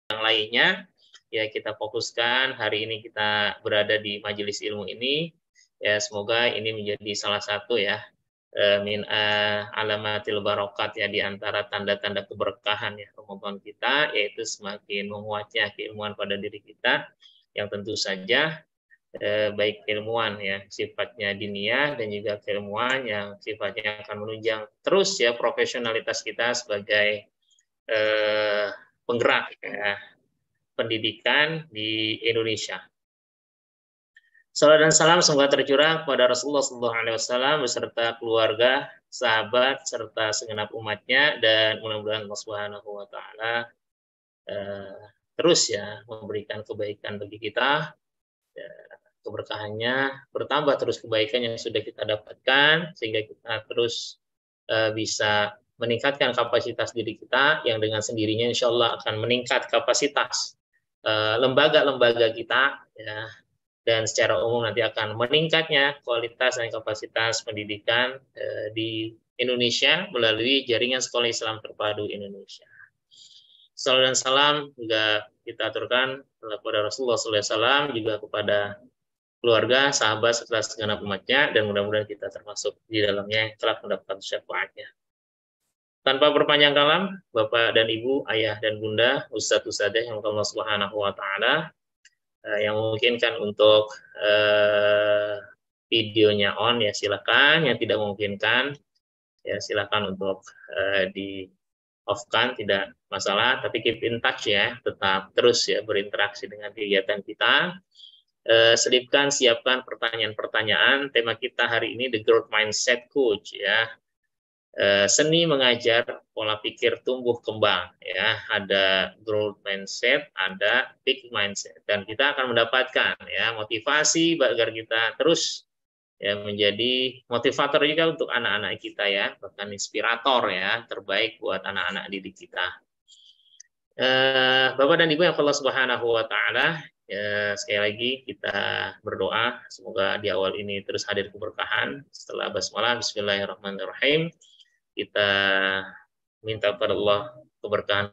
yang lainnya, ya kita fokuskan hari ini kita berada di majelis ilmu ini, ya semoga ini menjadi salah satu ya min alamatil barokat ya di antara tanda-tanda keberkahan ya Ramadan kita, yaitu semakin menguatnya keilmuan pada diri kita yang tentu saja baik keilmuan ya sifatnya diniyah dan juga keilmuan yang sifatnya akan menunjang terus ya profesionalitas kita sebagai penggerak ya, pendidikan di Indonesia. Salam dan salam semoga tercurah kepada Rasulullah SAW beserta keluarga, sahabat, serta segenap umatnya, dan mudah-mudahan Allah Subhanahu wa Ta'ala terus ya memberikan kebaikan bagi kita, keberkahannya bertambah terus kebaikan yang sudah kita dapatkan sehingga kita terus bisa meningkatkan kapasitas diri kita yang dengan sendirinya insya Allah akan meningkat kapasitas lembaga-lembaga kita ya, dan secara umum nanti akan meningkatnya kualitas dan kapasitas pendidikan di Indonesia melalui jaringan sekolah Islam terpadu Indonesia. Salam dan salam juga kita aturkan kepada Rasulullah SAW juga kepada keluarga, sahabat, serta segenap umatnya, dan mudah-mudahan kita termasuk di dalamnya yang telah mendapatkan syafaatnya. Tanpa berpanjang kalam, Bapak dan Ibu, Ayah dan Bunda, Ustadz Ustadzah yang Allah Subhanahu wa Ta'ala, yang memungkinkan untuk videonya on ya silakan, yang tidak memungkinkan ya silakan untuk di off kan, tidak masalah, tapi keep in touch ya, tetap terus ya berinteraksi dengan kegiatan kita. Selipkan, siapkan pertanyaan-pertanyaan. Tema kita hari ini The Growth Mindset Coach ya. Seni mengajar pola pikir tumbuh kembang ya, ada growth mindset, ada peak mindset, dan kita akan mendapatkan ya motivasi agar kita terus ya menjadi motivator juga untuk anak-anak kita ya, bahkan inspirator ya terbaik buat anak-anak didik kita. Bapak dan Ibu yang Allah Subhanahu wa Ta'ala, ya, sekali lagi kita berdoa semoga di awal ini terus hadir keberkahan. Setelah basmalah, bismillahirrahmanirrahim, kita minta pada Allah keberkahan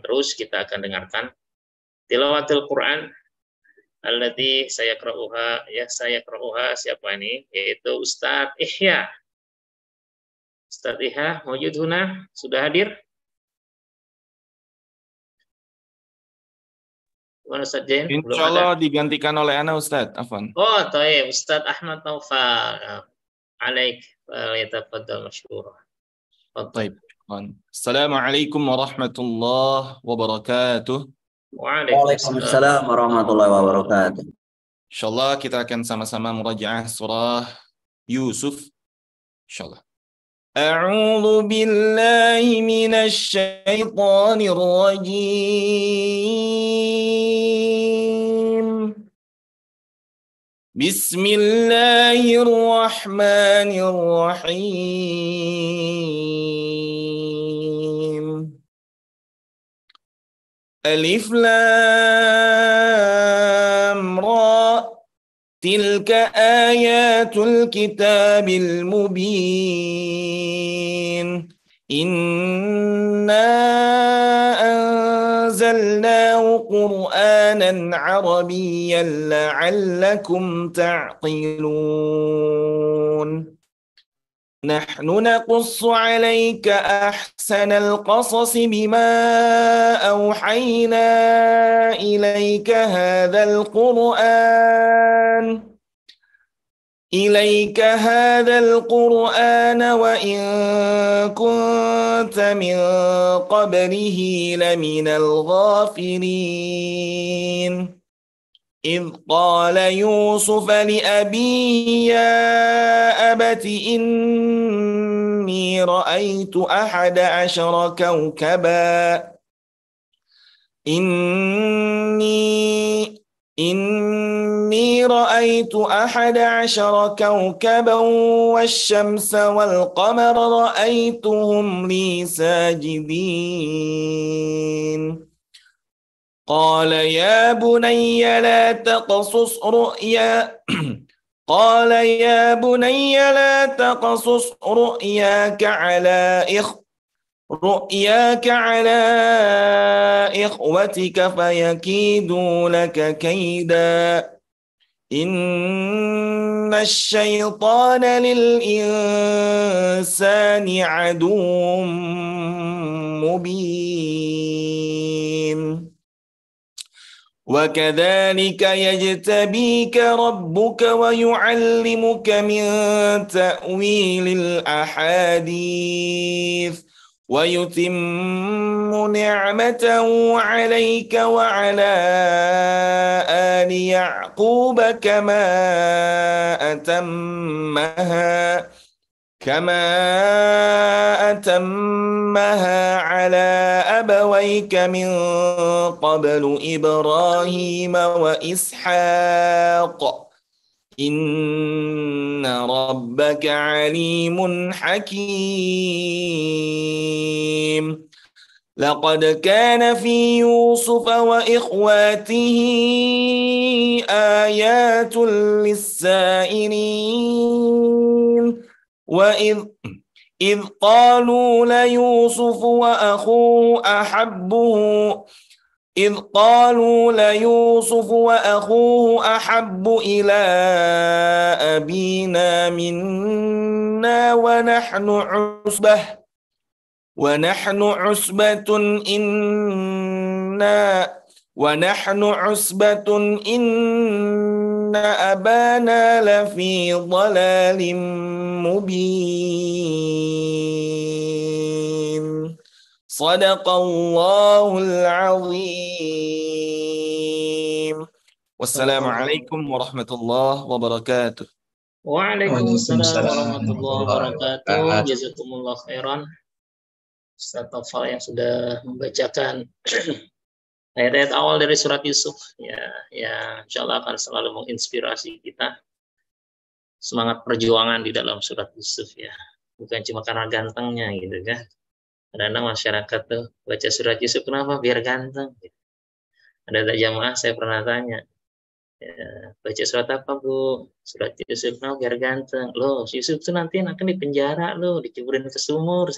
terus. Kita akan dengarkan tilawatil Quran allati saya qra'uha siapa ini, yaitu Ustadz Ihya. Ustadz Ihya mawjud huna, sudah hadir? Mana Ustadz Jain? Insya Allah digantikan oleh Ana Ustadz Afwan. Oh, taib Ustadz Ahmad Naufal. Alaik yatafaddal masyhur. Taib. Assalamualaikum warahmatullahi wabarakatuh. Waalaikumsalam warahmatullahi wabarakatuh. Insyaallah kita akan sama-sama murajaah surah Yusuf. Insyaallah. A'udzu billahi minasy syaithanir rajim. Bismillahirrahmanirrahim. Alif Lam Ra. Tilka ayatul kitabil mubin. Inna anzalnahu Qur'anan Arabiyyan la'allakum ta'qilun. Nahnu naqussu 'alaika ahsanal qasasi bima awhayna ilaika hadzal Qur'an. إليك هذا القرآن وإن كنت من قبله لمن الغافلين إذ قال يوسف لأبيه يا أبت إني رأيت 11 كوكبا إني رأيت 11 كوكبا والشمس والقمر رأيتهم لي ساجدين قال يا بني لا تقصص رؤياك على رؤياك على إخوتك فيكيدوا لك كيدا إن الشيطان للإنسان عدو مبين وكذلك يجتبيك ربك ويعلمك من تأويل الأحاديث ويتم نعمته عليك وعلى آل يعقوب كما أتمها على أبويك من قبل إبراهيم وإسحاق إن ربك عليم حكيم لقد كان في يوسف وإخواته آيات للسائلين إذ قالوا ليوسف وأخوه أحب إلى أبينا منا ونحن عصبة إن أبانا لفي ضلال مبين صدق الله العظيم والسلام عليكم ورحمة الله وبركاته. Waalaikumsalam warahmatullahi wabarakatuh. Jazakumullah khairan Ustaz Taufal yang sudah membacakan ayat-ayat awal dari surat Yusuf. Ya, insyaallah akan selalu menginspirasi kita semangat perjuangan di dalam surat Yusuf ya. Bukan cuma karena gantengnya gitu kan. Kadang-kadang masyarakat tuh baca surat Yusuf kenapa? Biar ganteng. Ada jamaah saya pernah tanya, ya, baca surat apa Bu? Surat Yusuf, nah biar ganteng. Loh, Yusuf tuh nanti akan dipenjara loh, diceburin ke sumur.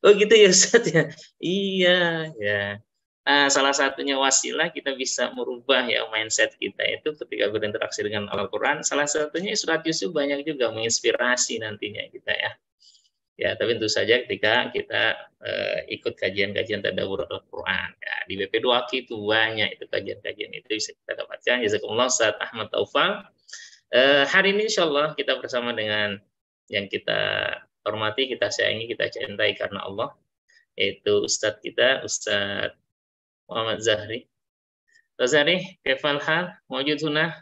Oh gitu ya Ustaz ya? Iya, ya. Nah, salah satunya wasilah kita bisa merubah ya mindset kita itu ketika berinteraksi dengan Al-Quran. Salah satunya surat Yusuf banyak juga menginspirasi nantinya kita ya. Ya, tapi tentu saja ketika kita ikut kajian-kajian tadabbur Al-Quran. Ya, di BP2K itu banyak itu kajian-kajian itu bisa kita dapatkan. Jazakumullah Ustaz Ahmad Taufal. Hari ini insya Allah kita bersama dengan yang kita hormati, kita sayangi, kita cintai karena Allah, yaitu Ustadz kita, Ustadz Muhammad Zahri. Ustadz Zahri, kaifal hal? Mawjud huna?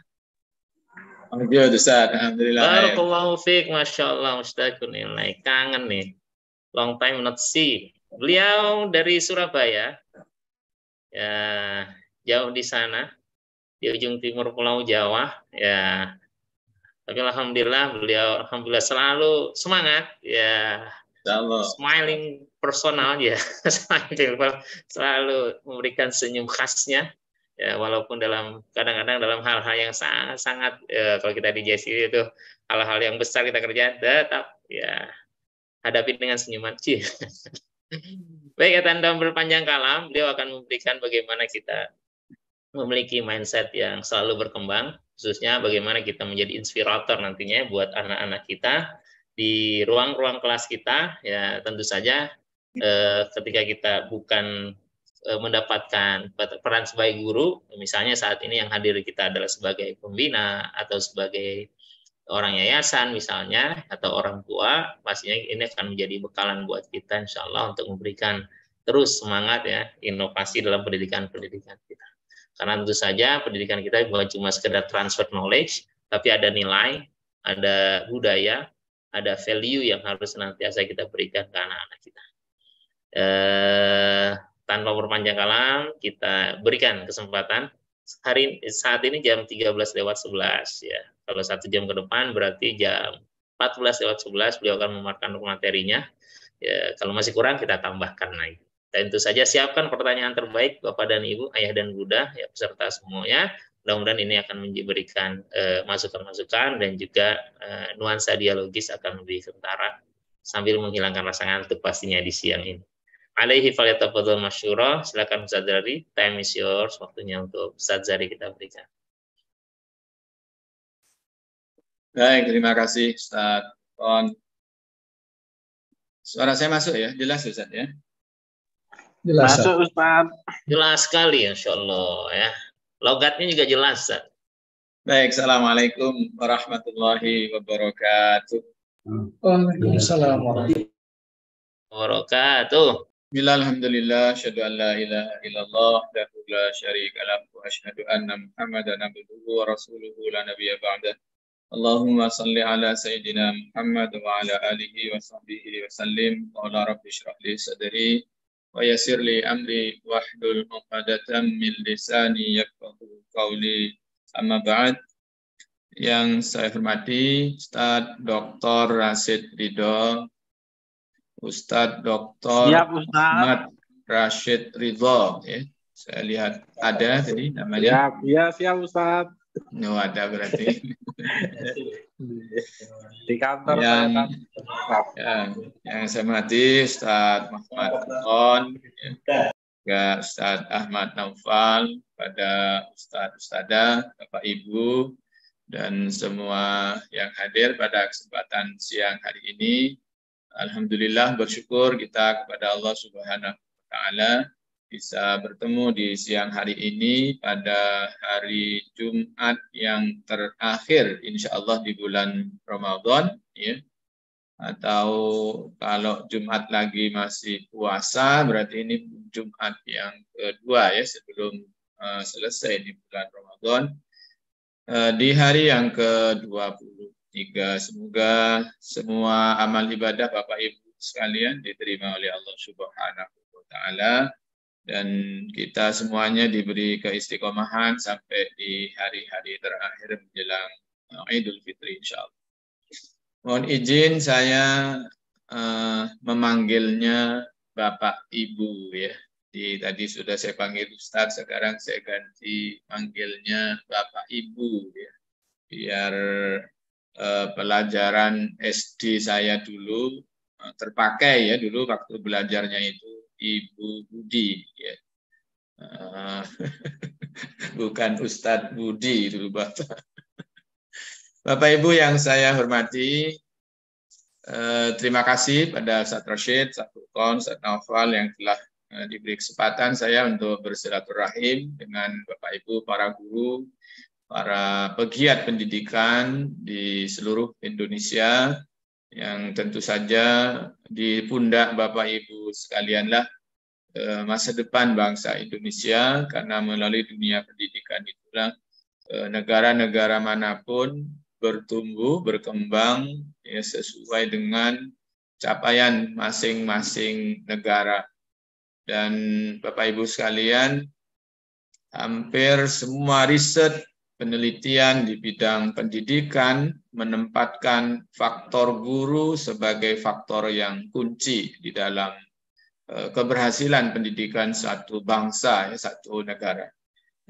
Mawjud Ustaz, alhamdulillah. Barakallahu fiik, Masya Allah, Ustadz Kunilai. Kangen nih, long time not see. Beliau dari Surabaya, ya jauh di sana, di ujung timur Pulau Jawa, ya. Tapi alhamdulillah beliau alhamdulillah selalu semangat ya, smiling personal ya, selalu memberikan senyum khasnya ya, walaupun kadang-kadang dalam hal-hal yang sangat kalau kita di JSI itu hal-hal yang besar kita kerja tetap ya hadapi dengan senyuman. Baik ya, tanpa berpanjang kalam, beliau akan memberikan bagaimana kita memiliki mindset yang selalu berkembang, khususnya bagaimana kita menjadi inspirator nantinya buat anak-anak kita di ruang-ruang kelas kita. Ya tentu saja ketika kita bukan mendapatkan peran sebagai guru, misalnya saat ini yang hadir kita adalah sebagai pembina atau sebagai orang yayasan misalnya atau orang tua, pastinya ini akan menjadi bekalan buat kita insya Allah untuk memberikan terus semangat ya inovasi dalam pendidikan kita. Karena tentu saja pendidikan kita bukan cuma sekedar transfer knowledge, tapi ada nilai, ada budaya, ada value yang harus senantiasa kita berikan ke anak-anak kita. Tanpa berpanjang kalam, kita berikan kesempatan saat ini jam 13:11 ya. Kalau 1 jam ke depan berarti jam 14:11 beliau akan memaparkan materinya. Ya, kalau masih kurang kita tambahkan lagi. Dan tentu saja siapkan pertanyaan terbaik Bapak dan Ibu, Ayah dan Bunda, ya peserta semuanya. Mudah-mudahan ini akan memberikan masukan-masukan dan juga nuansa dialogis akan lebih kentara sambil menghilangkan rasa ngantuk pastinya di siang ini. Alaihi falyatafadhal masyura. Silakan Ustaz Zari, time is yours, waktunya untuk Ustaz Zari kita berikan. Baik, terima kasih Ustaz On. Suara saya masuk ya? Jelas Ustaz ya? Jelas. Masuk Ustaz. Jelas sekali insyaallah ya. Logatnya juga jelas Ustaz. Baik, assalamualaikum warahmatullahi wabarakatuh. Waalaikumsalam warahmatullahi wabarakatuh. Alhamdulillah, asyhadu an la ilaha illallah, wahdahu la syarika lahu, wa asyhadu anna Muhammadan abduhu wa rasuluhu la nabiyya ba'dah. Allahumma salli ala sayyidina Muhammad wa ala alihi wa sahbihi wa sallim. Qala rabbi shrah li sadri wa yassir li amri wahlul 'uqdatam min lisani yafqahu qawli. Amma ba'd. Yang saya hormati Ustaz Dr. Rashid Ridho, Ustaz Dr. Ahmad Rashid Ridho, ya. Saya lihat ada tadi namanya. Siap Ustaz. No, ada berarti. Di kantor yang saya hormati Ustaz Muhammad Kon, juga Ustaz Ahmad Naufal, pada Ustaz-Ustazah, Bapak Ibu, dan semua yang hadir pada kesempatan siang hari ini. Alhamdulillah, bersyukur kita kepada Allah Subhanahu wa Ta'ala bisa bertemu di siang hari ini pada hari Jumat yang terakhir insya Allah di bulan Ramadan, ya. Atau kalau Jumat lagi masih puasa, berarti ini Jumat yang kedua ya sebelum selesai di bulan Ramadan. Di hari yang ke-23, semoga semua amal ibadah Bapak Ibu sekalian diterima oleh Allah Subhanahu wa Ta'ala, dan kita semuanya diberi keistiqomahan sampai di hari-hari terakhir menjelang Idul Fitri insyaallah. Mohon izin saya memanggilnya Bapak Ibu ya. Tadi sudah saya panggil Ustaz, sekarang saya ganti panggilnya Bapak Ibu ya. Biar pelajaran SD saya dulu terpakai ya, dulu waktu belajarnya itu Ibu Budi ya. Bukan Ustadz Budi dulu Bapak. Bapak Ibu yang saya hormati, terima kasih pada Ustadz Rashid, Ustadz Furqon, Ustadz Naufal yang telah diberi kesempatan saya untuk bersilaturahim dengan Bapak Ibu, para guru, para pegiat pendidikan di seluruh Indonesia, yang tentu saja di pundak Bapak Ibu sekalianlah masa depan bangsa Indonesia, karena melalui dunia pendidikan itulah negara-negara manapun bertumbuh, berkembang ya, sesuai dengan capaian masing-masing negara. Dan Bapak Ibu sekalian, hampir semua riset penelitian di bidang pendidikan menempatkan faktor guru sebagai faktor yang kunci di dalam keberhasilan pendidikan satu bangsa, ya, satu negara.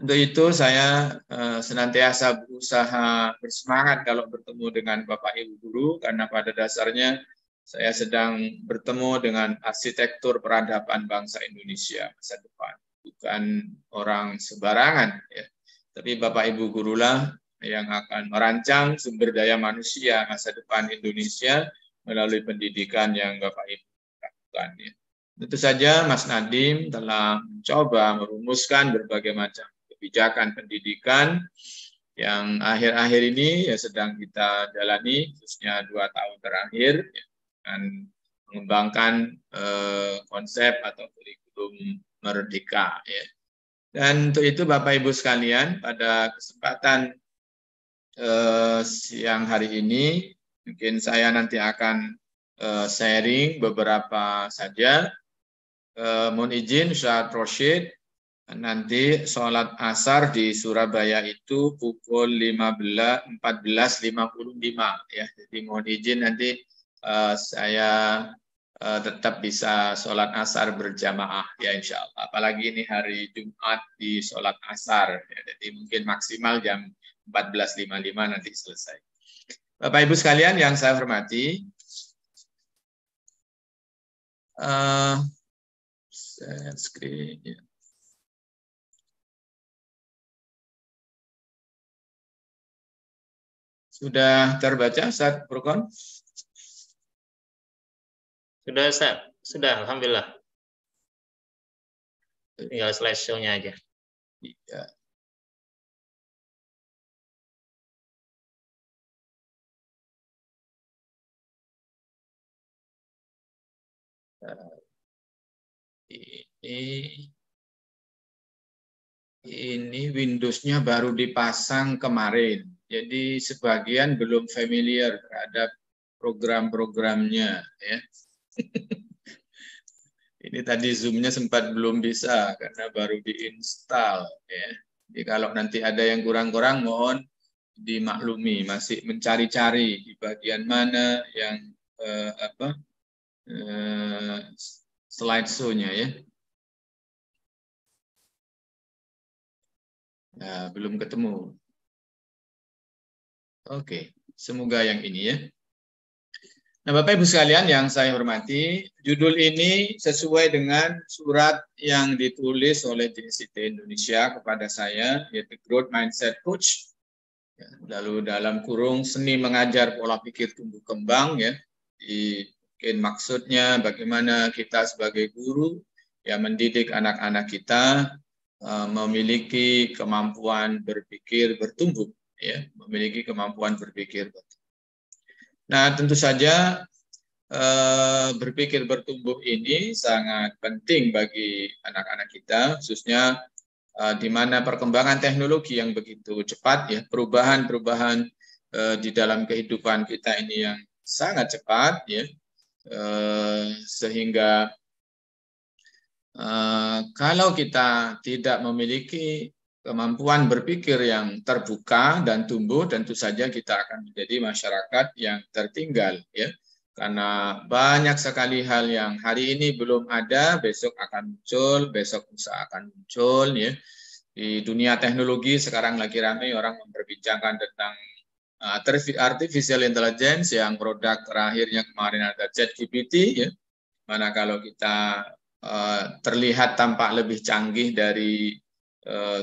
Untuk itu saya senantiasa berusaha bersemangat kalau bertemu dengan Bapak Ibu guru, karena pada dasarnya saya sedang bertemu dengan arsitektur peradaban bangsa Indonesia masa depan, bukan orang sembarangan ya. Tapi Bapak Ibu gurulah yang akan merancang sumber daya manusia masa depan Indonesia melalui pendidikan yang Bapak Ibu lakukan ya. Tentu saja Mas Nadiem telah mencoba merumuskan berbagai macam kebijakan pendidikan yang akhir-akhir ini ya sedang kita jalani, khususnya 2 tahun terakhir ya, dengan mengembangkan konsep atau kurikulum merdeka ya. Dan untuk itu Bapak Ibu sekalian, pada kesempatan siang hari ini mungkin saya nanti akan sharing beberapa saja. Mohon izin Ustaz Rashid, nanti sholat asar di Surabaya itu pukul 14.55 ya. Jadi mohon izin nanti saya tetap bisa sholat asar berjamaah ya insya Allah. Apalagi ini hari Jumat di sholat asar ya. Jadi mungkin maksimal jam 14.55 nanti selesai. Bapak Ibu sekalian yang saya hormati, Share screen. Ya. Sudah terbaca, Ustaz Furqan? Sudah, Ustaz. Sudah, alhamdulillah. Tinggal slideshow-nya aja. Iya. Ini Windows-nya baru dipasang kemarin. Jadi sebagian belum familiar terhadap program-programnya, ya. Ini tadi Zoom-nya sempat belum bisa karena baru diinstal, ya. Jadi kalau nanti ada yang kurang-kurang mohon dimaklumi, masih mencari-cari di bagian mana yang slideshow-nya, ya. Nah, belum ketemu. Oke, semoga yang ini, ya. Nah, Bapak Ibu sekalian yang saya hormati, judul ini sesuai dengan surat yang ditulis oleh JCT Indonesia kepada saya, yaitu Growth Mindset Coach. Lalu dalam kurung seni mengajar pola pikir tumbuh kembang, ya. Mungkin maksudnya bagaimana kita sebagai guru yang mendidik anak-anak kita memiliki kemampuan berpikir bertumbuh, ya, memiliki kemampuan berpikir bertumbuh. Nah, tentu saja berpikir bertumbuh ini sangat penting bagi anak-anak kita, khususnya di mana perkembangan teknologi yang begitu cepat, ya, perubahan-perubahan di dalam kehidupan kita ini yang sangat cepat, ya, sehingga kalau kita tidak memiliki kemampuan berpikir yang terbuka dan tumbuh, tentu saja kita akan menjadi masyarakat yang tertinggal, ya. Karena banyak sekali hal yang hari ini belum ada, besok akan muncul, besok lusa akan muncul, ya. Di dunia teknologi sekarang lagi ramai orang memperbincangkan tentang artificial intelligence, yang produk terakhirnya kemarin ada ChatGPT, ya. Mana kalau kita terlihat tampak lebih canggih dari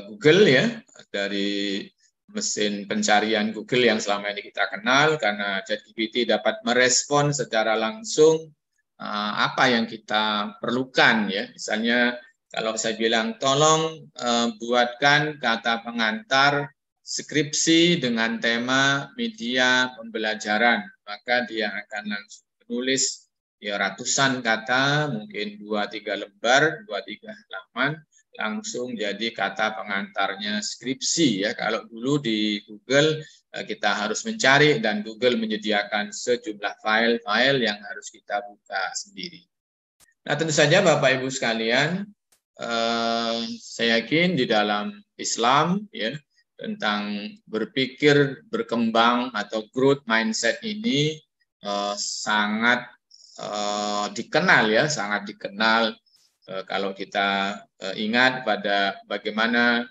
Google, ya, dari mesin pencarian Google yang selama ini kita kenal, karena ChatGPT dapat merespon secara langsung apa yang kita perlukan, ya. Misalnya kalau saya bilang tolong buatkan kata pengantar skripsi dengan tema media pembelajaran, maka dia akan langsung menulis, ya, ratusan kata, mungkin 2-3 lembar, 2-3 halaman, langsung jadi kata pengantarnya skripsi, ya. Kalau dulu di Google kita harus mencari dan Google menyediakan sejumlah file-file yang harus kita buka sendiri. Nah, tentu saja Bapak Ibu sekalian, saya yakin di dalam Islam, ya, tentang berpikir berkembang atau growth mindset ini sangat dikenal, ya, sangat dikenal. Kalau kita ingat pada bagaimana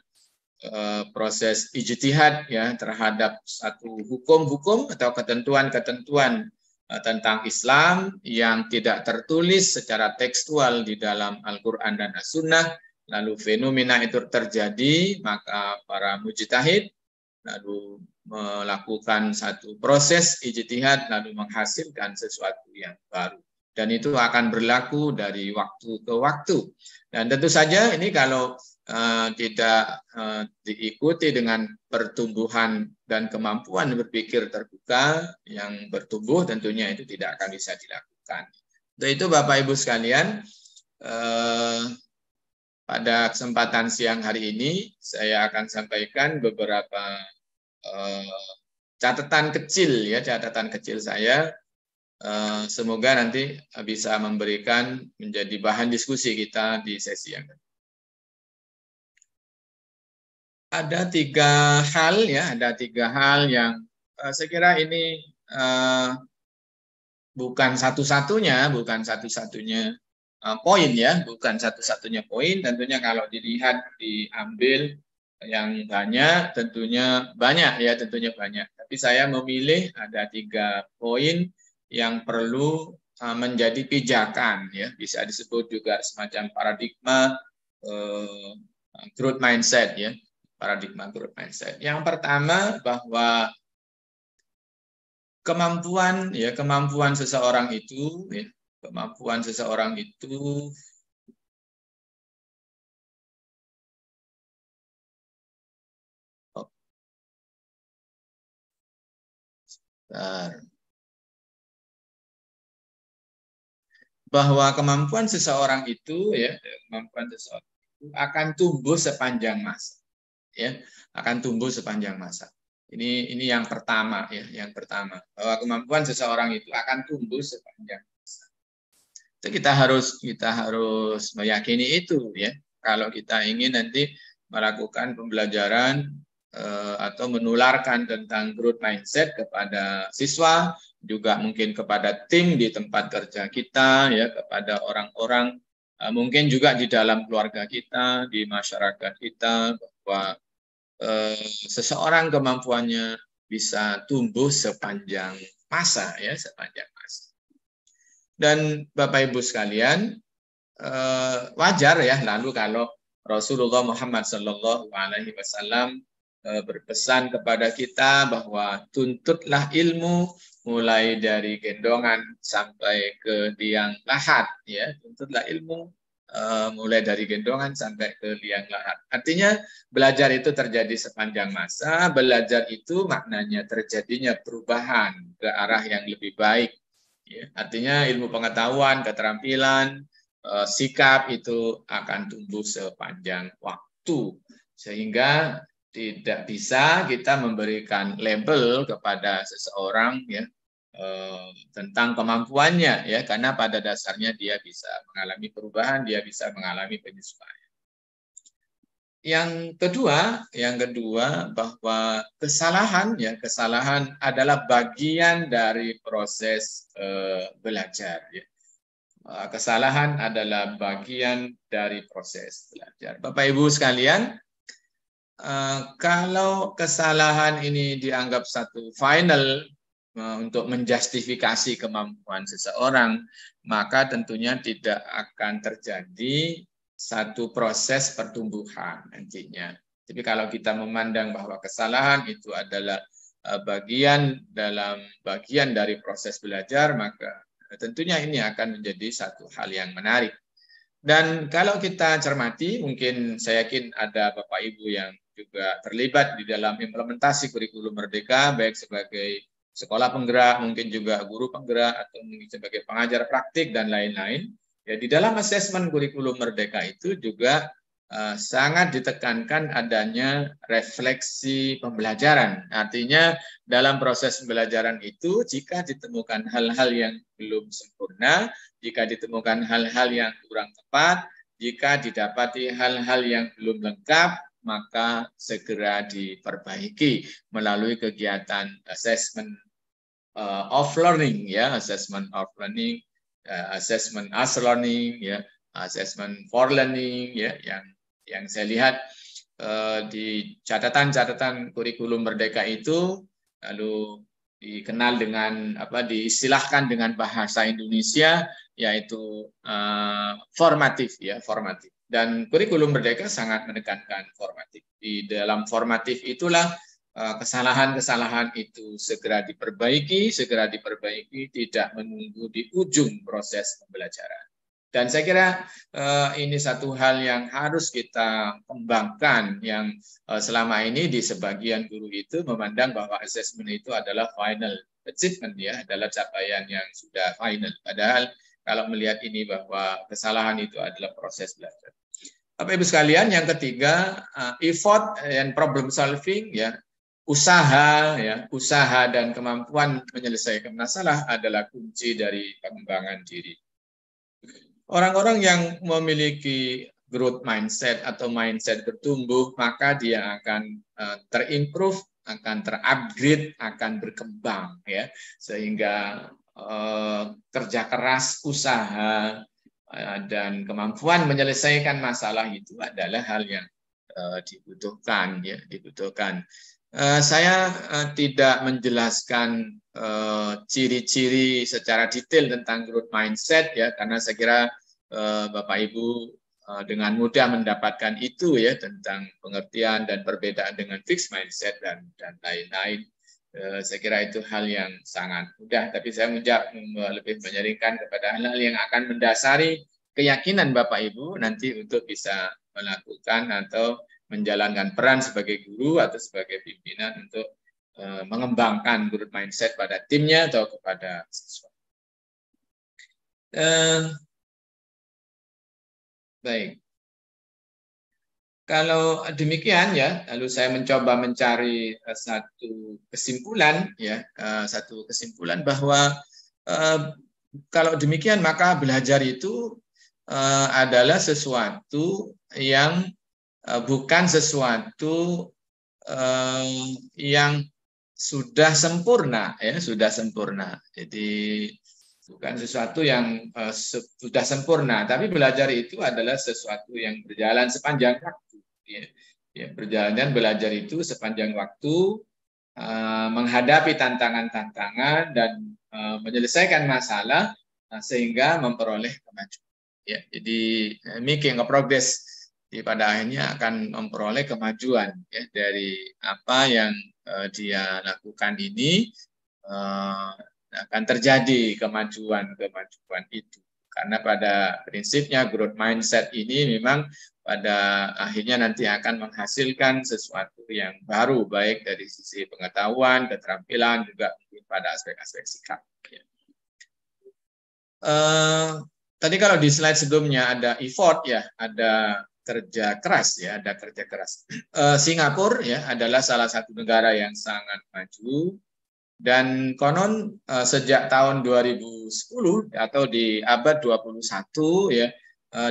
proses ijtihad, ya, terhadap satu hukum-hukum atau ketentuan-ketentuan tentang Islam yang tidak tertulis secara tekstual di dalam Al-Quran dan As-Sunnah, lalu fenomena itu terjadi, maka para mujtahid lalu melakukan satu proses ijtihad lalu menghasilkan sesuatu yang baru. Dan itu akan berlaku dari waktu ke waktu. Dan tentu saja ini kalau tidak diikuti dengan pertumbuhan dan kemampuan berpikir terbuka yang bertumbuh, tentunya itu tidak akan bisa dilakukan. Untuk itu Bapak Ibu sekalian, pada kesempatan siang hari ini saya akan sampaikan beberapa catatan kecil, ya, catatan kecil saya. Semoga nanti bisa memberikan menjadi bahan diskusi kita di sesi yang kedua. Ada 3 hal, ya, ada 3 hal yang saya kira ini bukan satu-satunya poin, ya, bukan satu-satunya poin. Tentunya kalau dilihat diambil yang banyak, tentunya banyak, ya, tentunya banyak. Tapi saya memilih ada 3 poin yang perlu menjadi pijakan, ya, bisa disebut juga semacam paradigma growth mindset, ya, paradigma growth mindset. Yang pertama bahwa kemampuan seseorang itu, ya, kemampuan seseorang itu bahwa kemampuan seseorang itu, ya, kemampuan seseorang itu akan tumbuh sepanjang masa, ya, akan tumbuh sepanjang masa. Ini yang pertama, ya, yang pertama bahwa kemampuan seseorang itu akan tumbuh sepanjang masa. Itu kita harus meyakini itu, ya. Kalau kita ingin nanti melakukan pembelajaran atau menularkan tentang growth mindset kepada siswa, juga mungkin kepada tim di tempat kerja kita, ya, kepada orang-orang, mungkin juga di dalam keluarga kita, di masyarakat kita, bahwa seseorang kemampuannya bisa tumbuh sepanjang masa, ya, sepanjang masa. Dan Bapak Ibu sekalian, wajar, ya, lalu kalau Rasulullah Muhammad SAW berpesan kepada kita bahwa tuntutlah ilmu mulai dari gendongan sampai ke liang lahat, ya, tuntutlah ilmu mulai dari gendongan sampai ke liang lahat. Artinya belajar itu terjadi sepanjang masa, belajar itu maknanya terjadinya perubahan ke arah yang lebih baik, ya. Artinya ilmu pengetahuan, keterampilan, sikap itu akan tumbuh sepanjang waktu, sehingga tidak bisa kita memberikan label kepada seseorang, ya, tentang kemampuannya, ya, karena pada dasarnya dia bisa mengalami perubahan, dia bisa mengalami penyesuaian. Yang kedua bahwa kesalahan, ya, kesalahan adalah bagian dari proses belajar, ya. Kesalahan adalah bagian dari proses belajar. Bapak Ibu sekalian, kalau kesalahan ini dianggap satu final untuk menjustifikasi kemampuan seseorang, maka tentunya tidak akan terjadi satu proses pertumbuhan nantinya. Tapi kalau kita memandang bahwa kesalahan itu adalah bagian dari proses belajar, maka tentunya ini akan menjadi satu hal yang menarik. Dan kalau kita cermati, mungkin saya yakin ada Bapak Ibu yang juga terlibat di dalam implementasi kurikulum Merdeka, baik sebagai sekolah penggerak, mungkin juga guru penggerak, atau mungkin sebagai pengajar praktik, dan lain-lain. Ya, di dalam asesmen kurikulum Merdeka itu juga sangat ditekankan adanya refleksi pembelajaran. Artinya dalam proses pembelajaran itu, jika ditemukan hal-hal yang belum sempurna, jika ditemukan hal-hal yang kurang tepat, jika didapati hal-hal yang belum lengkap, maka segera diperbaiki melalui kegiatan assessment of learning, ya, assessment of learning, assessment as learning, ya, assessment for learning, ya, yang saya lihat di catatan kurikulum Merdeka itu lalu dikenal dengan diistilahkan dengan bahasa Indonesia, yaitu formatif, ya, formatif. Dan kurikulum Merdeka sangat menekankan formatif. Di dalam formatif itulah kesalahan-kesalahan itu segera diperbaiki, tidak menunggu di ujung proses pembelajaran. Dan saya kira ini satu hal yang harus kita kembangkan, yang selama ini di sebagian guru itu memandang bahwa asesmen itu adalah final achievement, ya, adalah capaian yang sudah final. Padahal kalau melihat ini bahwa kesalahan itu adalah proses belajar. Bapak Ibu sekalian, yang ketiga, effort and problem solving, ya, usaha dan kemampuan menyelesaikan masalah adalah kunci dari pengembangan diri. Orang-orang yang memiliki growth mindset atau mindset bertumbuh, maka dia akan terimprove, akan terupgrade, akan berkembang, ya, sehingga kerja keras, usaha, dan kemampuan menyelesaikan masalah itu adalah hal yang dibutuhkan, ya, dibutuhkan. Saya tidak menjelaskan ciri-ciri secara detail tentang growth mindset ya, karena saya kira Bapak Ibu dengan mudah mendapatkan itu ya, tentang pengertian dan perbedaan dengan fixed mindset dan lain-lain. Saya kira itu hal yang sangat mudah, tapi saya lebih menyaringkan kepada hal-hal yang akan mendasari keyakinan Bapak Ibu nanti untuk bisa melakukan atau menjalankan peran sebagai guru atau sebagai pimpinan untuk mengembangkan growth mindset pada timnya atau kepada siswa. Baik. Kalau demikian ya, lalu saya mencoba mencari satu kesimpulan ya, bahwa kalau demikian maka belajar itu adalah sesuatu yang bukan sesuatu yang sudah sempurna ya, sudah sempurna. Jadi bukan sesuatu yang sudah sempurna, tapi belajar itu adalah sesuatu yang berjalan sepanjang waktu ya, berjalan belajar itu sepanjang waktu, menghadapi tantangan-tantangan dan menyelesaikan masalah sehingga memperoleh kemajuan ya. Jadi making a progress pada akhirnya akan memperoleh kemajuan ya, dari apa yang dia lakukan ini akan terjadi kemajuan itu, karena pada prinsipnya growth mindset ini memang pada akhirnya nanti akan menghasilkan sesuatu yang baru, baik dari sisi pengetahuan, keterampilan, juga mungkin pada aspek-aspek sikap ya. Tadi kalau di slide sebelumnya ada effort ya, ada kerja keras ya, ada kerja keras. Singapura ya adalah salah satu negara yang sangat maju, dan konon sejak tahun 2010 atau di abad 21 ya,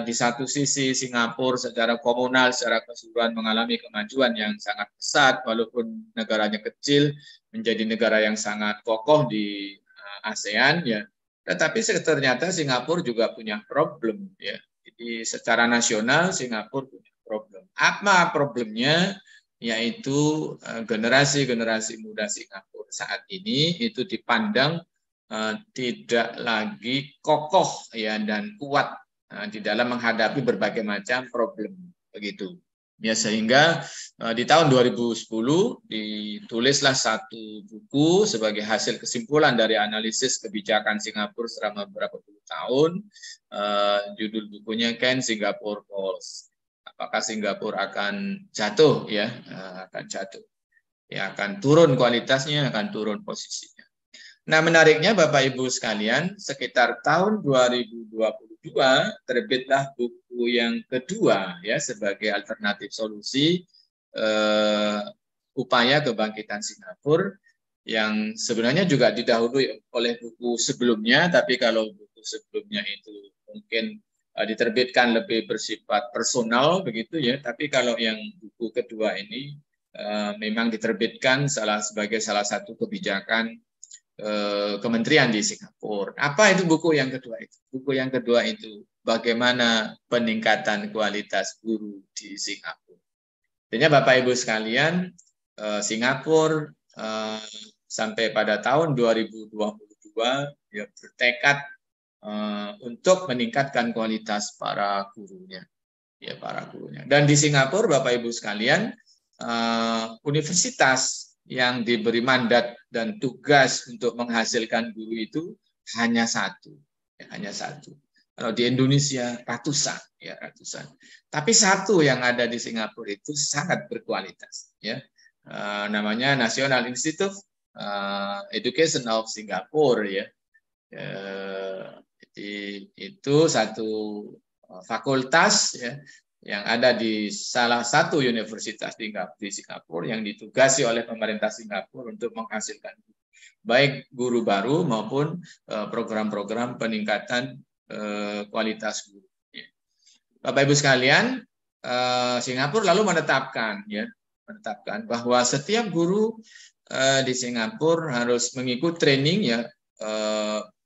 di satu sisi Singapura secara komunal, secara keseluruhan mengalami kemajuan yang sangat pesat, walaupun negaranya kecil menjadi negara yang sangat kokoh di ASEAN ya. Tetapi ternyata Singapura juga punya problem ya. Jadi secara nasional Singapura punya problem. Apa problemnya? Yaitu generasi-generasi muda Singapura saat ini itu dipandang tidak lagi kokoh ya dan kuat di dalam menghadapi berbagai macam problem begitu. Ya, sehingga di tahun 2010 ditulislah satu buku sebagai hasil kesimpulan dari analisis kebijakan Singapura selama beberapa puluh tahun. Judul bukunya Can Singapore Falls? Apakah Singapura akan jatuh ya, akan jatuh. Ya, akan turun kualitasnya, akan turun posisinya. Nah, menariknya Bapak Ibu sekalian, sekitar tahun 2022 terbitlah buku yang kedua ya sebagai alternatif solusi upaya kebangkitan Singapura, yang sebenarnya juga didahului oleh buku sebelumnya, tapi kalau buku sebelumnya itu mungkin diterbitkan lebih bersifat personal begitu ya, tapi kalau yang buku kedua ini memang diterbitkan sebagai salah satu kebijakan kementerian di Singapura. Apa itu buku yang kedua itu? Buku yang kedua itu bagaimana peningkatan kualitas guru di Singapura. Artinya Bapak Ibu sekalian, Singapura sampai pada tahun 2022 ya bertekad untuk meningkatkan kualitas para gurunya, ya para gurunya. Dan di Singapura, Bapak Ibu sekalian, universitas yang diberi mandat dan tugas untuk menghasilkan guru itu hanya satu, ya, hanya satu. Kalau di Indonesia ratusan, ya ratusan. Tapi satu yang ada di Singapura itu sangat berkualitas, ya. Namanya National Institute Education of Singapore, ya. Jadi itu satu fakultas ya yang ada di salah satu universitas di Singapura yang ditugasi oleh pemerintah Singapura untuk menghasilkan baik guru baru maupun program-program peningkatan kualitas guru. Bapak Ibu sekalian, Singapura lalu menetapkan bahwa setiap guru di Singapura harus mengikuti training ya,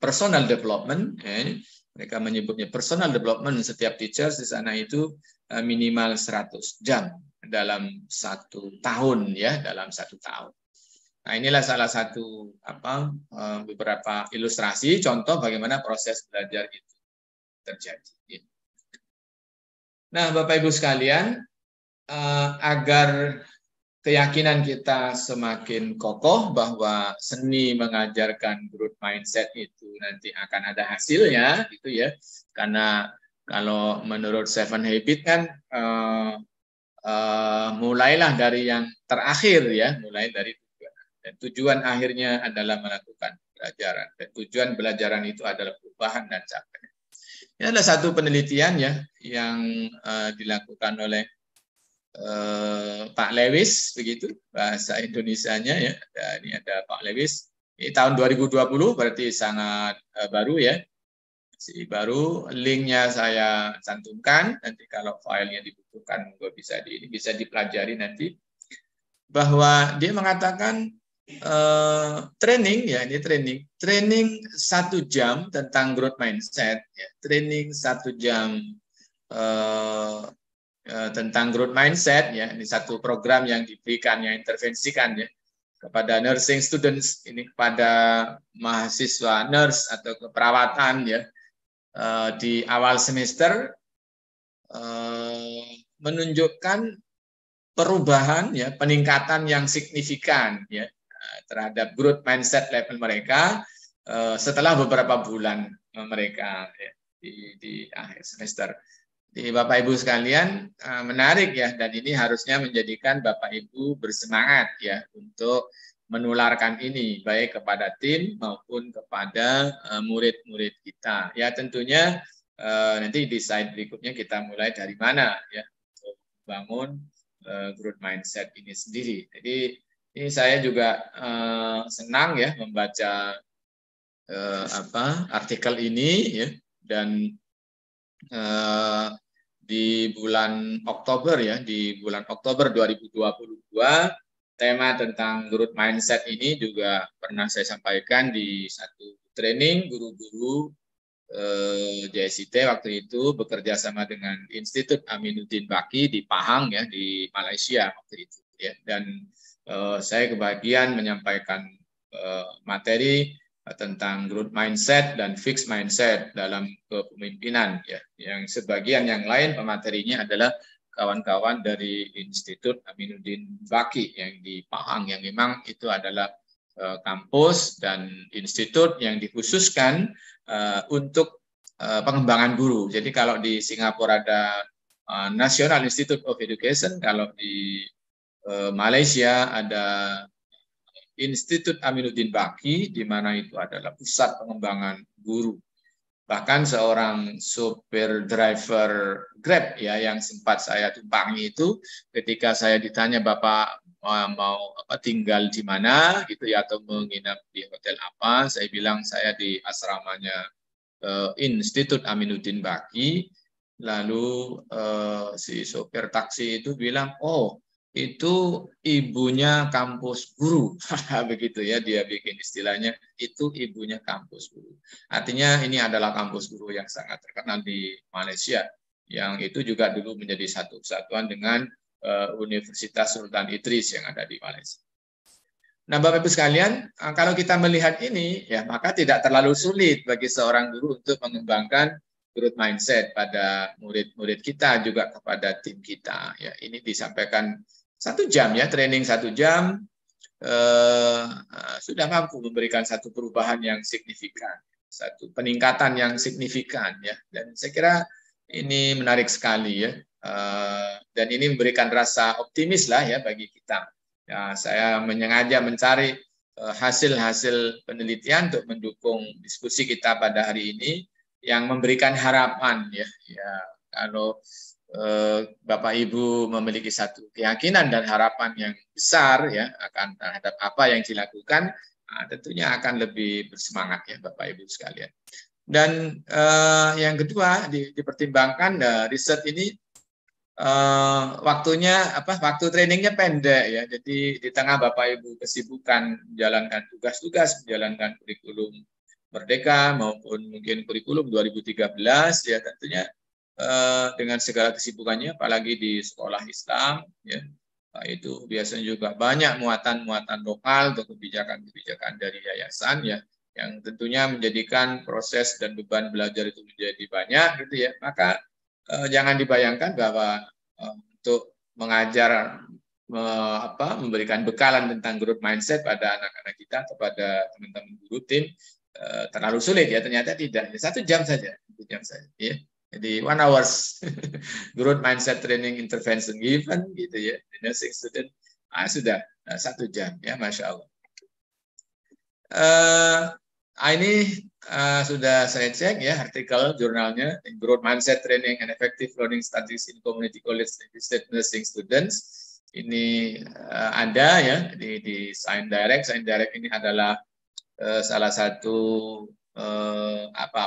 personal development, mereka menyebutnya personal development. Setiap teachers di sana itu minimal 100 jam dalam 1 tahun ya, dalam 1 tahun. Nah, inilah salah satu beberapa ilustrasi contoh bagaimana proses belajar itu terjadi. Nah, Bapak Ibu sekalian, agar keyakinan kita semakin kokoh bahwa seni mengajarkan growth mindset itu nanti akan ada hasilnya, gitu ya. Karena kalau menurut Seven Habits kan mulailah dari yang terakhir ya, mulai dari tujuan. Dan tujuan akhirnya adalah melakukan pelajaran. Dan tujuan pelajaran itu adalah perubahan dan capaian. Ini ada satu penelitian ya yang dilakukan oleh Pak Lewis, begitu bahasa Indonesianya ya. Ini ada Pak Lewis. Ini tahun 2020, berarti sangat baru ya. Si baru, linknya saya cantumkan. Nanti kalau filenya dibutuhkan bisa dipelajari nanti. Bahwa dia mengatakan training ya, ini training 1 jam tentang growth mindset ya. Training 1 jam tentang growth mindset ya, ini satu program yang diberikan, yang intervensikan ya kepada nursing students, ini kepada mahasiswa nurse atau keperawatan ya di awal semester, menunjukkan perubahan ya, peningkatan yang signifikan ya terhadap growth mindset level mereka setelah beberapa bulan mereka ya, di akhir semester. Jadi Bapak Ibu sekalian, menarik ya, dan ini harusnya menjadikan Bapak Ibu bersemangat ya untuk menularkan ini baik kepada tim maupun kepada murid-murid kita. Ya tentunya nanti di slide berikutnya kita mulai dari mana ya untuk membangun growth mindset ini sendiri. Jadi ini saya juga senang ya membaca artikel ini ya, dan di bulan Oktober ya, di bulan Oktober 2022 tema tentang growth mindset ini juga pernah saya sampaikan di satu training guru-guru JSIT waktu itu bekerja sama dengan Institut Aminuddin Baki di Pahang ya, di Malaysia waktu itu ya. Dan saya kebagian menyampaikan materi tentang growth mindset dan fixed mindset dalam kepemimpinan ya. Yang sebagian yang lain pematerinya adalah kawan-kawan dari Institut Aminuddin Baki yang di Pahang, yang memang itu adalah kampus dan institut yang dikhususkan untuk pengembangan guru. Jadi kalau di Singapura ada National Institute of Education, kalau di Malaysia ada Institut Aminuddin Baki, di mana itu adalah pusat pengembangan guru. Bahkan seorang supir driver Grab ya yang sempat saya tumpangi itu, ketika saya ditanya, Bapak mau tinggal di mana gitu ya, atau menginap di hotel apa, saya bilang saya di asramanya Institut Aminuddin Baki. Lalu si sopir taksi itu bilang, oh itu ibunya kampus guru, begitu ya, dia bikin istilahnya, itu ibunya kampus guru. Artinya ini adalah kampus guru yang sangat terkenal di Malaysia, yang itu juga dulu menjadi satu kesatuan dengan Universitas Sultan Idris yang ada di Malaysia. Nah, Bapak Ibu sekalian, kalau kita melihat ini, ya maka tidak terlalu sulit bagi seorang guru untuk mengembangkan growth mindset pada murid-murid kita, juga kepada tim kita. Ya, ini disampaikan 1 jam ya, training 1 jam sudah mampu memberikan satu perubahan yang signifikan, satu peningkatan yang signifikan ya. Dan saya kira ini menarik sekali ya, dan ini memberikan rasa optimis lah ya bagi kita. Ya, saya menyengaja mencari hasil-hasil penelitian untuk mendukung diskusi kita pada hari ini yang memberikan harapan ya. Ya, kalau Bapak Ibu memiliki satu keyakinan dan harapan yang besar ya akan terhadap apa yang dilakukan, tentunya akan lebih bersemangat ya Bapak Ibu sekalian. Dan yang kedua dipertimbangkan riset ini waktu trainingnya pendek ya. Jadi di tengah Bapak Ibu kesibukan menjalankan tugas-tugas, menjalankan kurikulum Merdeka maupun mungkin kurikulum 2013 ya, tentunya dengan segala kesibukannya, apalagi di sekolah Islam, ya, itu biasanya juga banyak muatan-muatan lokal atau kebijakan-kebijakan dari yayasan, ya, yang tentunya menjadikan proses dan beban belajar itu menjadi banyak, gitu ya. Maka jangan dibayangkan bahwa untuk mengajar, memberikan bekalan tentang growth mindset pada anak-anak kita, kepada teman-teman guru tim, terlalu sulit, ya. Ternyata tidak, ya, 1 jam saja, 1 jam saja, ya. Jadi 1 hours growth mindset training intervention given, gitu ya, the nursing student, sudah 1 jam, ya, Masya Allah. Ini sudah saya cek, ya, artikel jurnalnya growth mindset training and effective learning strategies in community college nursing students. Ini ada, ya, di Science Direct. Science Direct ini adalah salah satu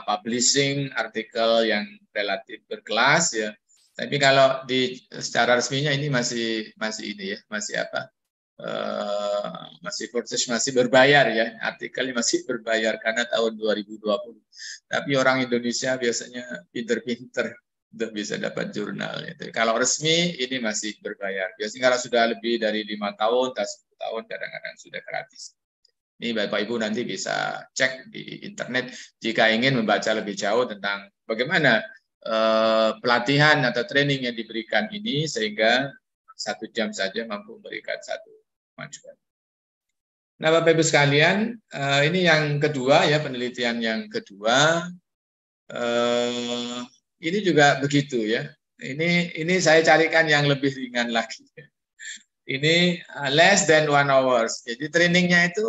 publishing artikel yang relatif berkelas, ya. Tapi kalau secara resminya ini masih ini, ya, masih berbayar, ya. Artikelnya masih berbayar karena tahun 2020. Tapi orang Indonesia biasanya pinter-pinter untuk bisa dapat jurnal. Jadi kalau resmi ini masih berbayar. Biasanya kalau sudah lebih dari 5 tahun, 10 tahun kadang-kadang sudah gratis. Ini Bapak Ibu nanti bisa cek di internet jika ingin membaca lebih jauh tentang bagaimana pelatihan atau training yang diberikan ini sehingga 1 jam saja mampu memberikan satu kemajuan. Nah, Bapak Ibu sekalian, ini yang kedua, ya, penelitian yang kedua. Ini juga begitu, ya. Ini saya carikan yang lebih ringan lagi. Ini less than 1 hours. Jadi trainingnya itu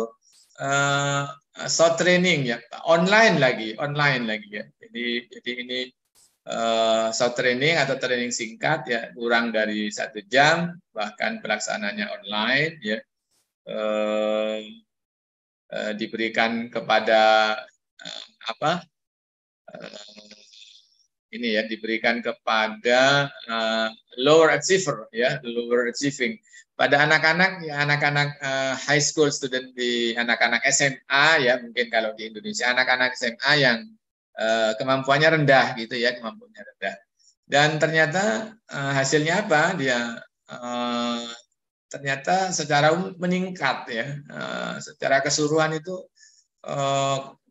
short training, ya, online lagi, ya. Jadi ini short training atau training singkat, ya, kurang dari 1 jam, bahkan pelaksananya online, ya, diberikan kepada ini, ya, diberikan kepada lower achiever, ya, lower achieving. Pada anak-anak, ya, anak-anak high school student, di anak-anak SMA, ya, mungkin kalau di Indonesia anak-anak SMA yang kemampuannya rendah, gitu, ya, kemampuannya rendah. Dan ternyata hasilnya apa? Dia ternyata secara meningkat, ya, secara keseluruhan itu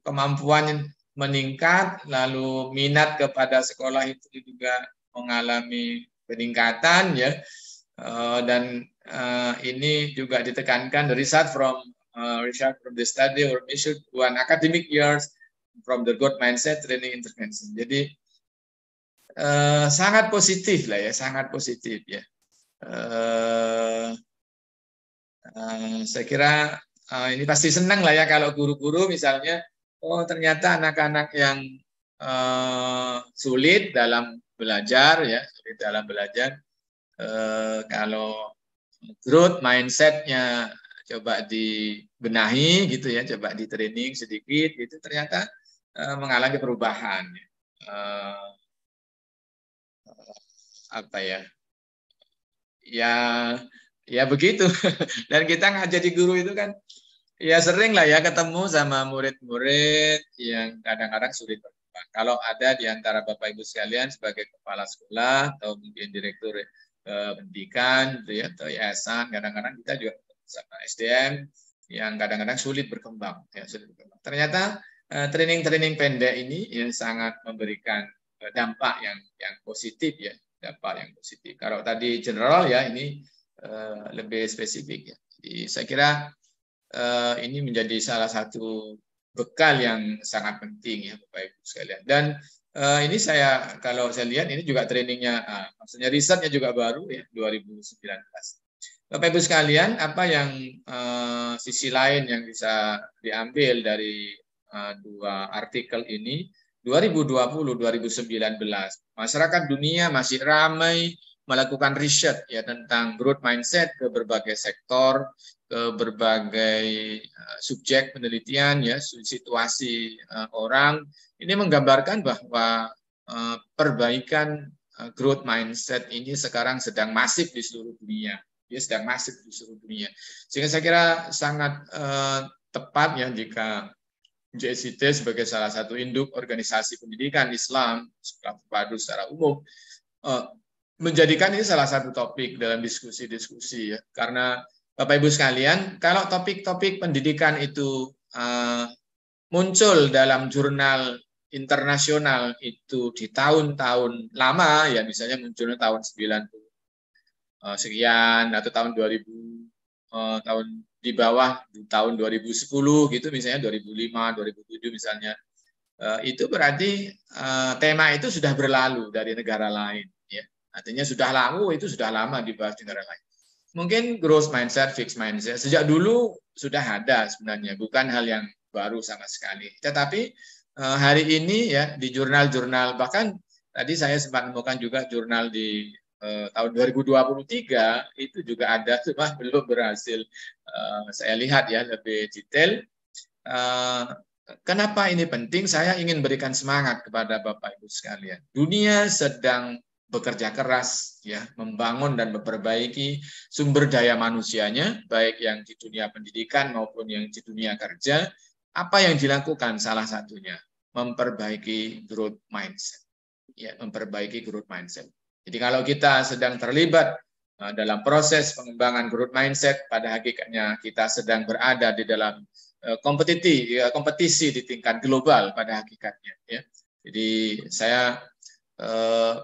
kemampuan meningkat, lalu minat kepada sekolah itu juga mengalami peningkatan, ya. Dan ini juga ditekankan the result from the study or measured 1 academic years from the growth mindset training intervention. Jadi sangat positif lah, ya, sangat positif, ya. Saya kira ini pasti senang lah, ya, kalau guru-guru misalnya, oh, ternyata anak-anak yang sulit dalam belajar, ya, sulit dalam belajar, kalau growth mindset-nya coba dibenahi, gitu, ya, coba di training sedikit, gitu, ternyata mengalami perubahan, ya begitu. Dan kita nggak jadi guru itu kan, ya, sering lah, ya, ketemu sama murid-murid yang kadang-kadang sulit berkembang. Kalau ada di antara Bapak Ibu sekalian sebagai kepala sekolah atau mungkin direktur pendidikan, gitu, ya, atau yayasan, kadang-kadang kita juga sama SDM yang kadang-kadang sulit berkembang, ya, sulit berkembang. Ternyata training-training pendek ini yang sangat memberikan dampak yang positif, ya, dampak yang positif. Kalau tadi general, ya, ini lebih spesifik, ya. Jadi saya kira ini menjadi salah satu bekal yang sangat penting, ya, Bapak Ibu sekalian. Dan ini kalau saya lihat ini juga trainingnya, maksudnya risetnya juga baru, ya, 2019. Bapak Ibu sekalian, apa yang sisi lain yang bisa diambil dari 2 artikel ini? 2020-2019, masyarakat dunia masih ramai melakukan riset, ya, tentang growth mindset ke berbagai sektor, ke berbagai subjek penelitian, ya, situasi orang. Ini menggambarkan bahwa perbaikan growth mindset ini sekarang sedang masif di seluruh dunia, ya, sedang masif di seluruh dunia. Sehingga saya kira sangat tepat, ya, jika JSIT sebagai salah satu induk organisasi pendidikan Islam sekolah terpadu secara umum menjadikan ini salah satu topik dalam diskusi-diskusi ya. Karena Bapak Ibu sekalian, kalau topik-topik pendidikan itu muncul dalam jurnal internasional itu di tahun-tahun lama ya, misalnya munculnya tahun 90 sekian atau tahun 2000 tahun di bawah di tahun 2010 gitu misalnya 2005 2007 misalnya itu berarti tema itu sudah berlalu dari negara lain ya, artinya sudah lama dibahas di negara lain. Mungkin growth mindset, fixed mindset sejak dulu sudah ada sebenarnya, bukan hal yang baru sama sekali. Tetapi hari ini ya di jurnal-jurnal, bahkan tadi saya sempat menemukan juga jurnal di tahun 2023 itu juga ada, cuma belum berhasil saya lihat ya lebih detail. Kenapa ini penting? Saya ingin berikan semangat kepada Bapak Ibu sekalian. Dunia sedang bekerja keras ya, membangun dan memperbaiki sumber daya manusianya, baik yang di dunia pendidikan maupun yang di dunia kerja. Apa yang dilakukan? Salah satunya memperbaiki growth mindset. Ya, memperbaiki growth mindset. Jadi kalau kita sedang terlibat dalam proses pengembangan growth mindset, pada hakikatnya kita sedang berada di dalam kompetisi di tingkat global pada hakikatnya. Ya. Jadi saya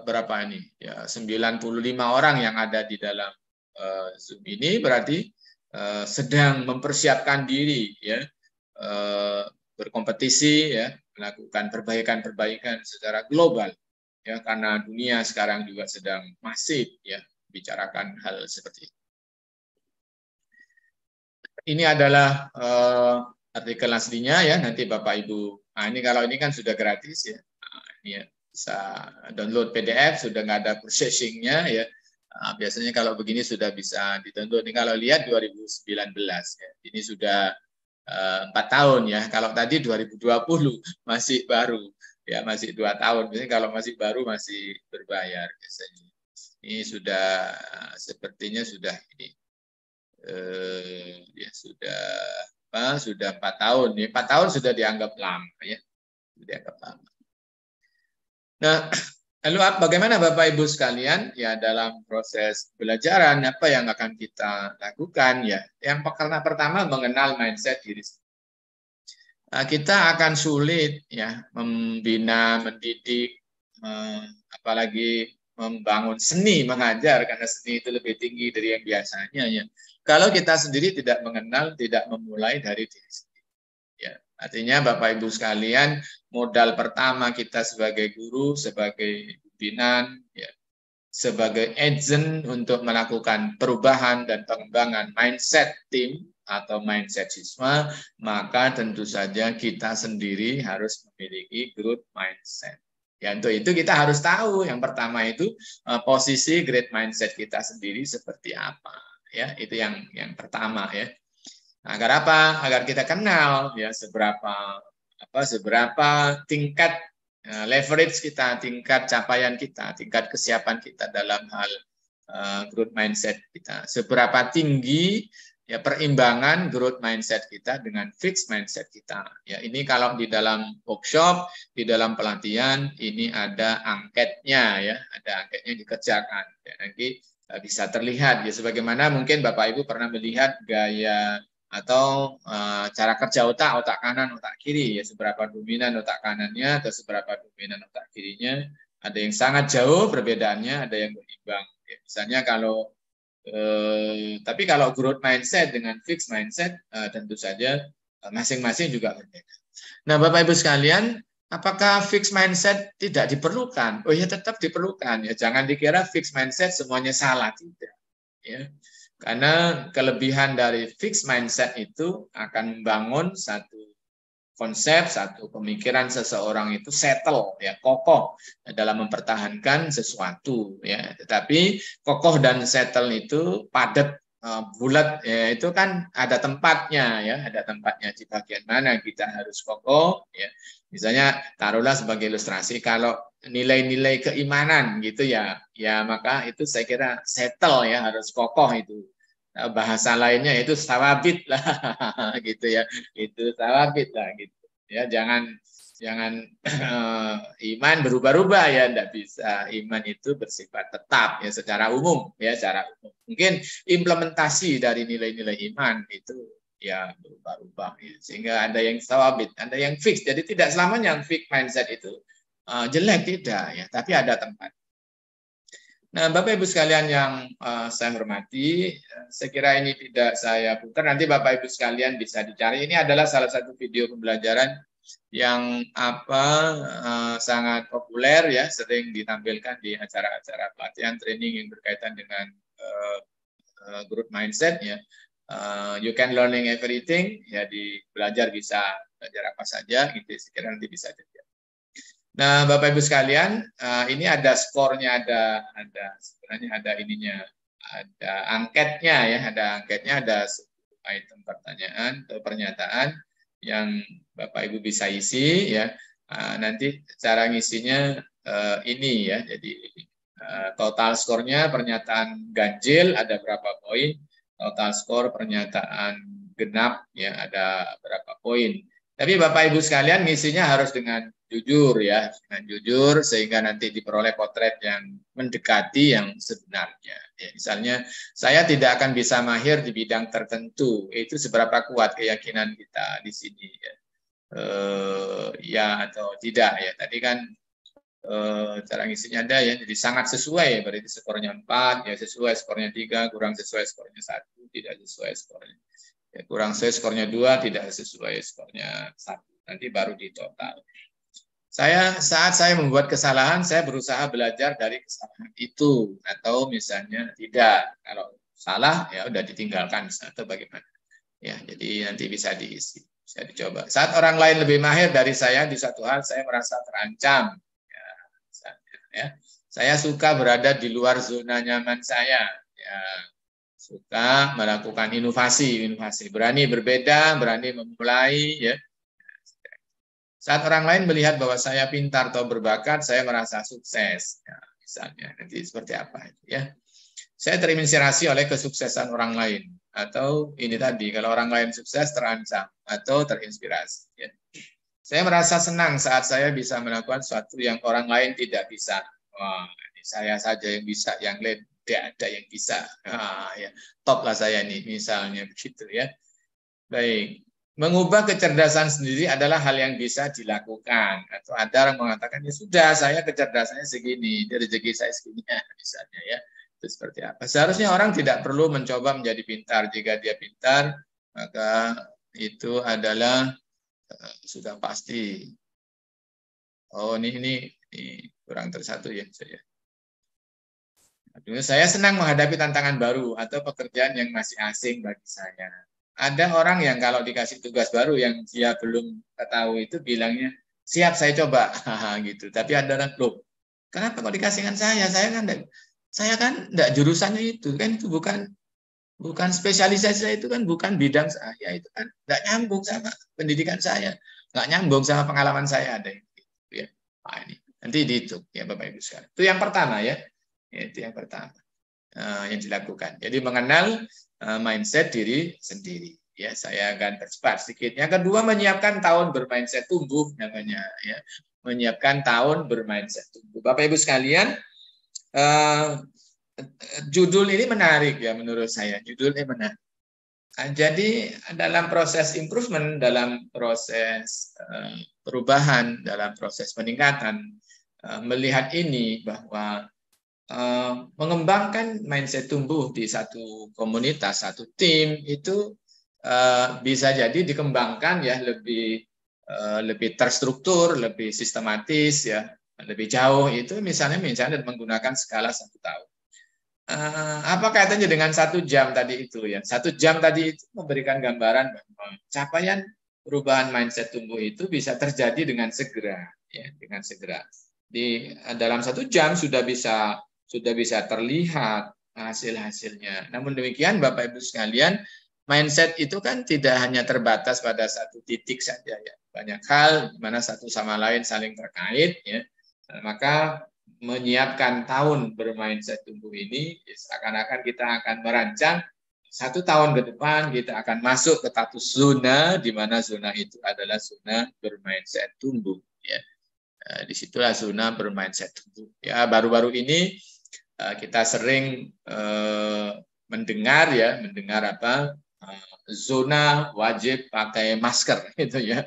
berapa ini? Ya, 95 orang yang ada di dalam Zoom ini berarti sedang mempersiapkan diri, ya, berkompetisi, ya, melakukan perbaikan-perbaikan secara global. Ya, karena dunia sekarang juga sedang masif ya bicarakan hal seperti itu. Ini adalah artikel aslinya ya, nanti Bapak Ibu. Nah, ini kalau ini kan sudah gratis ya. Nah, ini ya, bisa download PDF, sudah nggak ada processingnya ya. Nah, biasanya kalau begini sudah bisa di-download. Ini kalau lihat 2019 ya. Ini sudah 4 tahun ya. Kalau tadi 2020 masih baru. Ya, masih 2 tahun. Biasanya kalau masih baru masih berbayar biasanya. Ini sudah sepertinya sudah ini ya sudah 4 tahun. Ya, 4 tahun sudah dianggap lama ya. Dianggap lama. Nah, lalu bagaimana Bapak Ibu sekalian ya dalam proses pembelajaran apa yang akan kita lakukan ya? Yang pertama mengenal mindset diri. Kita akan sulit ya membina, mendidik, apalagi membangun seni mengajar, karena seni itu lebih tinggi dari yang biasanya ya. Kalau kita sendiri tidak mengenal, tidak memulai dari diri sendiri. Ya, artinya Bapak Ibu sekalian, modal pertama kita sebagai guru, sebagai pimpinan, ya, sebagai agent untuk melakukan perubahan dan pengembangan mindset tim atau mindset siswa, maka tentu saja kita sendiri harus memiliki growth mindset. Ya, untuk itu kita harus tahu yang pertama itu posisi growth mindset kita sendiri seperti apa. Ya, itu yang pertama ya. Agar apa? Agar kita kenal ya seberapa tingkat leverage kita, tingkat capaian kita, tingkat kesiapan kita dalam hal growth mindset kita. Seberapa tinggi ya perimbangan growth mindset kita dengan fixed mindset kita. Ya, ini kalau di dalam workshop, di dalam pelatihan ini ada angketnya ya, ada angketnya dikerjakan. Ya, nanti bisa terlihat ya sebagaimana mungkin Bapak Ibu pernah melihat gaya atau cara kerja otak kanan, otak kiri ya, seberapa dominan otak kanannya atau seberapa dominan otak kirinya. Ada yang sangat jauh perbedaannya, ada yang berimbang. Ya, misalnya kalau tapi kalau growth mindset dengan fixed mindset tentu saja masing-masing juga berbeda. Nah, Bapak Ibu sekalian, apakah fixed mindset tidak diperlukan? Oh ya, tetap diperlukan ya. Jangan dikira fixed mindset semuanya salah, tidak. Ya. Karena kelebihan dari fixed mindset itu akan membangun satu konsep, satu pemikiran seseorang itu settle ya, kokoh dalam mempertahankan sesuatu ya. Tetapi kokoh dan settle itu padat, bulat ya, itu kan ada tempatnya ya, ada tempatnya di bagian mana kita harus kokoh ya. Misalnya taruhlah sebagai ilustrasi kalau nilai-nilai keimanan gitu ya, ya maka itu saya kira settle ya, harus kokoh itu. Bahasa lainnya itu sawabit lah gitu ya, itu sawabit lah gitu ya, jangan iman berubah-ubah ya, tidak bisa. Iman itu bersifat tetap ya secara umum ya, secara umum. Mungkin implementasi dari nilai-nilai iman itu ya berubah-ubah ya. Sehingga ada yang thawabit, ada yang fix. Jadi tidak selamanya yang fix mindset itu jelek, tidak ya, tapi ada tempat. Nah, Bapak Ibu sekalian yang saya hormati, saya kira ini tidak saya putar, nanti Bapak Ibu sekalian bisa dicari. Ini adalah salah satu video pembelajaran yang sangat populer ya, sering ditampilkan di acara-acara pelatihan training yang berkaitan dengan growth mindset ya. You can learning everything ya, di belajar bisa belajar apa saja gitu, saya kira nanti bisa jadi. Nah, Bapak Ibu sekalian, ini ada skornya, sebenarnya ada ininya, ada angketnya ya, ada item pertanyaan atau pernyataan yang Bapak Ibu bisa isi ya. Nanti cara ngisinya ini ya, jadi total skornya pernyataan ganjil ada berapa poin, total skor pernyataan genap ya ada berapa poin. Tapi Bapak Ibu sekalian ngisinya harus dengan jujur ya, dengan jujur sehingga nanti diperoleh potret yang mendekati yang sebenarnya. Ya, misalnya saya tidak akan bisa mahir di bidang tertentu, itu seberapa kuat keyakinan kita di sini ya, ya atau tidak ya. Tadi kan cara ngisinya ada ya, jadi sangat sesuai, berarti skornya 4 ya, sesuai skornya 3, kurang sesuai skornya 1, tidak sesuai skornya. Ya, kurang sesuai skornya 2, tidak sesuai skornya 1. Nanti baru di total. Saat saya membuat kesalahan, saya berusaha belajar dari kesalahan itu, atau misalnya tidak. Kalau salah ya udah ditinggalkan atau bagaimana. Ya, jadi nanti bisa diisi, bisa dicoba. Saat orang lain lebih mahir dari saya di suatu hal, saya merasa terancam. Ya, misalnya, ya. Saya suka berada di luar zona nyaman saya. Ya, suka melakukan inovasi, berani berbeda, berani memulai. Ya. Saat orang lain melihat bahwa saya pintar atau berbakat, saya merasa sukses. Ya, misalnya, nanti seperti apa itu ya. Saya terinspirasi oleh kesuksesan orang lain. Atau ini tadi, kalau orang lain sukses terancam atau terinspirasi. Ya. Saya merasa senang saat saya bisa melakukan sesuatu yang orang lain tidak bisa. Wah, ini saya saja yang bisa, yang lain tidak ada yang bisa. Ya. Top lah saya ini, misalnya begitu ya. Baik. Mengubah kecerdasan sendiri adalah hal yang bisa dilakukan. Atau ada orang mengatakan, ya sudah, saya kecerdasannya segini, rezeki saya segini, misalnya ya. Itu seperti apa? Seharusnya orang tidak perlu mencoba menjadi pintar. Jika dia pintar, maka itu adalah sudah pasti. Oh, ini kurang tersatu ya saya. Saya senang menghadapi tantangan baru atau pekerjaan yang masih asing bagi saya. Ada orang yang kalau dikasih tugas baru yang dia belum tahu itu bilangnya, siap saya coba, gitu. Tapi ada orang, loh, kenapa kok dikasihkan saya? Saya kan enggak jurusannya itu, kan itu bukan spesialisasi saya, itu kan bukan bidang saya, itu kan enggak nyambung sama pendidikan saya, enggak nyambung sama pengalaman saya, ada yang gitu ya. Nah, ini nanti dihitung ya Bapak Ibu sekalian. Itu yang pertama ya. Itu yang pertama yang dilakukan. Jadi mengenal mindset diri sendiri. Ya, saya akan percepat sedikit. Yang kedua, menyiapkan tahun bermindset tumbuh namanya. Ya, menyiapkan tahun bermindset tumbuh. Bapak Ibu sekalian, judul ini menarik ya menurut saya. Judulnya menarik. Jadi dalam proses improvement, dalam proses perubahan, dalam proses peningkatan, melihat ini bahwa mengembangkan mindset tumbuh di satu komunitas, satu tim itu bisa jadi dikembangkan ya lebih terstruktur, lebih sistematis ya, lebih jauh itu misalnya menggunakan skala 1 tahun. Apa kaitannya dengan 1 jam tadi itu ya? 1 jam tadi itu memberikan gambaran bahwa capaian perubahan mindset tumbuh itu bisa terjadi dengan segera ya, dengan segera. Dalam 1 jam sudah bisa terlihat hasil-hasilnya. Namun demikian Bapak Ibu sekalian, mindset itu kan tidak hanya terbatas pada satu titik saja ya. Banyak hal di mana satu sama lain saling terkait ya. Maka menyiapkan tahun bermindset tumbuh ini seakan-akan kita akan merancang 1 tahun ke depan kita akan masuk ke status zona, di mana zona itu adalah zona bermindset tumbuh. Ya. Disitulah zona bermindset tumbuh. Ya, baru-baru ini kita sering mendengar apa zona wajib pakai masker, gitu ya.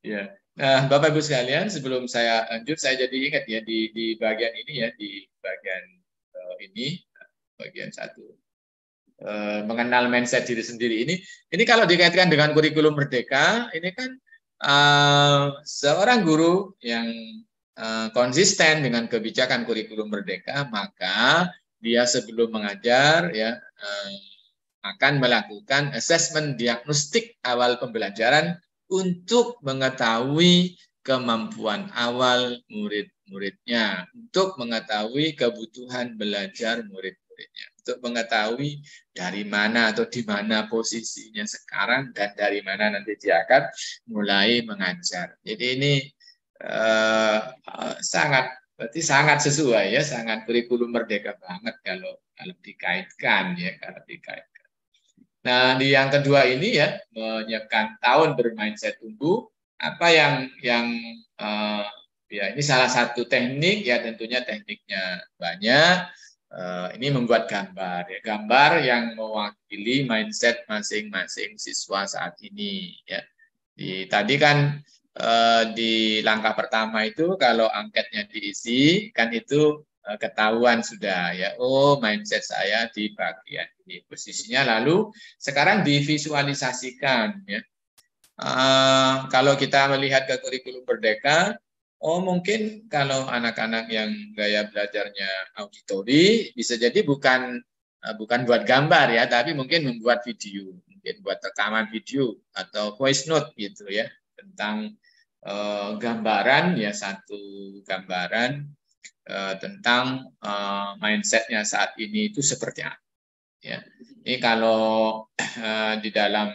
Ya. Nah, Bapak Ibu sekalian, sebelum saya lanjut, saya jadi ingat ya di bagian ini ya, di bagian ini, bagian 1. Mengenal mindset diri sendiri ini kalau dikaitkan dengan kurikulum Merdeka, ini kan seorang guru yang konsisten dengan kebijakan kurikulum Merdeka, maka dia sebelum mengajar ya akan melakukan asesmen diagnostik awal pembelajaran untuk mengetahui kemampuan awal murid-muridnya, untuk mengetahui kebutuhan belajar murid-muridnya, untuk mengetahui dari mana atau di mana posisinya sekarang dan dari mana nanti dia akan mulai mengajar. Jadi ini sangat sesuai ya, sangat kurikulum Merdeka banget kalau dikaitkan ya, kalau dikaitkan. Nah, di yang kedua ini ya, menyiapkan tahun bermindset tumbuh. Apa yang ya ini salah satu teknik ya, tentunya tekniknya banyak. Ini membuat gambar ya, gambar yang mewakili mindset masing-masing siswa saat ini ya. Tadi kan di langkah pertama itu kalau angketnya diisi kan itu ketahuan sudah ya, oh mindset saya di bagian ini posisinya, lalu sekarang divisualisasikan ya. Kalau kita melihat ke kurikulum Merdeka, oh mungkin kalau anak-anak yang gaya belajarnya auditori bisa jadi bukan buat gambar ya, tapi mungkin membuat video, mungkin buat rekaman video atau voice note gitu ya, tentang gambaran ya, satu gambaran tentang mindsetnya saat ini itu seperti apa. Ya. Ini kalau di dalam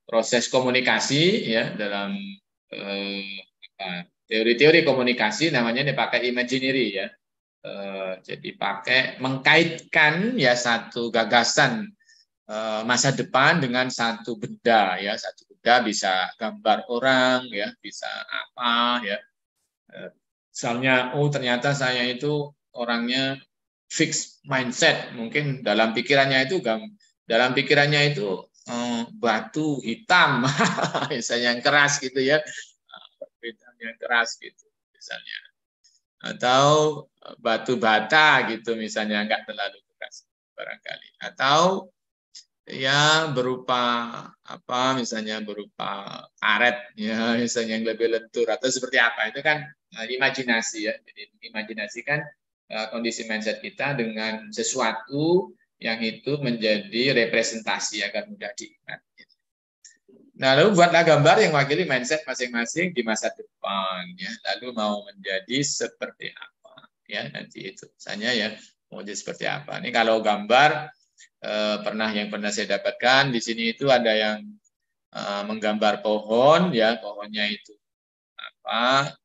proses komunikasi ya, dalam teori-teori komunikasi namanya dipakai imaginary ya. Jadi pakai mengkaitkan ya satu gagasan masa depan dengan satu benda ya, satu benda bisa gambar orang ya, bisa apa ya. Misalnya, oh ternyata saya itu orangnya fixed mindset, mungkin dalam pikirannya itu batu hitam, misalnya yang keras gitu ya, yang keras gitu misalnya, atau batu bata gitu misalnya, nggak terlalu keras barangkali, atau ya berupa apa misalnya berupa karet ya, misalnya yang lebih lentur atau seperti apa, itu kan imajinasi ya. Jadi imajinasikan kondisi mindset kita dengan sesuatu yang itu menjadi representasi agar mudah diingat. Nah, lalu buatlah gambar yang mewakili mindset masing-masing di masa depan ya. Lalu mau menjadi seperti apa ya, nanti itu misalnya ya mau jadi seperti apa. Ini kalau gambar yang pernah saya dapatkan di sini itu ada yang menggambar pohon ya, pohonnya itu apa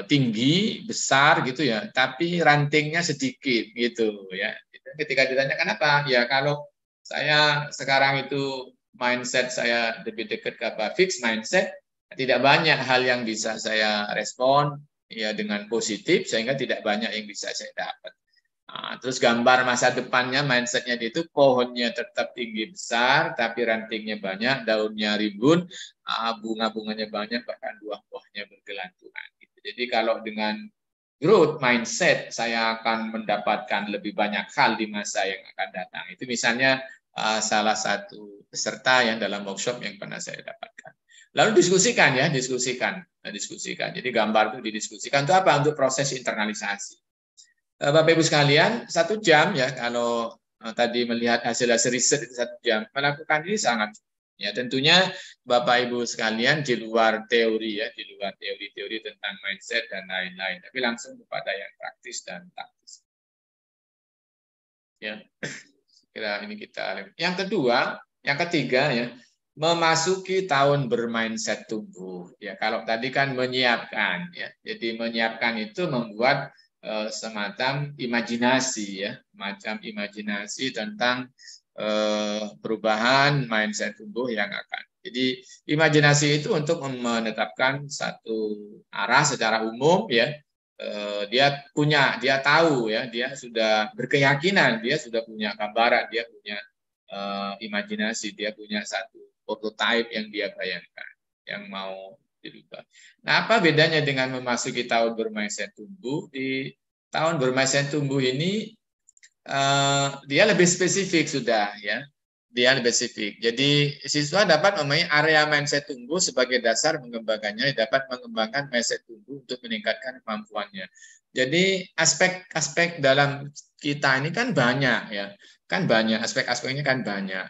tinggi besar gitu ya, tapi rantingnya sedikit gitu ya. Ketika ditanyakan apa ya, kalau saya sekarang itu mindset saya lebih dekat ke apa fixed mindset, tidak banyak hal yang bisa saya respon ya dengan positif, sehingga tidak banyak yang bisa saya dapat. Terus gambar masa depannya, mindsetnya itu pohonnya tetap tinggi besar, tapi rantingnya banyak, daunnya rimbun, bunga-bunganya banyak, bahkan buah-buahnya bergelantungan. Gitu. Jadi kalau dengan growth mindset, saya akan mendapatkan lebih banyak hal di masa yang akan datang. Itu misalnya salah satu peserta yang dalam workshop yang pernah saya dapatkan. Lalu diskusikan ya, diskusikan. Jadi gambar itu didiskusikan. Itu apa? Untuk proses internalisasi. Bapak Ibu sekalian, 1 jam ya, kalau tadi melihat hasil-hasil riset itu 1 jam, melakukan ini sangat ya. Tentunya Bapak Ibu sekalian di luar teori ya, di luar teori-teori tentang mindset dan lain-lain, tapi langsung kepada yang praktis dan taktis. Ya, kira ini kita. Yang ketiga ya, memasuki tahun bermindset tumbuh. Ya, kalau tadi kan menyiapkan ya. Jadi menyiapkan itu membuat semacam imajinasi ya, semacam imajinasi tentang perubahan mindset tubuh yang akan. Jadi imajinasi itu untuk menetapkan satu arah secara umum ya. Dia tahu ya, dia sudah berkeyakinan, dia sudah punya gambaran, dia punya imajinasi, dia punya satu prototipe yang dia bayangkan, yang mau dirubah. Nah, apa bedanya dengan memasuki tahun bermindset tumbuh? Di tahun bermindset tumbuh ini dia lebih spesifik sudah ya. Dia lebih spesifik. Jadi siswa dapat memilih area mindset tumbuh sebagai dasar mengembangkannya, dapat mengembangkan mindset tumbuh untuk meningkatkan kemampuannya. Jadi aspek-aspek dalam kita ini kan banyak ya, kan banyak aspek-aspeknya kan banyak.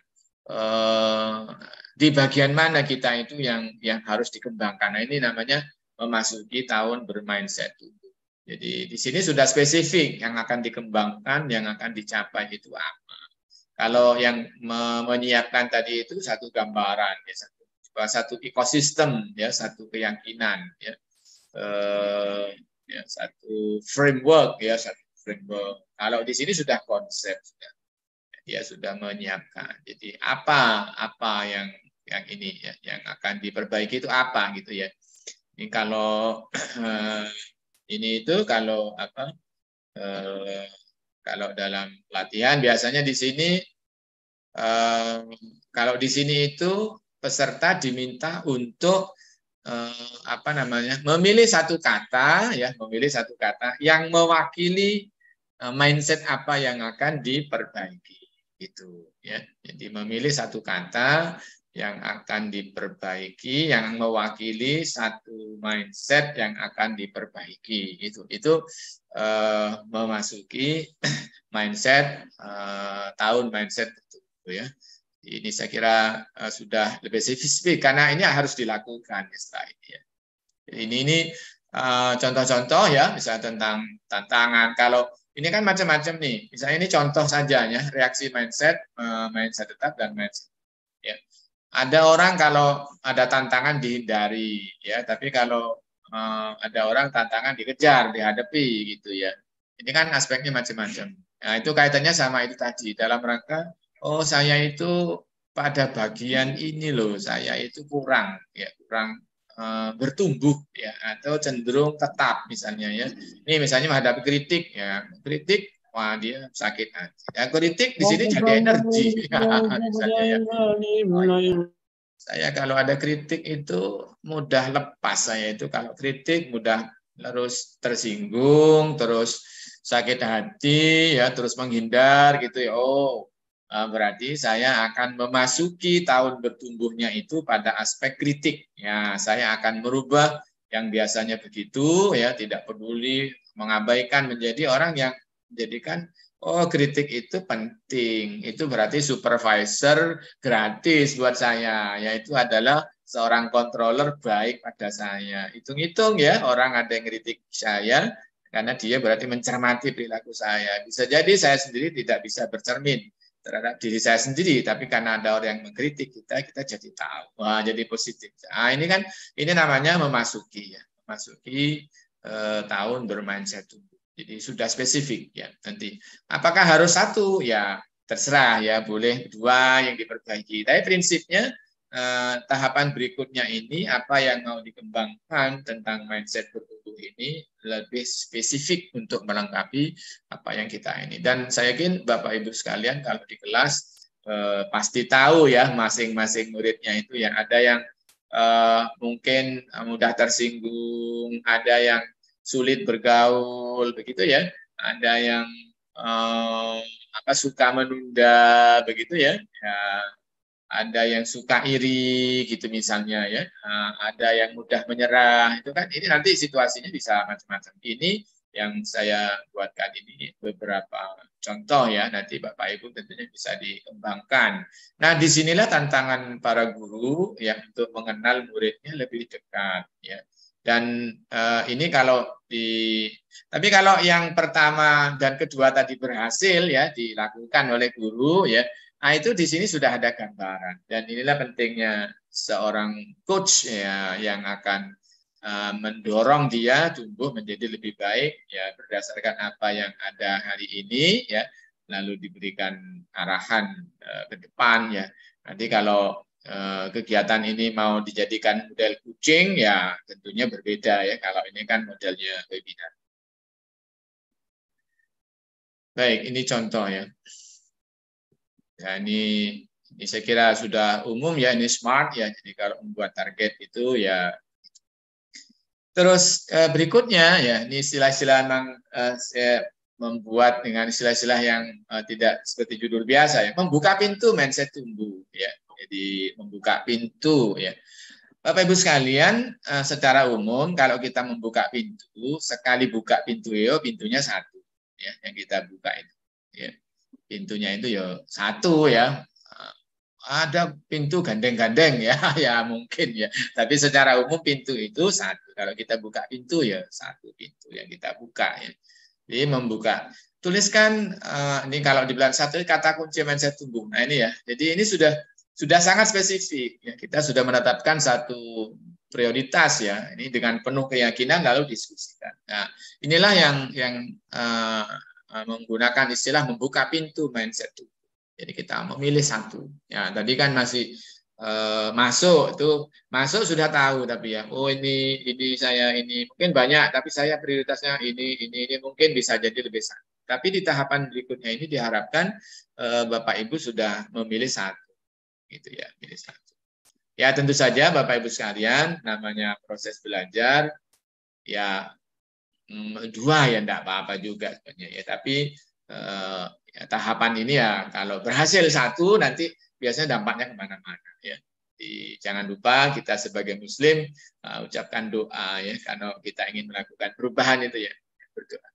Di bagian mana kita itu yang harus dikembangkan. Nah, ini namanya memasuki tahun bermindset tumbuh. Jadi di sini sudah spesifik yang akan dikembangkan, yang akan dicapai itu apa. Kalau yang menyiapkan tadi itu satu gambaran, ya, satu ekosistem, ya, satu keyakinan, ya, satu framework, ya, satu framework. Kalau di sini sudah konsep, dia sudah menyiapkan. Jadi apa yang ini ya, yang akan diperbaiki itu apa gitu ya. Ini kalau ini itu kalau apa? Kalau dalam pelatihan biasanya di sini kalau di sini itu peserta diminta untuk memilih satu kata ya, memilih satu kata yang mewakili mindset apa yang akan diperbaiki itu ya. Jadi memilih satu kata yang akan diperbaiki, yang mewakili satu mindset yang akan diperbaiki itu memasuki mindset tahun mindset ya. Ini saya kira sudah lebih spesifik karena ini harus dilakukan setelah ini ya. Ini contoh-contoh ya, misalnya tentang tantangan. Kalau ini kan macam-macam nih. Misalnya ini contoh saja ya, reaksi mindset, mindset tetap dan mindset ya. Ada orang kalau ada tantangan dihindari ya, tapi kalau ada orang tantangan dikejar, dihadapi gitu ya. Ini kan aspeknya macam-macam. Nah, itu kaitannya sama itu tadi dalam rangka saya itu pada bagian ini loh, saya itu kurang bertumbuh ya, atau cenderung tetap misalnya ya. Ini misalnya menghadapi kritik ya, kritik wah dia sakit hati. Ya, kritik di sini jadi energi ya, misalnya ya. Saya kalau ada kritik itu mudah lepas, saya itu kalau kritik mudah terus tersinggung, terus sakit hati ya, terus menghindar gitu ya. Berarti saya akan memasuki tahun bertumbuhnya itu pada aspek kritik. Ya, saya akan merubah yang biasanya begitu, ya tidak peduli, mengabaikan menjadi orang yang menjadikan kritik itu penting. Itu berarti supervisor gratis buat saya. Yaitu adalah seorang controller baik pada saya. Hitung-hitung ya, orang ada yang kritik saya karena dia berarti mencermati perilaku saya. Bisa jadi saya sendiri tidak bisa bercermin terhadap diri saya sendiri, tapi karena ada orang yang mengkritik kita jadi tahu. Wah, jadi positif. Nah, ini namanya memasuki tahun bermindset tumbuh. Jadi sudah spesifik ya. Nanti apakah harus satu? Ya terserah ya, boleh dua yang diperbaiki. Tapi prinsipnya tahapan berikutnya ini apa yang mau dikembangkan tentang mindset bertumbuh ini lebih spesifik untuk melengkapi apa yang kita ini. Dan saya yakin Bapak Ibu sekalian kalau di kelas pasti tahu ya masing-masing muridnya itu ya, ada yang mungkin mudah tersinggung, ada yang sulit bergaul begitu ya, ada yang suka menunda begitu ya. Ada yang suka iri gitu misalnya ya, ada yang mudah menyerah, itu kan ini nanti situasinya bisa macam-macam. Ini yang saya buatkan ini beberapa contoh ya, nanti Bapak Ibu tentunya bisa dikembangkan. Nah, disinilah tantangan para guru ya untuk mengenal muridnya lebih dekat ya. Dan ini tapi kalau yang pertama dan kedua tadi berhasil ya dilakukan oleh guru ya. Nah, itu di sini sudah ada gambaran, dan inilah pentingnya seorang coach ya yang akan mendorong dia tumbuh menjadi lebih baik ya berdasarkan apa yang ada hari ini ya, lalu diberikan arahan ke depan ya. Nanti kalau kegiatan ini mau dijadikan model kucing ya tentunya berbeda ya, kalau ini kan modelnya webinar. Baik, ini contoh ya. Ya, ini saya kira sudah umum ya, ini smart ya. Jadi kalau membuat target itu ya. Terus berikutnya ya, ini istilah-istilah memang saya membuat dengan istilah-istilah yang tidak seperti judul biasa ya. Membuka pintu mindset tumbuh ya. Jadi membuka pintu ya. Bapak Ibu sekalian, secara umum kalau kita membuka pintu, sekali buka pintu pintunya satu ya, yang kita buka itu ya. Pintunya itu ya satu ya. Ada pintu gandeng-gandeng ya, ya mungkin ya. Tapi secara umum pintu itu satu. Kalau kita buka pintu ya satu pintu yang kita buka ya. Jadi membuka. Tuliskan ini kalau dibilang satu kata kunci mindset tumbuh. Nah ini ya. Jadi ini sudah sangat spesifik. Ya. Kita sudah menetapkan satu prioritas ya. Ini dengan penuh keyakinan lalu diskusikan. Nah inilah yang menggunakan istilah membuka pintu mindset tumbuh. Jadi kita memilih satu. Ya, tadi kan masih masuk itu masuk sudah tahu tapi ya, oh ini saya ini mungkin banyak tapi saya prioritasnya ini mungkin bisa jadi lebih satu. Tapi di tahapan berikutnya ini diharapkan Bapak Ibu sudah memilih satu, gitu ya, pilih satu. Ya tentu saja Bapak Ibu sekalian, namanya proses belajar ya dua ya enggak apa-apa juga sebenarnya ya, tapi ya, tahapan ini ya kalau berhasil satu nanti biasanya dampaknya kemana-mana ya. Jadi, jangan lupa kita sebagai Muslim ucapkan doa ya kalau kita ingin melakukan perubahan itu ya, berdoa.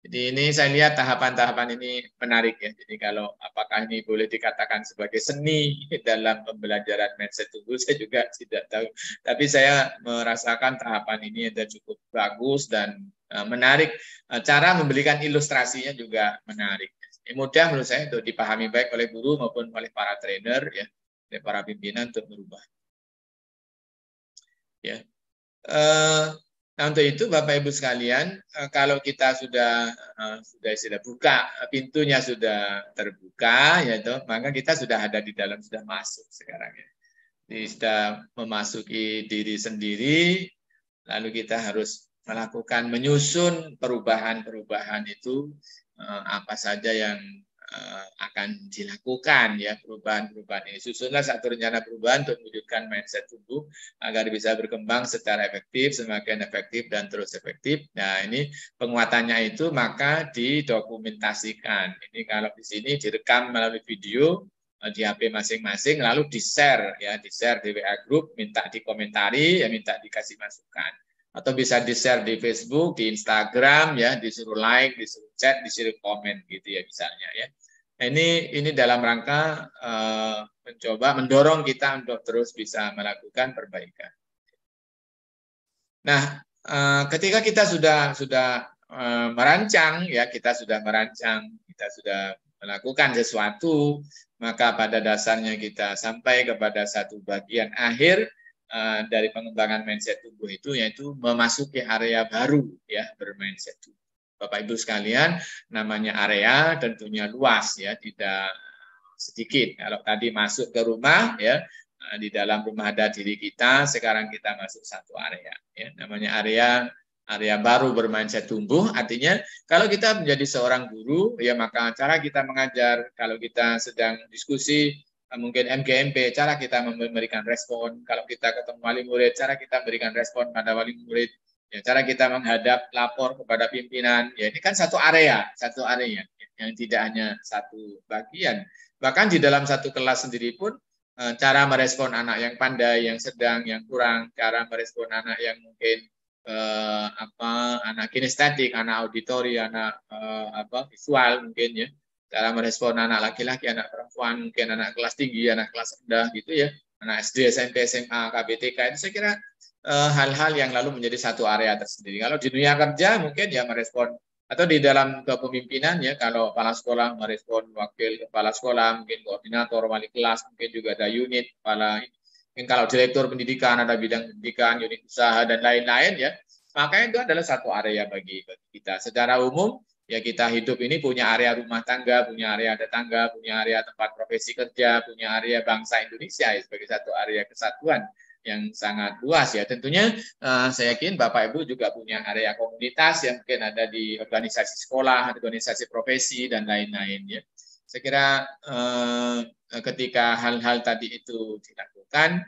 Jadi ini saya lihat tahapan-tahapan ini menarik ya. Jadi kalau apakah ini boleh dikatakan sebagai seni dalam pembelajaran mindset tumbuh saya juga tidak tahu. Tapi saya merasakan tahapan ini ada cukup bagus dan menarik. Cara memberikan ilustrasinya juga menarik. Mudah menurut saya untuk dipahami baik oleh guru maupun oleh para trainer ya, oleh para pimpinan untuk merubah. Ya. Nah untuk itu Bapak Ibu sekalian, kalau kita sudah buka pintunya sudah terbuka ya toh, maka kita sudah ada di dalam, sudah masuk sekarang ya. Jadi sudah memasuki diri sendiri, lalu kita harus melakukan menyusun perubahan-perubahan itu apa saja yang akan dilakukan ya, perubahan-perubahan ini. Susunlah satu rencana perubahan untuk mewujudkan mindset tumbuh agar bisa berkembang secara efektif, semakin efektif dan terus efektif. Nah ini penguatannya itu maka didokumentasikan. Ini kalau di sini direkam melalui video di HP masing-masing, lalu di-share ya, di-share di WA group, minta dikomentari ya, minta dikasih masukan. Atau bisa di-share di Facebook, di Instagram ya, disuruh like, disuruh chat, disuruh komen gitu ya misalnya ya. Nah, ini dalam rangka mencoba mendorong kita untuk terus bisa melakukan perbaikan. Nah, ketika kita sudah merancang ya, kita sudah melakukan sesuatu, maka pada dasarnya kita sampai kepada satu bagian akhir dari pengembangan mindset tubuh itu, yaitu memasuki area baru ya, bermindset tubuh. Bapak Ibu sekalian, namanya area tentunya luas ya, tidak sedikit. Kalau tadi masuk ke rumah ya, di dalam rumah ada diri kita, sekarang kita masuk satu area ya, namanya area baru bermindset tumbuh. Artinya kalau kita menjadi seorang guru ya, maka cara kita mengajar, kalau kita sedang diskusi mungkin MGMP, cara kita memberikan respon, kalau kita ketemu wali murid, cara kita memberikan respon pada wali murid, ya, cara kita menghadap lapor kepada pimpinan, ya ini kan satu area yang tidak hanya satu bagian. Bahkan di dalam satu kelas sendiri pun cara merespon anak yang pandai, yang sedang, yang kurang, cara merespon anak yang mungkin anak kinestetik, anak auditori, anak visual mungkin ya. Cara merespon anak laki-laki, anak perempuan, mungkin anak kelas tinggi, anak kelas rendah gitu ya, anak SD, SMP, SMA, KBTK, itu saya kira hal-hal yang lalu menjadi satu area tersendiri. Kalau di dunia kerja mungkin ya merespon, atau di dalam kepemimpinan ya, kalau kepala sekolah merespon wakil kepala sekolah, mungkin koordinator, wali kelas, mungkin juga ada unit, kepala. Mungkin kalau direktur pendidikan ada bidang pendidikan, unit usaha dan lain-lain ya. Makanya itu adalah satu area bagi kita. Secara umum ya kita hidup ini punya area rumah tangga, punya area tetangga, punya area tempat profesi kerja, punya area bangsa Indonesia ya, sebagai satu area kesatuan yang sangat luas ya. Tentunya saya yakin Bapak Ibu juga punya area komunitas yang mungkin ada di organisasi sekolah, organisasi profesi dan lain-lain ya. Saya kira ketika hal-hal tadi itu dilakukan,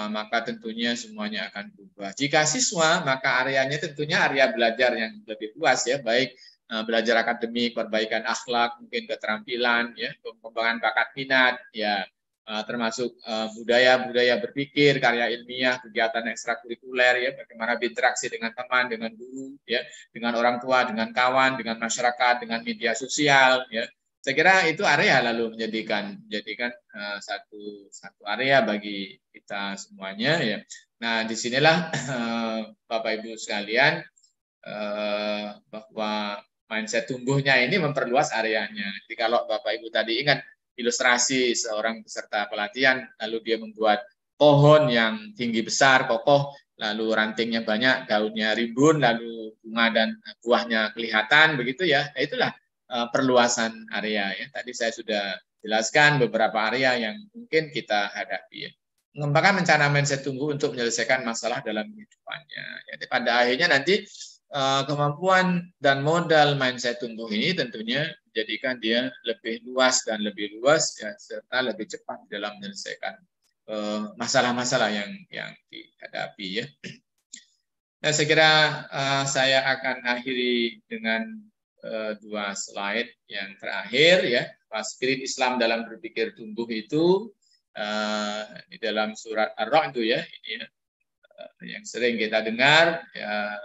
maka tentunya semuanya akan berubah. Jika siswa, maka areanya tentunya area belajar yang lebih luas ya, baik belajar akademik, perbaikan akhlak, mungkin keterampilan, ya, pengembangan bakat minat, ya, termasuk budaya berpikir, karya ilmiah, kegiatan ekstrakurikuler, ya, bagaimana berinteraksi dengan teman, dengan guru, ya, dengan orang tua, dengan kawan, dengan masyarakat, dengan media sosial, ya. Saya kira itu area lalu menjadikan satu area bagi kita semuanya, ya. Nah, disinilah Bapak Ibu sekalian bahwa mindset tumbuhnya ini memperluas areanya. Jadi kalau Bapak Ibu tadi ingat ilustrasi seorang peserta pelatihan, lalu dia membuat pohon yang tinggi besar, kokoh, lalu rantingnya banyak, daunnya rimbun, lalu bunga dan buahnya kelihatan, begitu ya. Nah, itulah perluasan area ya. Tadi saya sudah jelaskan beberapa area yang mungkin kita hadapi ya. Mengembangkan rencana mindset tumbuh untuk menyelesaikan masalah dalam kehidupannya. Jadi pada akhirnya nanti kemampuan dan modal mindset tumbuh ini tentunya menjadikan dia lebih luas dan lebih luas ya, serta lebih cepat dalam menyelesaikan masalah-masalah yang dihadapi ya. Nah, saya kira saya akan akhiri dengan dua slide yang terakhir ya. Spirit Islam dalam berpikir tumbuh itu di dalam surat Ar-Ra'd itu ya, ini yang sering kita dengar ya,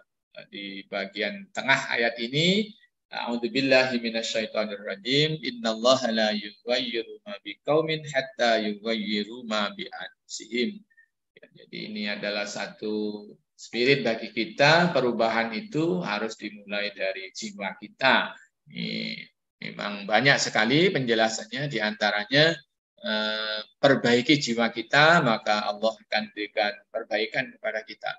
di bagian tengah ayat ini, a'udzubillahi minasyaitonirrajim, innallaha la yughayyiru ma biqaumin hatta yughayyiru ma bi anfusihim. Ya, jadi ini adalah satu spirit bagi kita. Perubahan itu harus dimulai dari jiwa kita. Ini memang banyak sekali penjelasannya, diantaranya perbaiki jiwa kita, maka Allah akan berikan perbaikan kepada kita.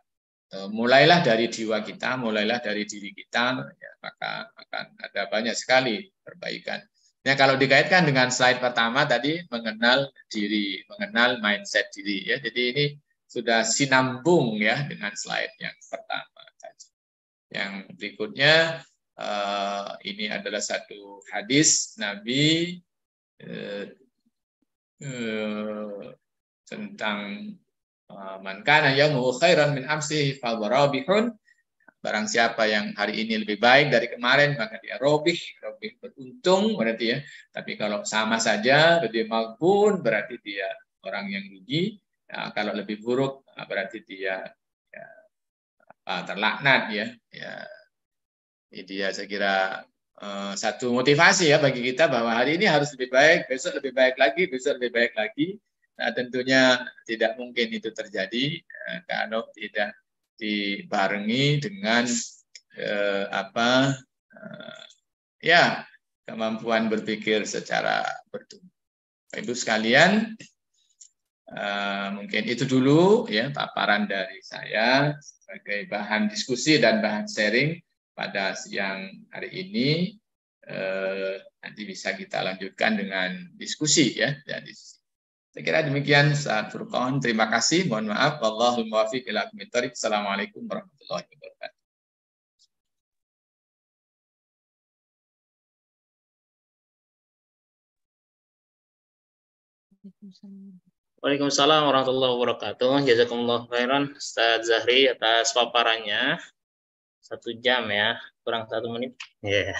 Mulailah dari jiwa kita, mulailah dari diri kita, ya, maka akan ada banyak sekali perbaikan. Nah, kalau dikaitkan dengan slide pertama tadi, mengenal diri, mengenal mindset diri, ya. Jadi ini sudah sinambung ya dengan slide yang pertama tadi. Yang berikutnya ini adalah satu hadis Nabi tentang man kana yaumuhu khairan min amsihi fa rabihun. Barang siapa yang hari ini lebih baik dari kemarin, maka dia robih beruntung berarti ya. Tapi kalau sama saja, lebih maghbun berarti dia orang yang rugi. Nah, kalau lebih buruk berarti dia ya, terlaknat ya. Ya. Ini dia saya kira satu motivasi ya bagi kita bahwa hari ini harus lebih baik, besok lebih baik lagi, besok lebih baik lagi. Nah, tentunya tidak mungkin itu terjadi kalau tidak dibarengi dengan ya kemampuan berpikir secara bertumbuh. Ibu sekalian, mungkin itu dulu ya paparan dari saya sebagai bahan diskusi dan bahan sharing pada siang hari ini. Nanti bisa kita lanjutkan dengan diskusi ya. Jadi saya kira demikian Ustaz Furqan. Terima kasih. Mohon maaf. Wallahul muwaffiq ila aqwamit thoriq. Assalamualaikum warahmatullahi wabarakatuh. Waalaikumsalam warahmatullahi wabarakatuh. Jazakumullah khairan Ustaz Zahri atas paparannya. 1 jam ya, kurang 1 menit. Yeah.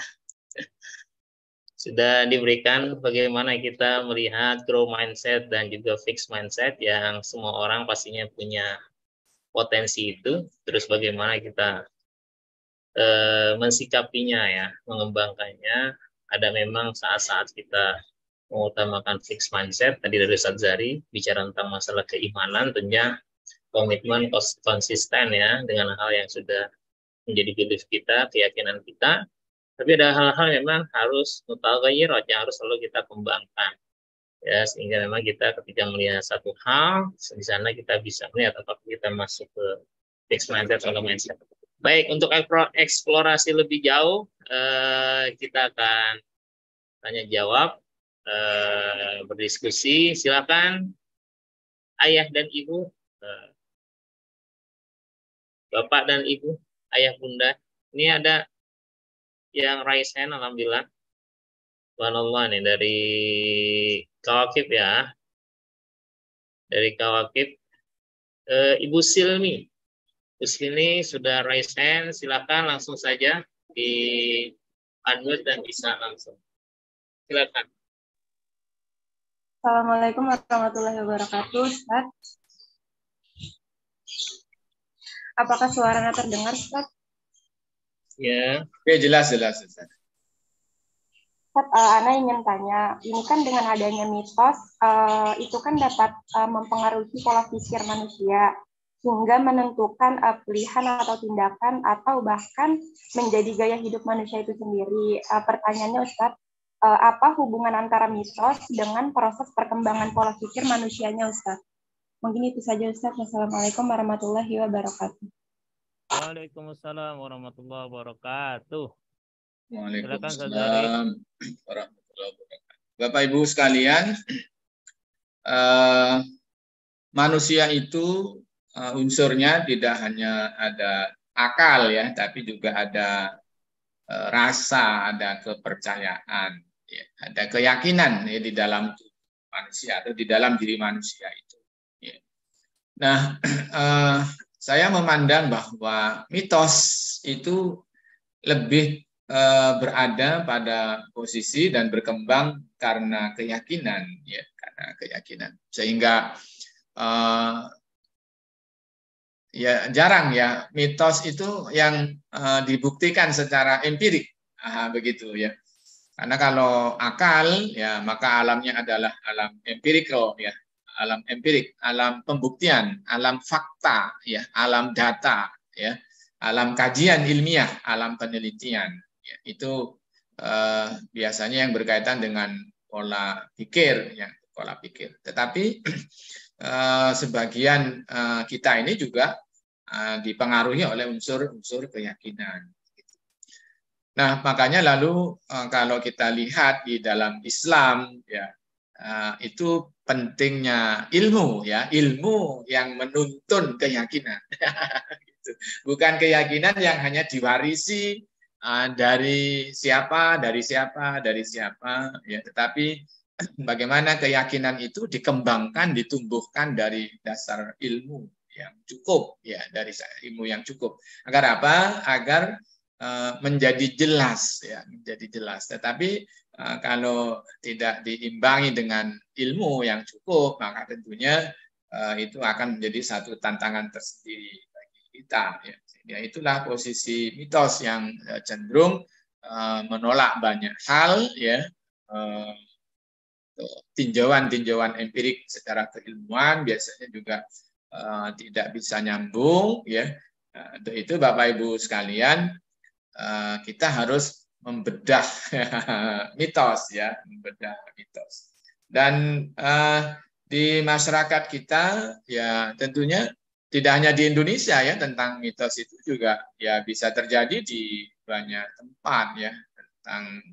Sudah diberikan bagaimana kita melihat grow mindset dan juga fix mindset yang semua orang pastinya punya potensi itu. Terus bagaimana kita mensikapinya ya, mengembangkannya. Ada memang saat-saat kita mengutamakan fix mindset. Tadi dari Ustaz Zahri bicara tentang masalah keimanan, tentunya komitmen konsisten ya dengan hal yang sudah menjadi belief kita, keyakinan kita. Tapi ada hal-hal memang harus mutaghayyir yang harus selalu kita kembangkan. ya, sehingga memang kita ketika melihat satu hal di sana kita bisa melihat apakah kita masuk ke fixed mindset atau mindset. Baik, untuk eksplorasi lebih jauh kita akan tanya jawab, berdiskusi. Silakan ayah dan ibu, bapak dan ibu, ayah bunda. Ini ada yang raise hand, alhamdulillah. Subhanallah nih dari Kawakib ya. Dari Kawakib. Ibu Silmi. Ibu Silmi sudah raise hand, silakan langsung saja di unmute dan bisa langsung. Silakan. Assalamualaikum warahmatullahi wabarakatuh, Ustaz. Apakah suaranya terdengar, Ustaz? Ya. Oke, jelas. Ustaz. Ustaz, Ana ingin tanya, ini kan dengan adanya mitos, itu kan dapat mempengaruhi pola pikir manusia, hingga menentukan pilihan atau tindakan, atau bahkan menjadi gaya hidup manusia itu sendiri. Pertanyaannya, Ustaz, apa hubungan antara mitos dengan proses perkembangan pola pikir manusianya, Ustaz? Mungkin itu saja, Ustaz. Wassalamualaikum warahmatullahi wabarakatuh. Waalaikumsalam warahmatullahi wabarakatuh. Waalaikumsalam warahmatullahi wabarakatuh. Bapak Ibu sekalian, manusia itu unsurnya tidak hanya ada akal ya, tapi juga ada rasa, ada kepercayaan, ya, ada keyakinan ya, di dalam manusia atau di dalam diri manusia itu. Ya. Nah, saya memandang bahwa mitos itu lebih berada pada posisi dan berkembang karena keyakinan, ya, karena keyakinan. Sehingga ya jarang ya mitos itu yang dibuktikan secara empirik, begitu ya. Karena kalau akal ya maka alamnya adalah alam empirikal ya, alam empirik, alam pembuktian, alam fakta ya, alam data ya, alam kajian ilmiah, alam penelitian. Ya, itu biasanya yang berkaitan dengan pola pikir ya, pola pikir. Tetapi sebagian kita ini juga dipengaruhi oleh unsur-unsur keyakinan. Nah, makanya lalu kalau kita lihat di dalam Islam ya, itu pentingnya ilmu ya, ilmu yang menuntun keyakinan. Bukan keyakinan yang hanya diwarisi dari siapa ya, tetapi bagaimana keyakinan itu dikembangkan, ditumbuhkan dari dasar ilmu yang cukup ya, dari ilmu yang cukup. Agar apa? Agar menjadi jelas ya, menjadi jelas. Tetapi kalau tidak diimbangi dengan ilmu yang cukup, maka tentunya itu akan menjadi satu tantangan tersendiri bagi kita ya. Ya, itulah posisi mitos yang cenderung menolak banyak hal ya, tinjauan-tinjauan empirik secara keilmuan biasanya juga tidak bisa nyambung ya. Untuk itu Bapak Ibu sekalian, kita harus membedah mitos ya, membedah mitos. Dan di masyarakat kita ya tentunya tidak hanya di Indonesia ya, tentang mitos itu juga ya bisa terjadi di banyak tempat ya, tentang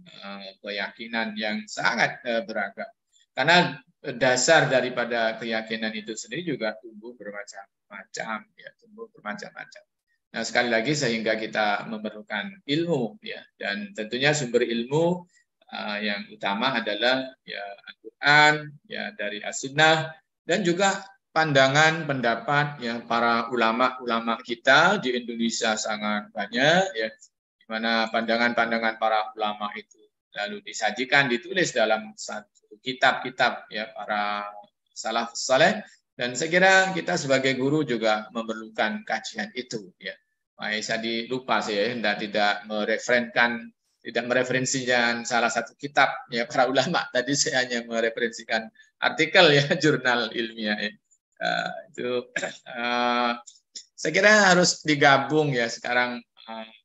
keyakinan yang sangat beragam. Karena dasar daripada keyakinan itu sendiri juga tumbuh bermacam-macam ya, tumbuh bermacam-macam. Nah, sekali lagi sehingga kita memerlukan ilmu ya, dan tentunya sumber ilmu yang utama adalah ya Al-Qur'an ya, dari As-Sunnah, dan juga pandangan pendapat ya para ulama-ulama kita di Indonesia sangat banyak ya, di mana pandangan-pandangan para ulama itu lalu disajikan, ditulis dalam satu kitab-kitab ya para salafus saleh. Dan saya kira kita sebagai guru juga memerlukan kajian itu ya. Saya lupa saya tidak mereferensikan salah satu kitab ya para ulama. Tadi saya hanya mereferensikan artikel ya, jurnal ilmiah ya. Saya kira harus digabung ya sekarang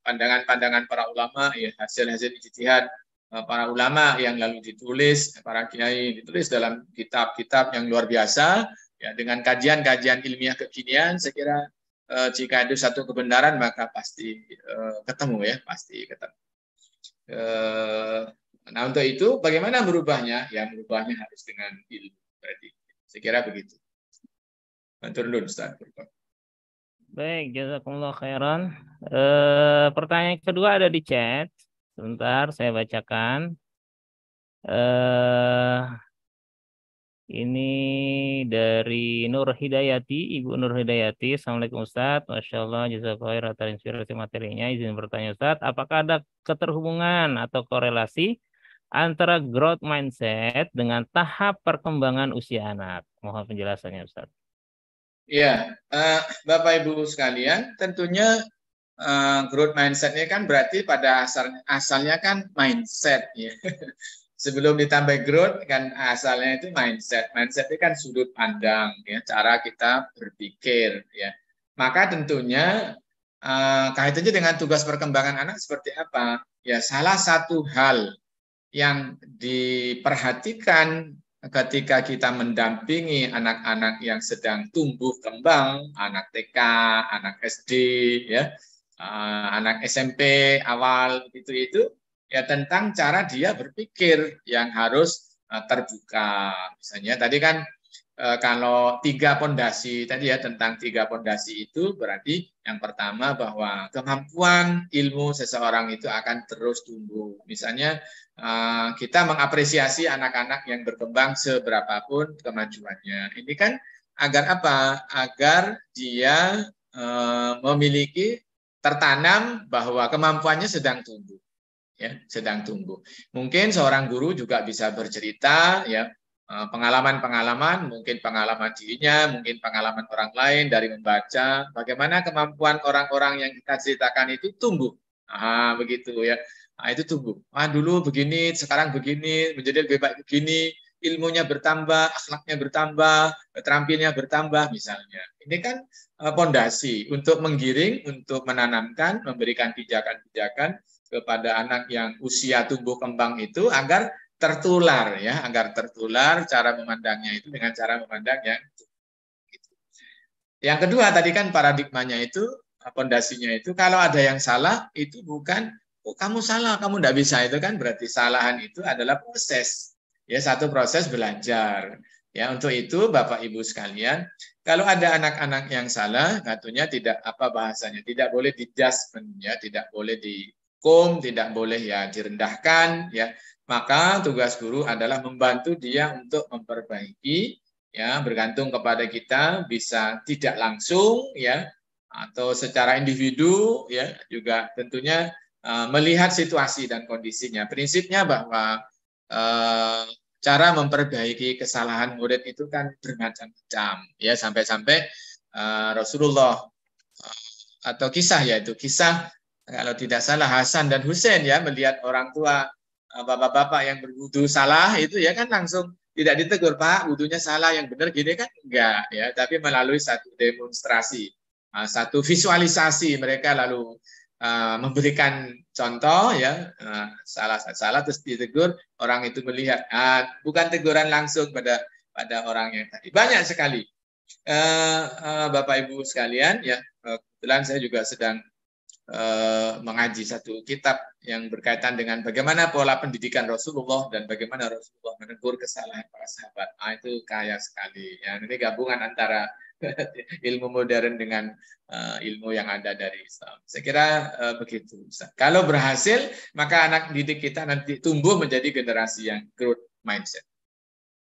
pandangan-pandangan para ulama ya, hasil-hasil ijtihad para ulama yang lalu ditulis, para kiai ditulis dalam kitab-kitab yang luar biasa, ya dengan kajian-kajian ilmiah kekinian, saya kira jika itu satu kebenaran maka pasti ketemu ya, pasti ketemu. Nah untuk itu bagaimana merubahnya? Ya merubahnya harus dengan ilmu. Berarti saya kira begitu. Turun Ustaz. Baik, jazakumullah khairan. Pertanyaan kedua ada di chat. Sebentar, saya bacakan. Ini dari Nur Hidayati, Ibu Nur Hidayati. Assalamualaikum Ustaz. Masya Allah, jazakallah atas inspirasi materinya. Izin bertanya Ustaz, apakah ada keterhubungan atau korelasi antara growth mindset dengan tahap perkembangan usia anak? Mohon penjelasannya Ustaz. Ya, Bapak Ibu sekalian, tentunya growth mindset-nya kan berarti pada asalnya kan mindset ya. Sebelum ditambah growth kan asalnya itu mindset. Mindset itu kan sudut pandang ya, cara kita berpikir ya. Maka tentunya kaitannya dengan tugas perkembangan anak seperti apa? Ya, salah satu hal yang diperhatikan ketika kita mendampingi anak-anak yang sedang tumbuh kembang, anak TK, anak SD, ya, anak SMP awal itu ya tentang cara dia berpikir yang harus terbuka. Misalnya tadi kan kalau 3 pondasi tadi ya, tentang 3 pondasi itu berarti yang pertama bahwa kemampuan ilmu seseorang itu akan terus tumbuh. Misalnya kita mengapresiasi anak-anak yang berkembang seberapapun kemajuannya. Ini kan agar apa? Agar dia memiliki tertanam bahwa kemampuannya sedang tumbuh, ya, sedang tumbuh. Mungkin seorang guru juga bisa bercerita, ya, pengalaman-pengalaman, mungkin pengalaman dirinya, mungkin pengalaman orang lain dari membaca, bagaimana kemampuan orang-orang yang kita ceritakan itu tumbuh. Begitu ya. Nah, itu tumbuh. Dulu begini, sekarang begini, menjadi lebih baik begini, ilmunya bertambah, akhlaknya bertambah, terampilnya bertambah misalnya. Ini kan pondasi untuk menggiring, untuk menanamkan, memberikan pijakan-pijakan kepada anak yang usia tumbuh kembang itu agar tertular ya, agar tertular cara memandangnya itu dengan cara memandang yang gitu. Yang kedua tadi kan paradigmanya itu, pondasinya itu kalau ada yang salah itu bukan kamu salah, kamu tidak bisa, itu kan berarti salahan itu adalah proses. Ya, satu proses belajar. Ya, untuk itu Bapak Ibu sekalian, kalau ada anak-anak yang salah, katanya tidak apa bahasanya, tidak boleh di-judgment ya, tidak boleh dihukum, tidak boleh ya direndahkan ya. Maka tugas guru adalah membantu dia untuk memperbaiki ya, bergantung kepada kita, bisa tidak langsung ya, atau secara individu ya, juga tentunya melihat situasi dan kondisinya. Prinsipnya bahwa cara memperbaiki kesalahan murid itu kan bermacam-macam ya, sampai-sampai Rasulullah atau kisah, yaitu kisah kalau tidak salah Hasan dan Husain ya, melihat orang tua bapak-bapak yang berwudu salah itu ya kan langsung tidak ditegur, Pak wudunya salah, yang benar gini kan enggak ya, tapi melalui satu demonstrasi, satu visualisasi mereka lalu memberikan contoh ya, salah terus ditegur, orang itu melihat, bukan teguran langsung pada orang yang tadi. Banyak sekali Bapak Ibu sekalian ya, kebetulan saya juga sedang mengaji satu kitab yang berkaitan dengan bagaimana pola pendidikan Rasulullah dan bagaimana Rasulullah menegur kesalahan para sahabat. Itu kaya sekali ya, ini gabungan antara ilmu modern dengan ilmu yang ada dari Islam. Saya kira begitu. Kalau berhasil, maka anak didik kita nanti tumbuh menjadi generasi yang growth mindset.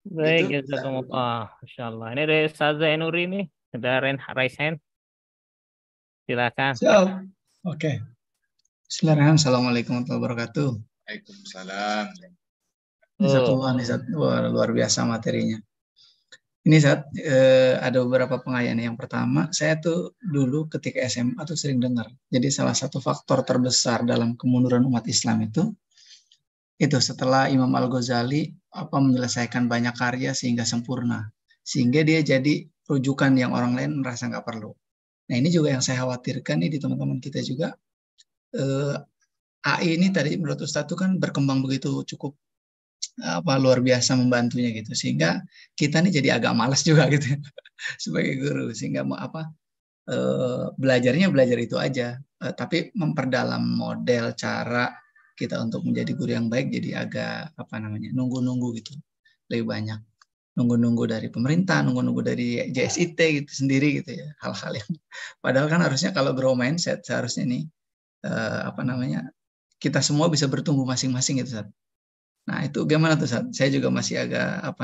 Baik, jazakumullah. Masyaallah. Ini dari Ustazah Enuri nih, ada raise hand. Silakan. Oke. Bismillahirrahmanirrahim. Assalamualaikum warahmatullahi wabarakatuh. Waalaikumsalam. Luar biasa materinya. Ini ada beberapa pengayaan. Yang pertama, saya tuh dulu ketika SMA tuh sering dengar. Jadi salah satu faktor terbesar dalam kemunduran umat Islam itu setelah Imam Al-Ghazali menyelesaikan banyak karya sehingga sempurna. Sehingga dia jadi rujukan yang orang lain merasa nggak perlu. Nah ini juga yang saya khawatirkan nih di teman-teman kita juga. AI ini tadi menurut Ustadz itu kan berkembang begitu cukup luar biasa membantunya gitu, sehingga kita nih jadi agak malas juga gitu sebagai guru, sehingga belajarnya belajar itu aja, tapi memperdalam model cara kita untuk menjadi guru yang baik jadi agak nunggu-nunggu gitu, lebih banyak nunggu-nunggu dari pemerintah, nunggu-nunggu dari JSIT gitu sendiri gitu ya, hal-hal yang padahal kan harusnya kalau grow mindset seharusnya nih kita semua bisa bertumbuh masing-masing gitu, Sat. Nah itu gimana tuh, Sat? Saya juga masih agak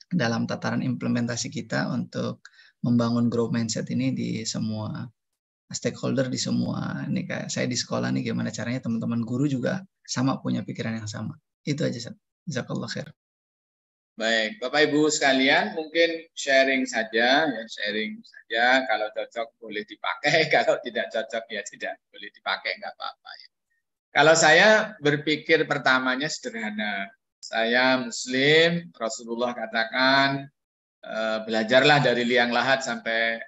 dalam tataran implementasi kita untuk membangun grow mindset ini di semua stakeholder, di semua ini, kayak saya di sekolah nih gimana caranya teman-teman guru juga sama punya pikiran yang sama. Itu aja, Sat. Jazakallah khair. Baik, Bapak Ibu sekalian, mungkin sharing saja, ya sharing saja. Kalau cocok boleh dipakai, kalau tidak cocok ya tidak boleh dipakai, nggak apa-apa. Ya. Kalau saya berpikir pertamanya sederhana. Saya Muslim, Rasulullah katakan belajarlah dari liang lahat sampai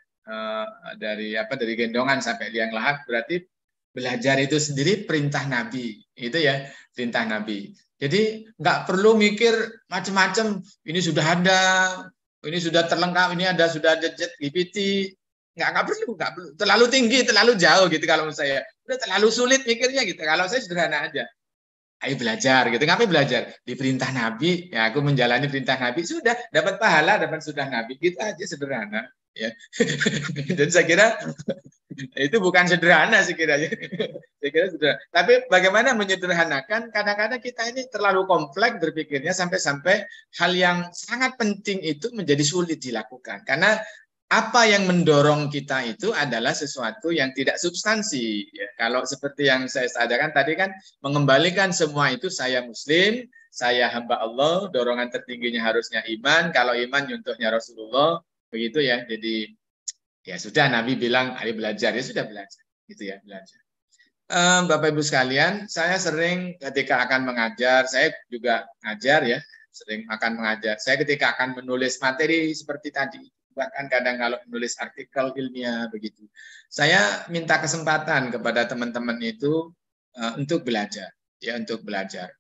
dari gendongan sampai liang lahat. Berarti belajar itu sendiri perintah Nabi, itu ya perintah Nabi. Jadi nggak perlu mikir macam-macam. Ini sudah ada, ini sudah terlengkap, ini sudah ada ChatGPT. Nggak perlu. Terlalu tinggi, terlalu jauh gitu kalau menurut saya. Udah terlalu sulit mikirnya gitu. Kalau saya sederhana aja. Ayo belajar gitu. Ngapain belajar? Di perintah Nabi. Ya aku menjalani perintah Nabi. Sudah dapat pahala, dapat sudah Nabi. Gitu aja sederhana. Ya. Dan saya kira itu bukan sederhana sih kiranya. Saya kira sederhana. Tapi bagaimana menyederhanakan? Kadang-kadang kita ini terlalu kompleks berpikirnya sampai-sampai hal yang sangat penting itu menjadi sulit dilakukan. Karena apa yang mendorong kita itu adalah sesuatu yang tidak substansi. Ya, kalau seperti yang saya sadarkan tadi kan, mengembalikan semua itu saya Muslim, saya hamba Allah, dorongan tertingginya harusnya iman. Kalau iman nyuntuhnya Rasulullah, begitu ya. Jadi ya sudah, Nabi bilang ayo belajar, ya sudah belajar, gitu ya, belajar. Bapak Ibu sekalian, saya sering ketika akan mengajar, saya juga ngajar ya, sering akan mengajar. Saya ketika akan menulis materi seperti tadi, bahkan kadang kalau menulis artikel ilmiah begitu, saya minta kesempatan kepada teman-teman itu untuk belajar, ya untuk belajar.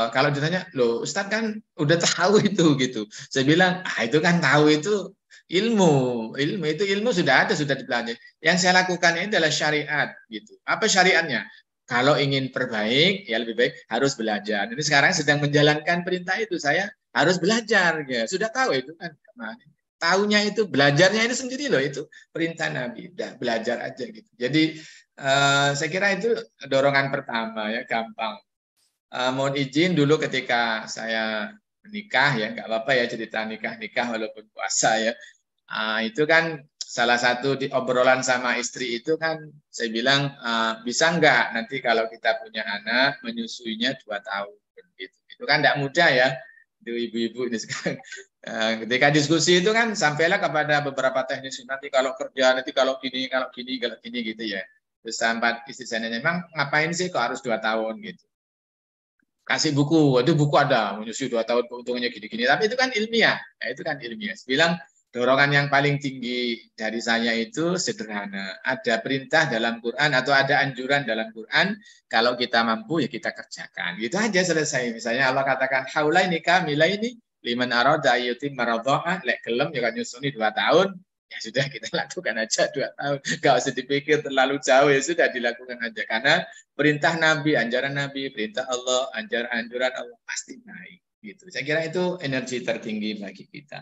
Kalau ditanya, loh Ustadz kan udah tahu itu gitu. Saya bilang, itu kan tahu itu ilmu sudah ada, sudah dipelajari. Yang saya lakukan ini adalah syariat gitu. Apa syariatnya? Kalau ingin perbaik, ya lebih baik harus belajar. Ini sekarang sedang menjalankan perintah itu, saya harus belajar. Ya. Sudah tahu itu kan kemarin. Tahunya itu, belajarnya itu sendiri loh, itu perintah Nabi. Udah belajar aja gitu. Jadi saya kira itu dorongan pertama ya, gampang. Mohon izin dulu ketika saya menikah ya, nggak apa-apa ya cerita nikah walaupun puasa ya. Itu kan salah satu di obrolan sama istri itu kan saya bilang bisa nggak nanti kalau kita punya anak menyusuinya 2 tahun gitu. Itu kan nggak mudah ya, ibu-ibu ini sekarang. Ketika diskusi itu kan sampailah kepada beberapa teknis, nanti kalau kerja, nanti kalau gini gitu ya. Terus sampai istri saya nanya, memang ngapain sih kok harus 2 tahun gitu. Kasih buku, itu buku ada, menyusui 2 tahun keuntungannya gini-gini. Tapi itu kan ilmiah, itu kan ilmiah. Bilang dorongan yang paling tinggi dari saya itu sederhana. Ada perintah dalam Quran atau ada anjuran dalam Quran, kalau kita mampu ya kita kerjakan. Gitu aja selesai. Misalnya Allah katakan, haulaini kamilaini liman arada ayyutim maradha'a, lek gelem ya kan nyusuni 2 tahun. Ya sudah kita lakukan aja 2 tahun. Gak usah dipikir terlalu jauh, ya sudah dilakukan aja. Karena perintah Nabi, anjuran Nabi, perintah Allah, anjuran Allah pasti naik. Gitu. Saya kira itu energi tertinggi bagi kita.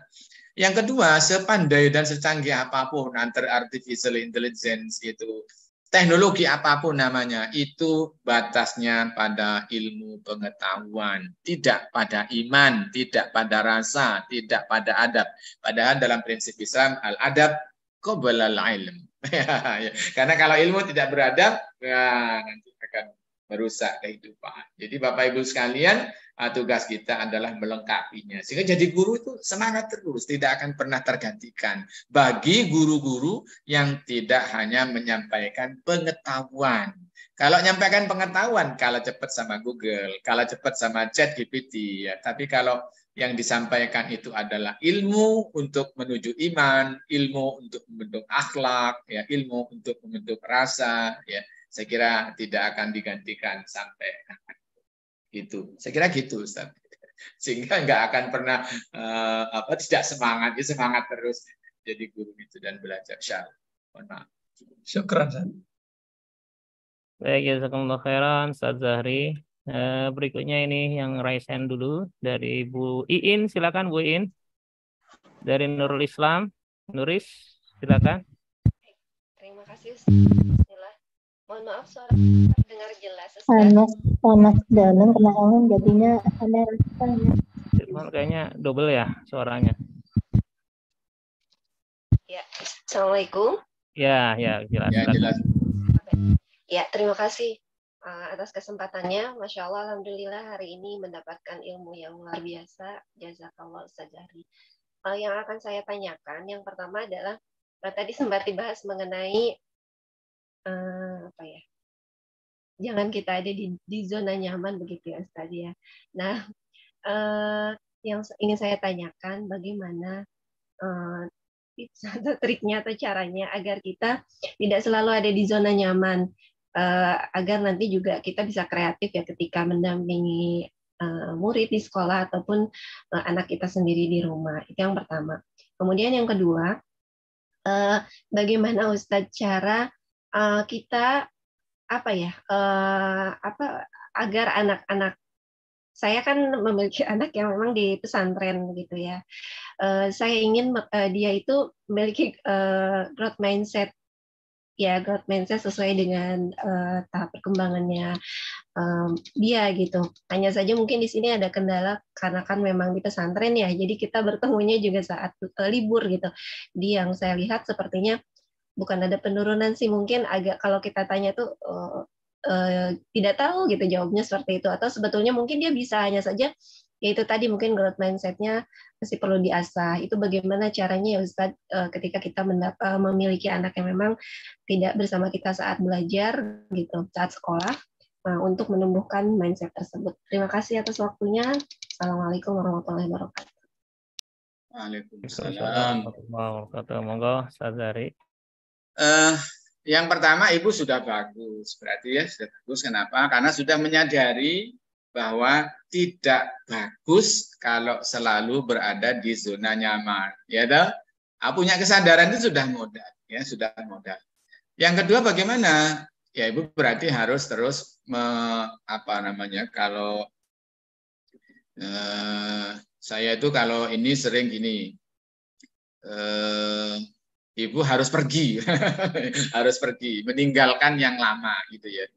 Yang kedua, sepandai dan secanggih apapun antar artificial intelligence itu, teknologi apapun namanya, itu batasnya pada ilmu pengetahuan, tidak pada iman, tidak pada rasa, tidak pada adab. Padahal dalam prinsip Islam, al-adab qabla al-ilm. Karena kalau ilmu tidak beradab, ya nanti akan merusak kehidupan. Jadi Bapak Ibu sekalian, tugas kita adalah melengkapinya. Sehingga jadi guru itu semangat terus, tidak akan pernah tergantikan. Bagi guru-guru yang tidak hanya menyampaikan pengetahuan. Kalau menyampaikan pengetahuan, kalah cepat sama Google, kalah cepat sama ChatGPT. Ya. Tapi kalau yang disampaikan itu adalah ilmu untuk menuju iman, ilmu untuk membentuk akhlak, ya, ilmu untuk membentuk rasa, ya. saya kira tidak akan digantikan sampai gitu. Saya kira gitu, Ustaz. Sehingga nggak akan pernah tidak semangat, ya semangat terus jadi guru itu dan belajar. Mohon maaf. Syukran, Ustaz. Baik, jazakumullah khairan, Ustaz Zahri. Berikutnya ini yang raise hand dulu dari Bu Iin, silakan Bu Iin. Dari Nurul Islam, Nuris, silakan. Terima kasih Ustaz. Bismillah. Mohon maaf suara terdengar jelas Ustaz. Panas dalam kena angin jadinya ada rasanya. Kayaknya double ya suaranya. Ya, Assalamualaikum. Ya, jelas. Ya, jelas. Ya, terima kasih atas kesempatannya. Masya Allah, alhamdulillah hari ini mendapatkan ilmu yang luar biasa. Jazakallah Ustaz Zahri. Yang akan saya tanyakan, yang pertama adalah tadi sempat dibahas mengenai jangan kita ada di zona nyaman begitu ya Ustaz ya. Nah, yang ingin saya tanyakan bagaimana tips atau triknya atau caranya agar kita tidak selalu ada di zona nyaman, agar nanti juga kita bisa kreatif ya ketika mendampingi murid di sekolah ataupun anak kita sendiri di rumah. Itu yang pertama. Kemudian yang kedua, bagaimana Ustadz cara kita agar anak-anak, saya kan memiliki anak yang memang di pesantren gitu ya. Saya ingin dia itu memiliki growth mindset sesuai dengan tahap perkembangannya dia gitu. Hanya saja mungkin di sini ada kendala karena kan memang di pesantren ya, jadi kita bertemunya juga saat libur gitu. Di yang saya lihat sepertinya bukan ada penurunan sih, mungkin agak kalau kita tanya tuh tidak tahu gitu jawabnya seperti itu, atau sebetulnya mungkin dia bisa, hanya saja yaitu tadi mungkin growth mindset-nya masih perlu diasah. Itu bagaimana caranya ya Ustadz ketika kita memiliki anak yang memang tidak bersama kita saat belajar gitu, saat sekolah, untuk menumbuhkan mindset tersebut. Terima kasih atas waktunya. Assalamualaikum warahmatullahi wabarakatuh. Waalaikumsalam. Monggo, Ustaz Zahri. Yang pertama, Ibu sudah bagus. Berarti ya sudah bagus. Kenapa? Karena sudah menyadari bahwa tidak bagus kalau selalu berada di zona nyaman. Ya, punya kesadaran itu sudah modal. Ya, sudah modal. Yang kedua, bagaimana? Ya, Ibu berarti harus terus kalau saya itu kalau ini sering gini, Ibu harus pergi, harus pergi, meninggalkan yang lama gitu ya.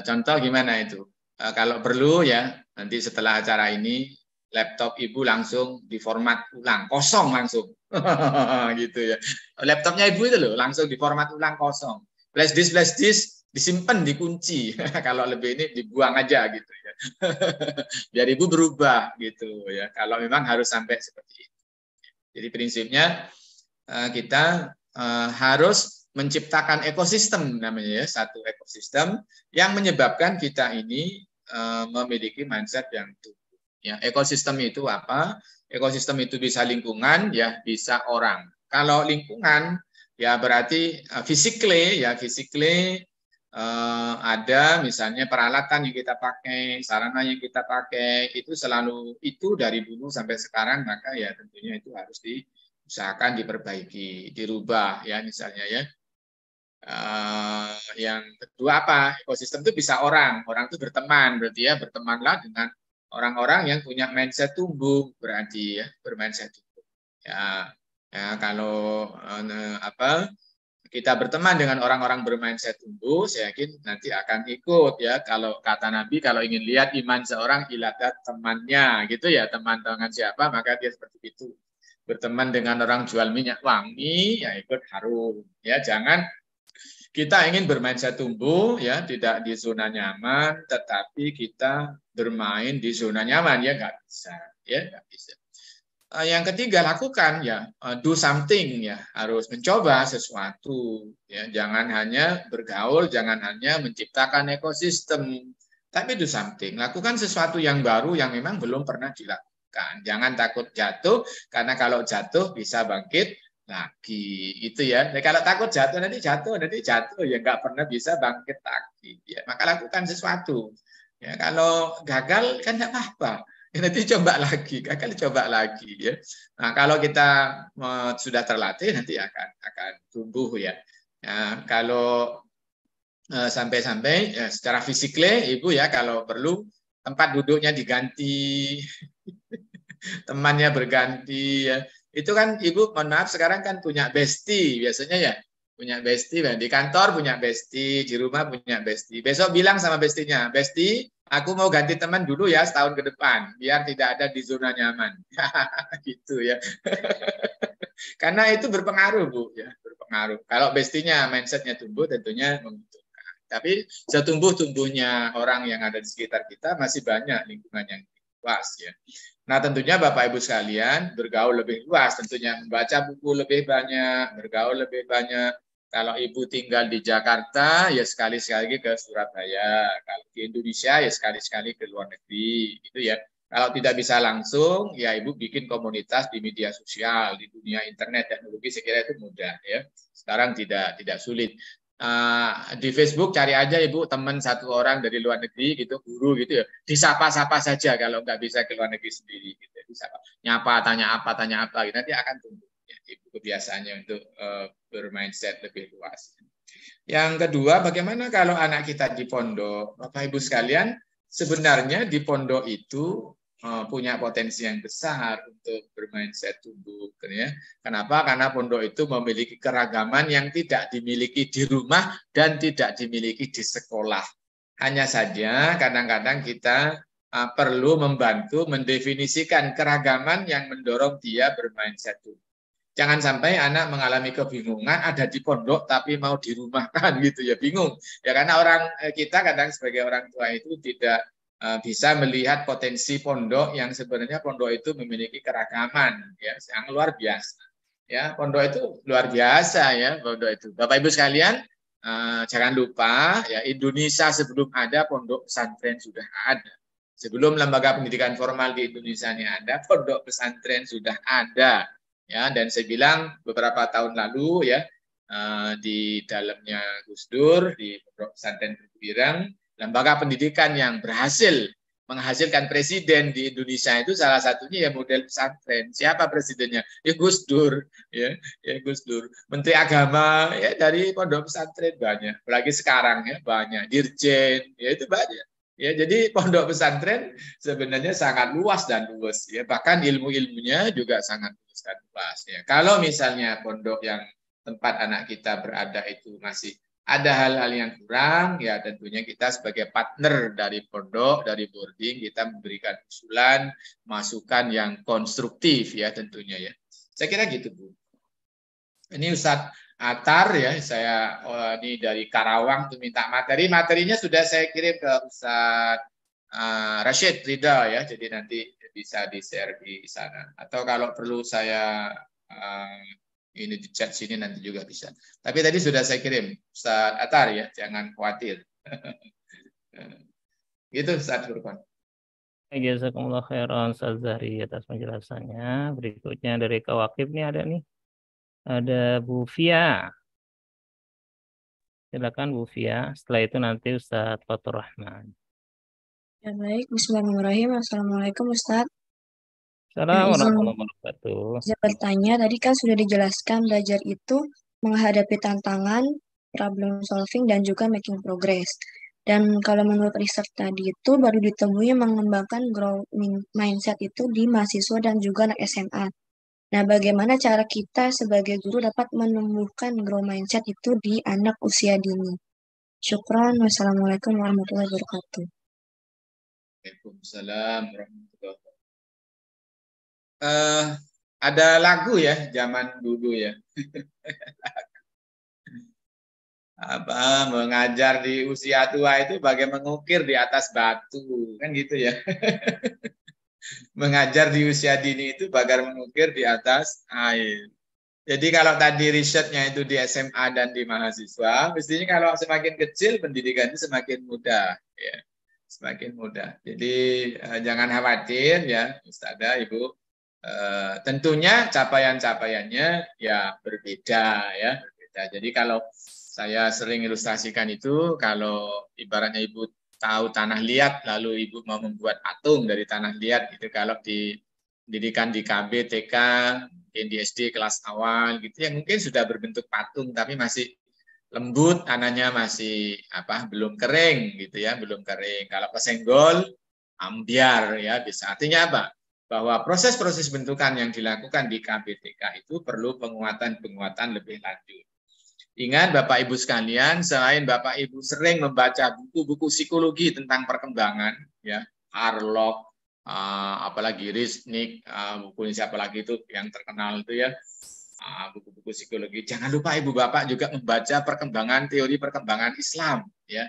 Contoh gimana itu? Kalau perlu ya, nanti setelah acara ini laptop Ibu langsung diformat ulang, kosong langsung, gitu ya. Laptopnya Ibu itu loh langsung diformat ulang, kosong. Flash disk disimpan, dikunci. Kalau lebih ini dibuang aja gitu ya. Biar Ibu berubah gitu ya. Kalau memang harus sampai seperti itu. Jadi prinsipnya kita harus menciptakan ekosistem namanya ya, satu ekosistem yang menyebabkan kita ini memiliki mindset yang tumbuh. Ya, ekosistem itu apa? Ekosistem itu bisa lingkungan, ya bisa orang. Kalau lingkungan ya berarti physically ada misalnya peralatan yang kita pakai, sarana yang kita pakai itu selalu itu dari dulu sampai sekarang, maka ya tentunya itu harus diusahakan diperbaiki, dirubah ya misalnya ya. Yang kedua apa? Ekosistem itu bisa orang itu berteman, berarti ya bertemanlah dengan orang-orang yang punya mindset tumbuh, berarti ya bermindset tumbuh. Ya kalau kita berteman dengan orang-orang bermindset tumbuh, saya yakin nanti akan ikut ya. Kalau kata Nabi, kalau ingin lihat iman seorang, ilihat temannya, gitu ya. Teman-teman siapa, maka dia seperti itu. Berteman dengan orang jual minyak wangi, ya ikut harum. Ya, jangan kita ingin bermindset tumbuh, ya tidak di zona nyaman, tetapi kita bermain di zona nyaman, ya nggak bisa, ya nggak bisa. Yang ketiga, lakukan ya, do something ya, harus mencoba sesuatu ya, jangan hanya bergaul, jangan hanya menciptakan ekosistem, tapi do something, lakukan sesuatu yang baru yang memang belum pernah dilakukan. Jangan takut jatuh, karena kalau jatuh bisa bangkit lagi itu ya. Nah, kalau takut jatuh nanti jatuh ya nggak pernah bisa bangkit lagi ya. Maka lakukan sesuatu ya. Kalau gagal kan nggak apa-apa ya, nanti coba lagi, gagal coba lagi ya. Nah, kalau kita sudah terlatih nanti akan tumbuh ya. Nah, kalau sampai-sampai ya, secara fisiknya ibu ya kalau perlu tempat duduknya diganti, temannya berganti ya. Itu kan ibu, mohon maaf sekarang kan punya bestie biasanya ya. Punya bestie, di kantor punya bestie, di rumah punya bestie. Besok bilang sama bestinya, bestie, aku mau ganti teman dulu ya setahun ke depan, biar tidak ada di zona nyaman. Gitu ya. Karena itu berpengaruh Bu, ya berpengaruh. Kalau bestinya mindsetnya tumbuh, tentunya menguntungkan. Tapi setumbuh-tumbuhnya orang yang ada di sekitar kita masih banyak lingkungan yang luas ya. Nah tentunya Bapak Ibu sekalian bergaul lebih luas, tentunya membaca buku lebih banyak, bergaul lebih banyak. Kalau Ibu tinggal di Jakarta, ya sekali-sekali ke Surabaya. Kalau di Indonesia, ya sekali-sekali ke luar negeri, gitu ya. Kalau tidak bisa langsung, ya Ibu bikin komunitas di media sosial, di dunia internet, teknologi, saya kira itu mudah ya. Sekarang tidak sulit. Di Facebook cari aja Ibu teman satu orang dari luar negeri gitu, guru gitu ya, disapa-sapa saja kalau nggak bisa ke luar negeri sendiri gitu. Disapa, nyapa, tanya apa gitu. Nanti akan tumbuh ya, Ibu kebiasaannya untuk bermindset lebih luas. Yang kedua, bagaimana kalau anak kita di pondok? Bapak Ibu sekalian, sebenarnya di pondok itu punya potensi yang besar untuk bermindset tumbuh. Ya. Kenapa? Karena pondok itu memiliki keragaman yang tidak dimiliki di rumah dan tidak dimiliki di sekolah. Hanya saja kadang-kadang kita perlu membantu mendefinisikan keragaman yang mendorong dia bermindset tumbuh. Jangan sampai anak mengalami kebingungan ada di pondok tapi mau dirumahkan gitu ya, bingung. Ya karena orang kita kadang sebagai orang tua itu tidak bisa melihat potensi pondok yang sebenarnya pondok itu memiliki keragaman ya yang luar biasa. Ya, pondok itu luar biasa ya, pondok itu. Bapak Ibu sekalian, jangan lupa ya Indonesia sebelum ada pondok pesantren sudah ada. Sebelum lembaga pendidikan formal di Indonesia ini ada, pondok pesantren sudah ada. Ya, dan saya bilang beberapa tahun lalu ya di dalamnya Gus Dur di Pondok Pesantren Birang, lembaga pendidikan yang berhasil menghasilkan presiden di Indonesia itu salah satunya ya model pesantren. Siapa presidennya? Ya Gus Dur, ya Gus Dur. Menteri Agama ya dari pondok pesantren banyak. Apalagi sekarang ya banyak. Dirjen ya itu banyak. Ya, jadi pondok pesantren sebenarnya sangat luas dan luas ya. Bahkan ilmu-ilmunya juga sangat luas dan luas ya. Kalau misalnya pondok yang tempat anak kita berada itu masih ada hal-hal yang kurang, ya tentunya kita sebagai partner dari pondok, dari boarding, kita memberikan usulan, masukan yang konstruktif ya tentunya ya. Saya kira gitu Bu. Ini Ustadz Atar ya, saya ini dari Karawang tuh minta materi. Materinya sudah saya kirim ke Ustadz Rashid Ridha ya, jadi nanti bisa di-share di sana. Atau kalau perlu saya ini di chat sini nanti juga bisa. Tapi tadi sudah saya kirim Ustaz Atar ya, jangan khawatir. Gitu Ustaz Furqan. Jazakumullah khairan Ustaz Zahri atas penjelasannya. Berikutnya dari Kawakib nih ada nih. Ada Bu Fia. Silakan Bu Fia. Setelah itu nanti Ustaz Fatur Rahman. Ya baik, bismillahirrahmanirrahim. Assalamualaikum Ustaz. Assalamualaikum warahmatullahi wabarakatuh. Saya bertanya, tadi kan sudah dijelaskan belajar itu menghadapi tantangan, problem solving, dan juga making progress. Dan kalau menurut riset tadi itu baru ditemui mengembangkan growth mindset itu di mahasiswa dan juga anak SMA. Nah, bagaimana cara kita sebagai guru dapat menumbuhkan growth mindset itu di anak usia dini? Syukran. Wassalamualaikum warahmatullahi wabarakatuh. Waalaikumsalam warahmatullahi wabarakatuh. Ada lagu ya zaman dulu ya. Apa mengajar di usia tua itu bagai mengukir di atas batu kan gitu ya. Mengajar di usia dini itu bagai mengukir di atas air. Jadi kalau tadi risetnya itu di SMA dan di mahasiswa, mestinya kalau semakin kecil pendidikan itu semakin mudah ya. Semakin mudah. Jadi jangan khawatir ya Ustazah, Ibu. Tentunya capaian-capaiannya ya berbeda ya, berbeda. Jadi kalau saya sering ilustrasikan itu, kalau ibaratnya Ibu tahu tanah liat, lalu Ibu mau membuat patung dari tanah liat, gitu. Kalau di pendidikan di KB, TK, mungkin di SD kelas awal, gitu ya, mungkin sudah berbentuk patung, tapi masih lembut, tanahnya masih belum kering, gitu ya, belum kering. Kalau kesenggol, ambiar ya bisa. Artinya apa? Bahwa proses-proses bentukan yang dilakukan di KBTK itu perlu penguatan-penguatan lebih lanjut. Ingat Bapak Ibu sekalian, selain Bapak Ibu sering membaca buku-buku psikologi tentang perkembangan, ya, Harlock, apalagi Resnick, buku siapa lagi itu yang terkenal itu ya, buku-buku psikologi. Jangan lupa Ibu Bapak juga membaca perkembangan teori perkembangan Islam, ya.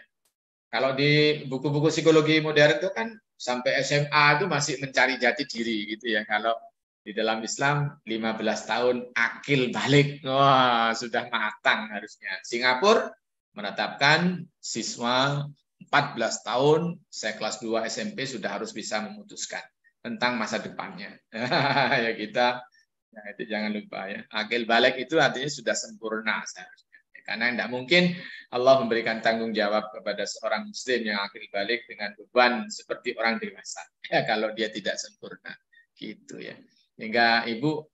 Kalau di buku-buku psikologi modern itu kan sampai SMA itu masih mencari jati diri gitu ya. Kalau di dalam Islam 15 tahun akil balik. Wah, sudah matang harusnya. Singapura menetapkan siswa 14 tahun, saya kelas 2 SMP sudah harus bisa memutuskan tentang masa depannya. Ya kita, ya itu jangan lupa ya. Akil balik itu artinya sudah sempurna seharusnya. Karena tidak mungkin Allah memberikan tanggung jawab kepada seorang muslim yang akil balik dengan beban seperti orang dewasa. Ya, kalau dia tidak sempurna. Gitu ya. Sehingga Ibu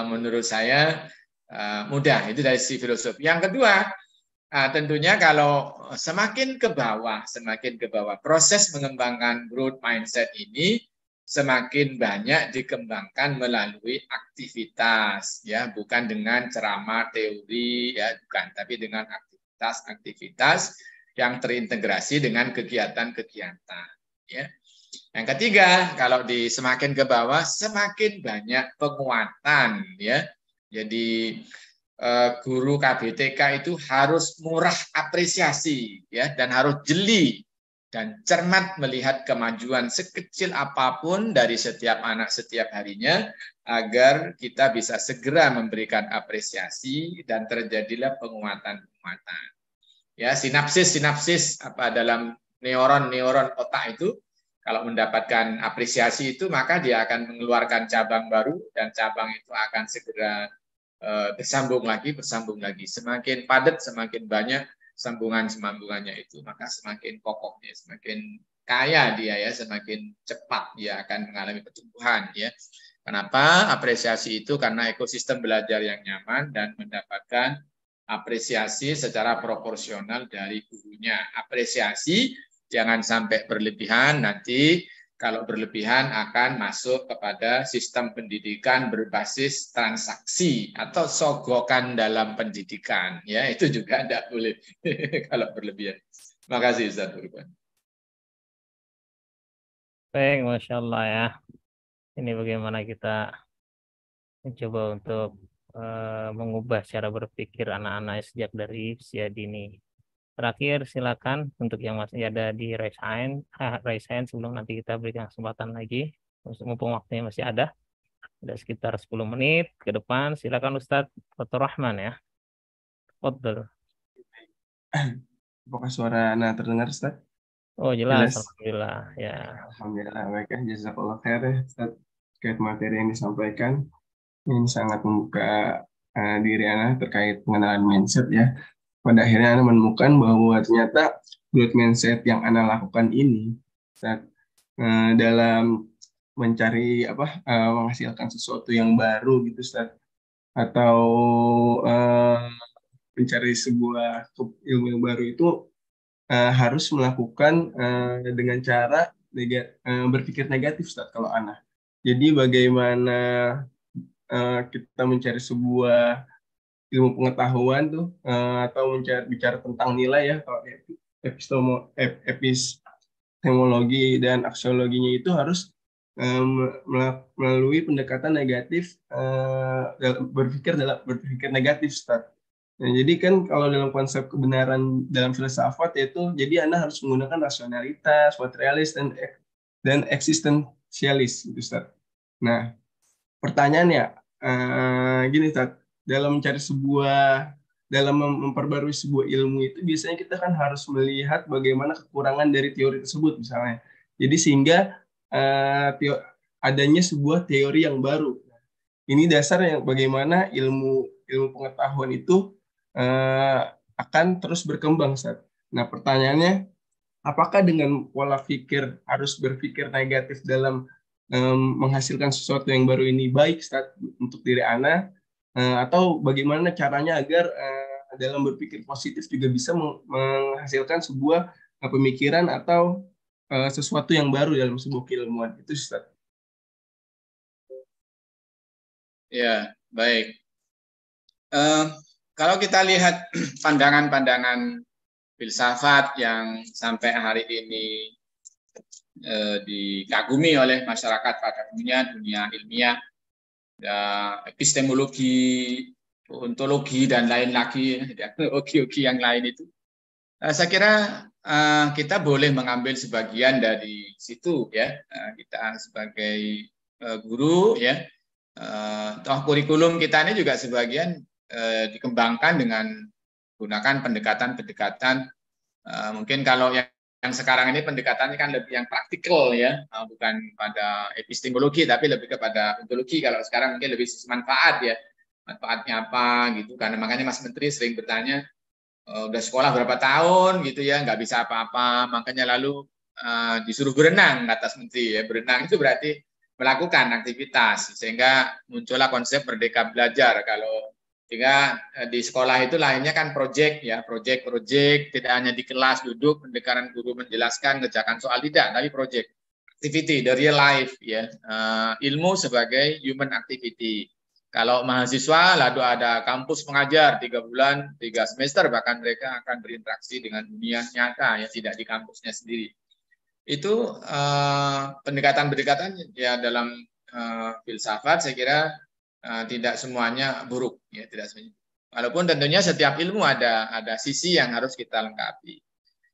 menurut saya mudah, itu dari si filosofi. Yang kedua, tentunya kalau semakin ke bawah proses mengembangkan growth mindset ini semakin banyak dikembangkan melalui aktivitas, ya, bukan dengan ceramah teori, ya, bukan, tapi dengan aktivitas-aktivitas yang terintegrasi dengan kegiatan-kegiatan, ya. Yang ketiga, kalau di semakin ke bawah semakin banyak penguatan, ya. Jadi guru KBTK itu harus murah apresiasi, ya, dan harus jeli dan cermat melihat kemajuan sekecil apapun dari setiap anak setiap harinya, agar kita bisa segera memberikan apresiasi dan terjadilah penguatan-penguatan. Ya, sinapsis dalam neuron otak itu, kalau mendapatkan apresiasi itu, maka dia akan mengeluarkan cabang baru, dan cabang itu akan segera bersambung lagi. Semakin padat, semakin banyak sambungannya itu, maka semakin kokohnya, semakin kaya dia ya, semakin cepat dia akan mengalami pertumbuhan ya. Kenapa? Apresiasi itu karena ekosistem belajar yang nyaman dan mendapatkan apresiasi secara proporsional dari gurunya. Apresiasi jangan sampai berlebihan, nanti kalau berlebihan akan masuk kepada sistem pendidikan berbasis transaksi atau sogokan dalam pendidikan. Ya, itu juga tidak boleh kalau berlebihan. Terima kasih Ustaz Burban. Baik, Masya Allah ya. Ini bagaimana kita mencoba untuk mengubah cara berpikir anak-anak sejak dari usia dini. Terakhir, silakan untuk yang masih ada di raise hand sebelum nanti kita berikan kesempatan lagi. Mumpung waktunya masih ada sekitar 10 menit ke depan. Silakan Ustadz Fathur Rahman ya. Fadl. Apakah suara Ana terdengar, Ustadz? Oh, jelas. Alhamdulillah. Ya. Alhamdulillah. Baik, jazakallah khair ya, Ustadz. Terkait materi yang disampaikan, ini sangat membuka diri Ana terkait pengenalan mindset ya. Pada akhirnya Ana menemukan bahwa ternyata growth mindset yang Ana lakukan ini dalam mencari menghasilkan sesuatu yang baru gitu, Ustaz, atau mencari sebuah ilmu yang baru itu harus melakukan dengan cara berpikir negatif, Ustaz, kalau Ana. Jadi bagaimana kita mencari sebuah ilmu pengetahuan tuh atau bicara tentang nilai ya, kalau epistemologi dan aksiologinya itu harus melalui pendekatan negatif, berpikir negatif, Ustaz. Nah, jadi kan kalau dalam konsep kebenaran dalam filsafat yaitu, jadi Anda harus menggunakan rasionalitas, materialis dan eksistensialis, Ustaz. Nah, pertanyaannya gini, Ustaz. Dalam memperbarui sebuah ilmu itu biasanya kita kan harus melihat bagaimana kekurangan dari teori tersebut misalnya. Jadi sehingga adanya sebuah teori yang baru. Ini dasar yang bagaimana ilmu pengetahuan itu akan terus berkembang, Ustaz. Nah, pertanyaannya, apakah dengan pola pikir harus berpikir negatif dalam menghasilkan sesuatu yang baru ini baik, Ustaz, untuk diri Ana, atau bagaimana caranya agar dalam berpikir positif juga bisa menghasilkan sebuah pemikiran atau sesuatu yang baru dalam sebuah keilmuan itu, Ustaz. Ya, baik. Kalau kita lihat pandangan-pandangan filsafat yang sampai hari ini dikagumi oleh masyarakat pada dunia ilmiah, epistemologi, ontologi, dan lain lagi, ogi-ogi yang lain itu, saya kira kita boleh mengambil sebagian dari situ, ya. Kita sebagai guru, ya, toh kurikulum kita ini juga sebagian dikembangkan dengan gunakan pendekatan-pendekatan, mungkin kalau yang sekarang ini pendekatannya kan lebih yang praktikal, ya, bukan pada epistemologi tapi lebih kepada ontologi. Kalau sekarang mungkin lebih manfaat, ya, manfaatnya apa gitu, karena makanya Mas Menteri sering bertanya, udah sekolah berapa tahun gitu ya, nggak bisa apa-apa, makanya lalu disuruh berenang, kata Menteri, ya. Berenang itu berarti melakukan aktivitas, sehingga muncullah konsep merdeka belajar. Kalau sehingga di sekolah itu lainnya kan proyek, ya, proyek tidak hanya di kelas duduk pendekaran guru menjelaskan ngerjakan soal, tidak, tapi proyek, activity, the real life, ya, ilmu sebagai human activity. Kalau mahasiswa lalu ada kampus mengajar 3 bulan, 3 semester, bahkan mereka akan berinteraksi dengan dunia nyata, ya, tidak di kampusnya sendiri. Itu pendekatan-pendekatan, ya, dalam filsafat saya kira tidak semuanya buruk, ya, tidak semuanya. Walaupun tentunya setiap ilmu ada sisi yang harus kita lengkapi.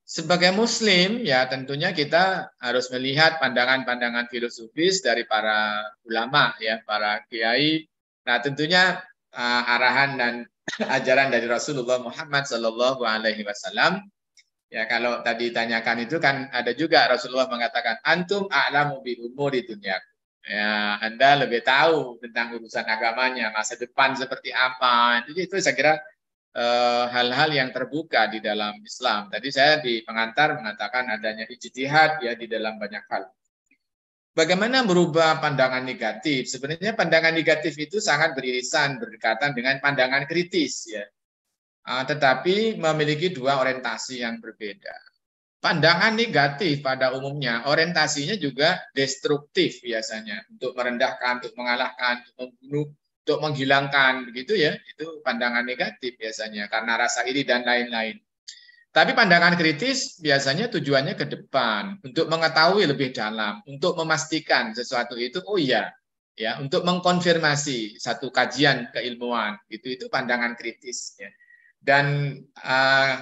Sebagai Muslim, ya, tentunya kita harus melihat pandangan-pandangan filosofis dari para ulama, ya, para kiai. Nah, tentunya arahan dan ajaran dari Rasulullah Muhammad SAW. Ya, kalau tadi tanyakan itu kan ada juga Rasulullah mengatakan, antum a'lamu bi umuri dunyakum. Ya, Anda lebih tahu tentang urusan agamanya, masa depan seperti apa. Jadi itu saya kira hal-hal yang terbuka di dalam Islam. Tadi saya di pengantar mengatakan adanya ijtihad, ya, di dalam banyak hal. Bagaimana merubah pandangan negatif? Sebenarnya pandangan negatif itu sangat beririsan, berdekatan dengan pandangan kritis, ya. Tetapi memiliki dua orientasi yang berbeda. Pandangan negatif pada umumnya orientasinya juga destruktif biasanya, untuk merendahkan, untuk mengalahkan, untuk membunuh, untuk menghilangkan, begitu, ya. Itu pandangan negatif biasanya karena rasa iri dan lain-lain. Tapi pandangan kritis biasanya tujuannya ke depan, untuk mengetahui lebih dalam, untuk memastikan sesuatu itu, oh iya, ya, untuk mengkonfirmasi satu kajian keilmuan, itu pandangan kritis, ya. Dan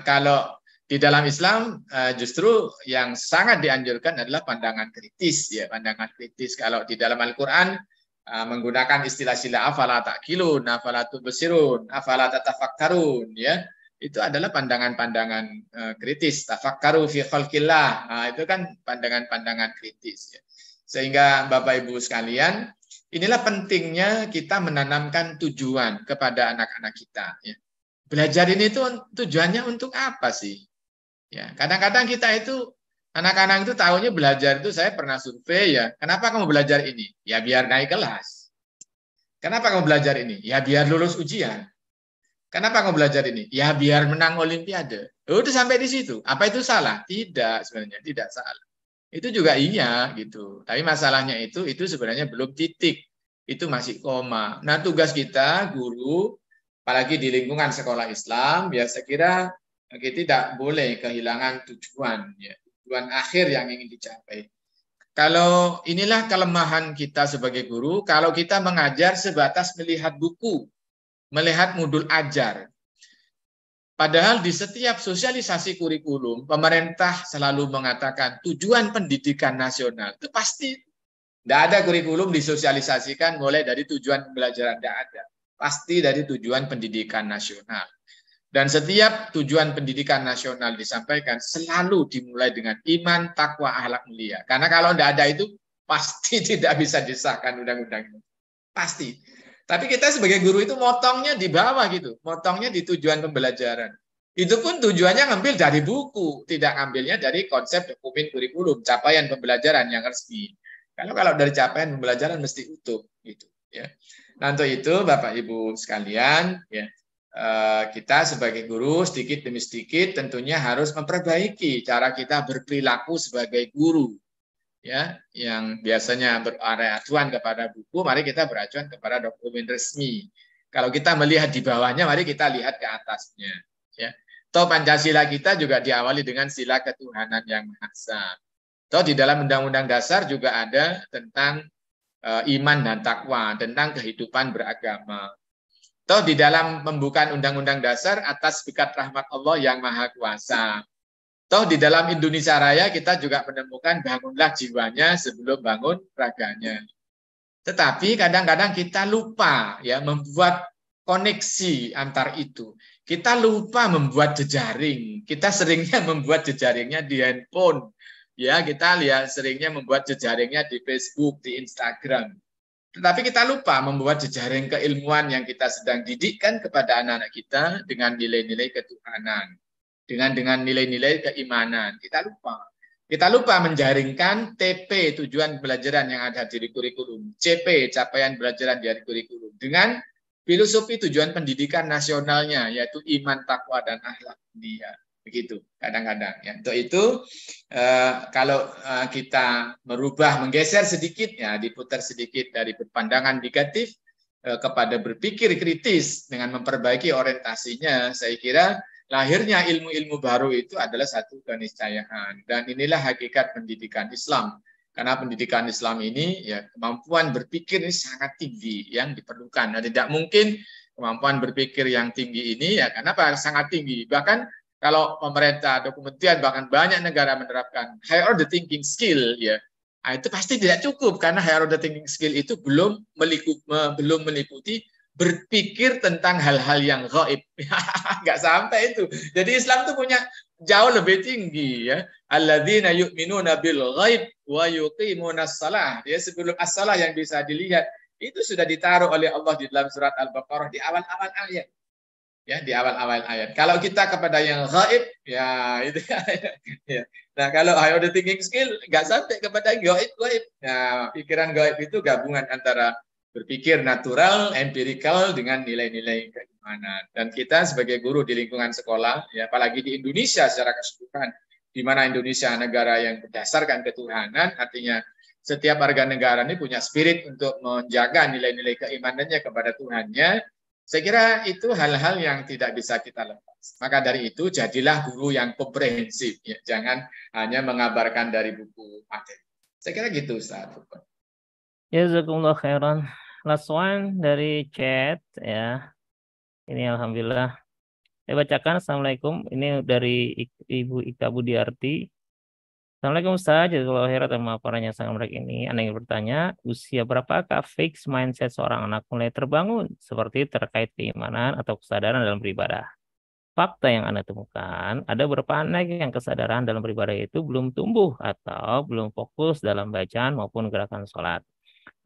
kalau di dalam Islam justru yang sangat dianjurkan adalah pandangan kritis, ya, pandangan kritis. Kalau di dalam Al-Qur'an menggunakan istilah-istilah afala ta'qilun, afala tubsirun, afala tatafakkarun, ya. Itu adalah pandangan-pandangan kritis. Tafakkaru fi khalqillah. Nah, itu kan pandangan-pandangan kritis, ya. Sehingga Bapak Ibu sekalian, inilah pentingnya kita menanamkan tujuan kepada anak-anak kita, ya. Belajar ini tuh tujuannya untuk apa sih? Ya, kadang-kadang kita itu anak-anak itu tahunya belajar itu, saya pernah survei, ya. Kenapa kamu belajar ini? Ya biar naik kelas. Kenapa kamu belajar ini? Ya biar lulus ujian. Kenapa kamu belajar ini? Ya biar menang olimpiade. Udah sampai di situ. Apa itu salah? Tidak, sebenarnya tidak salah. Itu juga iya gitu. Tapi masalahnya itu sebenarnya belum titik. Itu masih koma. Nah, tugas kita guru, apalagi di lingkungan sekolah Islam, ya, saya kira kita tidak boleh kehilangan tujuan, ya, tujuan akhir yang ingin dicapai. Kalau inilah kelemahan kita sebagai guru, kalau kita mengajar sebatas melihat buku, melihat modul ajar. Padahal di setiap sosialisasi kurikulum, pemerintah selalu mengatakan tujuan pendidikan nasional. Itu pasti tidak ada kurikulum disosialisasikan mulai dari tujuan pembelajaran, tidak ada. Pasti dari tujuan pendidikan nasional. Dan setiap tujuan pendidikan nasional disampaikan selalu dimulai dengan iman, takwa, akhlak mulia. Karena kalau tidak ada itu, pasti tidak bisa disahkan undang-undang itu. Pasti. Tapi kita sebagai guru itu motongnya di bawah gitu, motongnya di tujuan pembelajaran. Itu pun tujuannya ngambil dari buku, tidak ngambilnya dari konsep dokumen kurikulum, capaian pembelajaran yang resmi. Kalau dari capaian pembelajaran mesti utuh gitu ya. Nah, untuk itu Bapak Ibu sekalian ya, kita sebagai guru sedikit demi sedikit tentunya harus memperbaiki cara kita berperilaku sebagai guru. Ya, yang biasanya beracuan kepada buku, mari kita beracuan kepada dokumen resmi. Kalau kita melihat di bawahnya, mari kita lihat ke atasnya. Ya, toh Pancasila kita juga diawali dengan sila ketuhanan yang Maha Esa. Toh di dalam Undang-Undang Dasar juga ada tentang iman dan takwa, tentang kehidupan beragama. Toh di dalam pembukaan Undang-Undang Dasar atas berkat rahmat Allah yang Maha Kuasa. Toh di dalam Indonesia Raya kita juga menemukan bangunlah jiwanya sebelum bangun raganya. Tetapi kadang-kadang kita lupa ya membuat koneksi antar itu. Kita lupa membuat jejaring. Kita seringnya membuat jejaringnya di handphone. Ya, kita lihat seringnya membuat jejaringnya di Facebook, di Instagram. Tetapi kita lupa membuat jejaring keilmuan yang kita sedang didikkan kepada anak-anak kita dengan nilai-nilai ketuhanan. Dengan nilai-nilai keimanan. Kita lupa menjaringkan TP, tujuan pembelajaran yang ada di kurikulum, CP, capaian pembelajaran dari kurikulum, dengan filosofi tujuan pendidikan nasionalnya, yaitu iman, takwa, dan akhlak mulia. Begitu kadang-kadang. Ya. Untuk itu, kalau kita menggeser sedikit, ya diputar sedikit dari berpandangan negatif kepada berpikir kritis dengan memperbaiki orientasinya, saya kira lahirnya ilmu-ilmu baru itu adalah satu keniscayaan. Dan inilah hakikat pendidikan Islam. Karena pendidikan Islam ini ya kemampuan berpikir ini sangat tinggi yang diperlukan. Nah, tidak mungkin kemampuan berpikir yang tinggi ini ya kenapa sangat tinggi. Bahkan kalau pemerintah atau kementerian bahkan banyak negara menerapkan higher order thinking skill ya. Nah, itu pasti tidak cukup karena higher order thinking skill itu belum meliputi berpikir tentang hal-hal yang gaib. Nggak sampai itu. Jadi Islam itu punya jauh lebih tinggi ya. Alladzina yu'minuna bil ghaib wa yuqimunas shalah. Ya, sebelum as-shalah yang bisa dilihat itu sudah ditaruh oleh Allah di dalam surat Al-Baqarah di awal-awal ayat. Ya, di awal-awal ayat. Kalau kita kepada yang gaib ya itu ya. Nah, kalau higher order thinking skill nggak sampai kepada gaib. Nah, pikiran gaib itu gabungan antara berpikir natural, empirikal dengan nilai-nilai keimanan. Dan kita sebagai guru di lingkungan sekolah, ya apalagi di Indonesia secara keseluruhan, di mana Indonesia negara yang berdasarkan ketuhanan, artinya setiap warga negara ini punya spirit untuk menjaga nilai-nilai keimanannya kepada Tuhannya. Saya kira itu hal-hal yang tidak bisa kita lepas. Maka dari itu jadilah guru yang komprehensif, ya. Jangan hanya mengabarkan dari buku materi. Saya kira gitu, Ustaz. Jazakumullah khairan. Last one dari chat ya. Ini alhamdulillah. Saya bacakan. Assalamualaikum. Ini dari Ibu Ika Budiarti. Assalamualaikum Ustaz. Jazakallahu khairan sama paparannya sangat menarik ini. Anda yang bertanya, usia berapakah fix mindset seorang anak mulai terbangun seperti terkait keimanan atau kesadaran dalam beribadah? Fakta yang Anda temukan, ada beberapa anak yang kesadaran dalam beribadah itu belum tumbuh atau belum fokus dalam bacaan maupun gerakan sholat.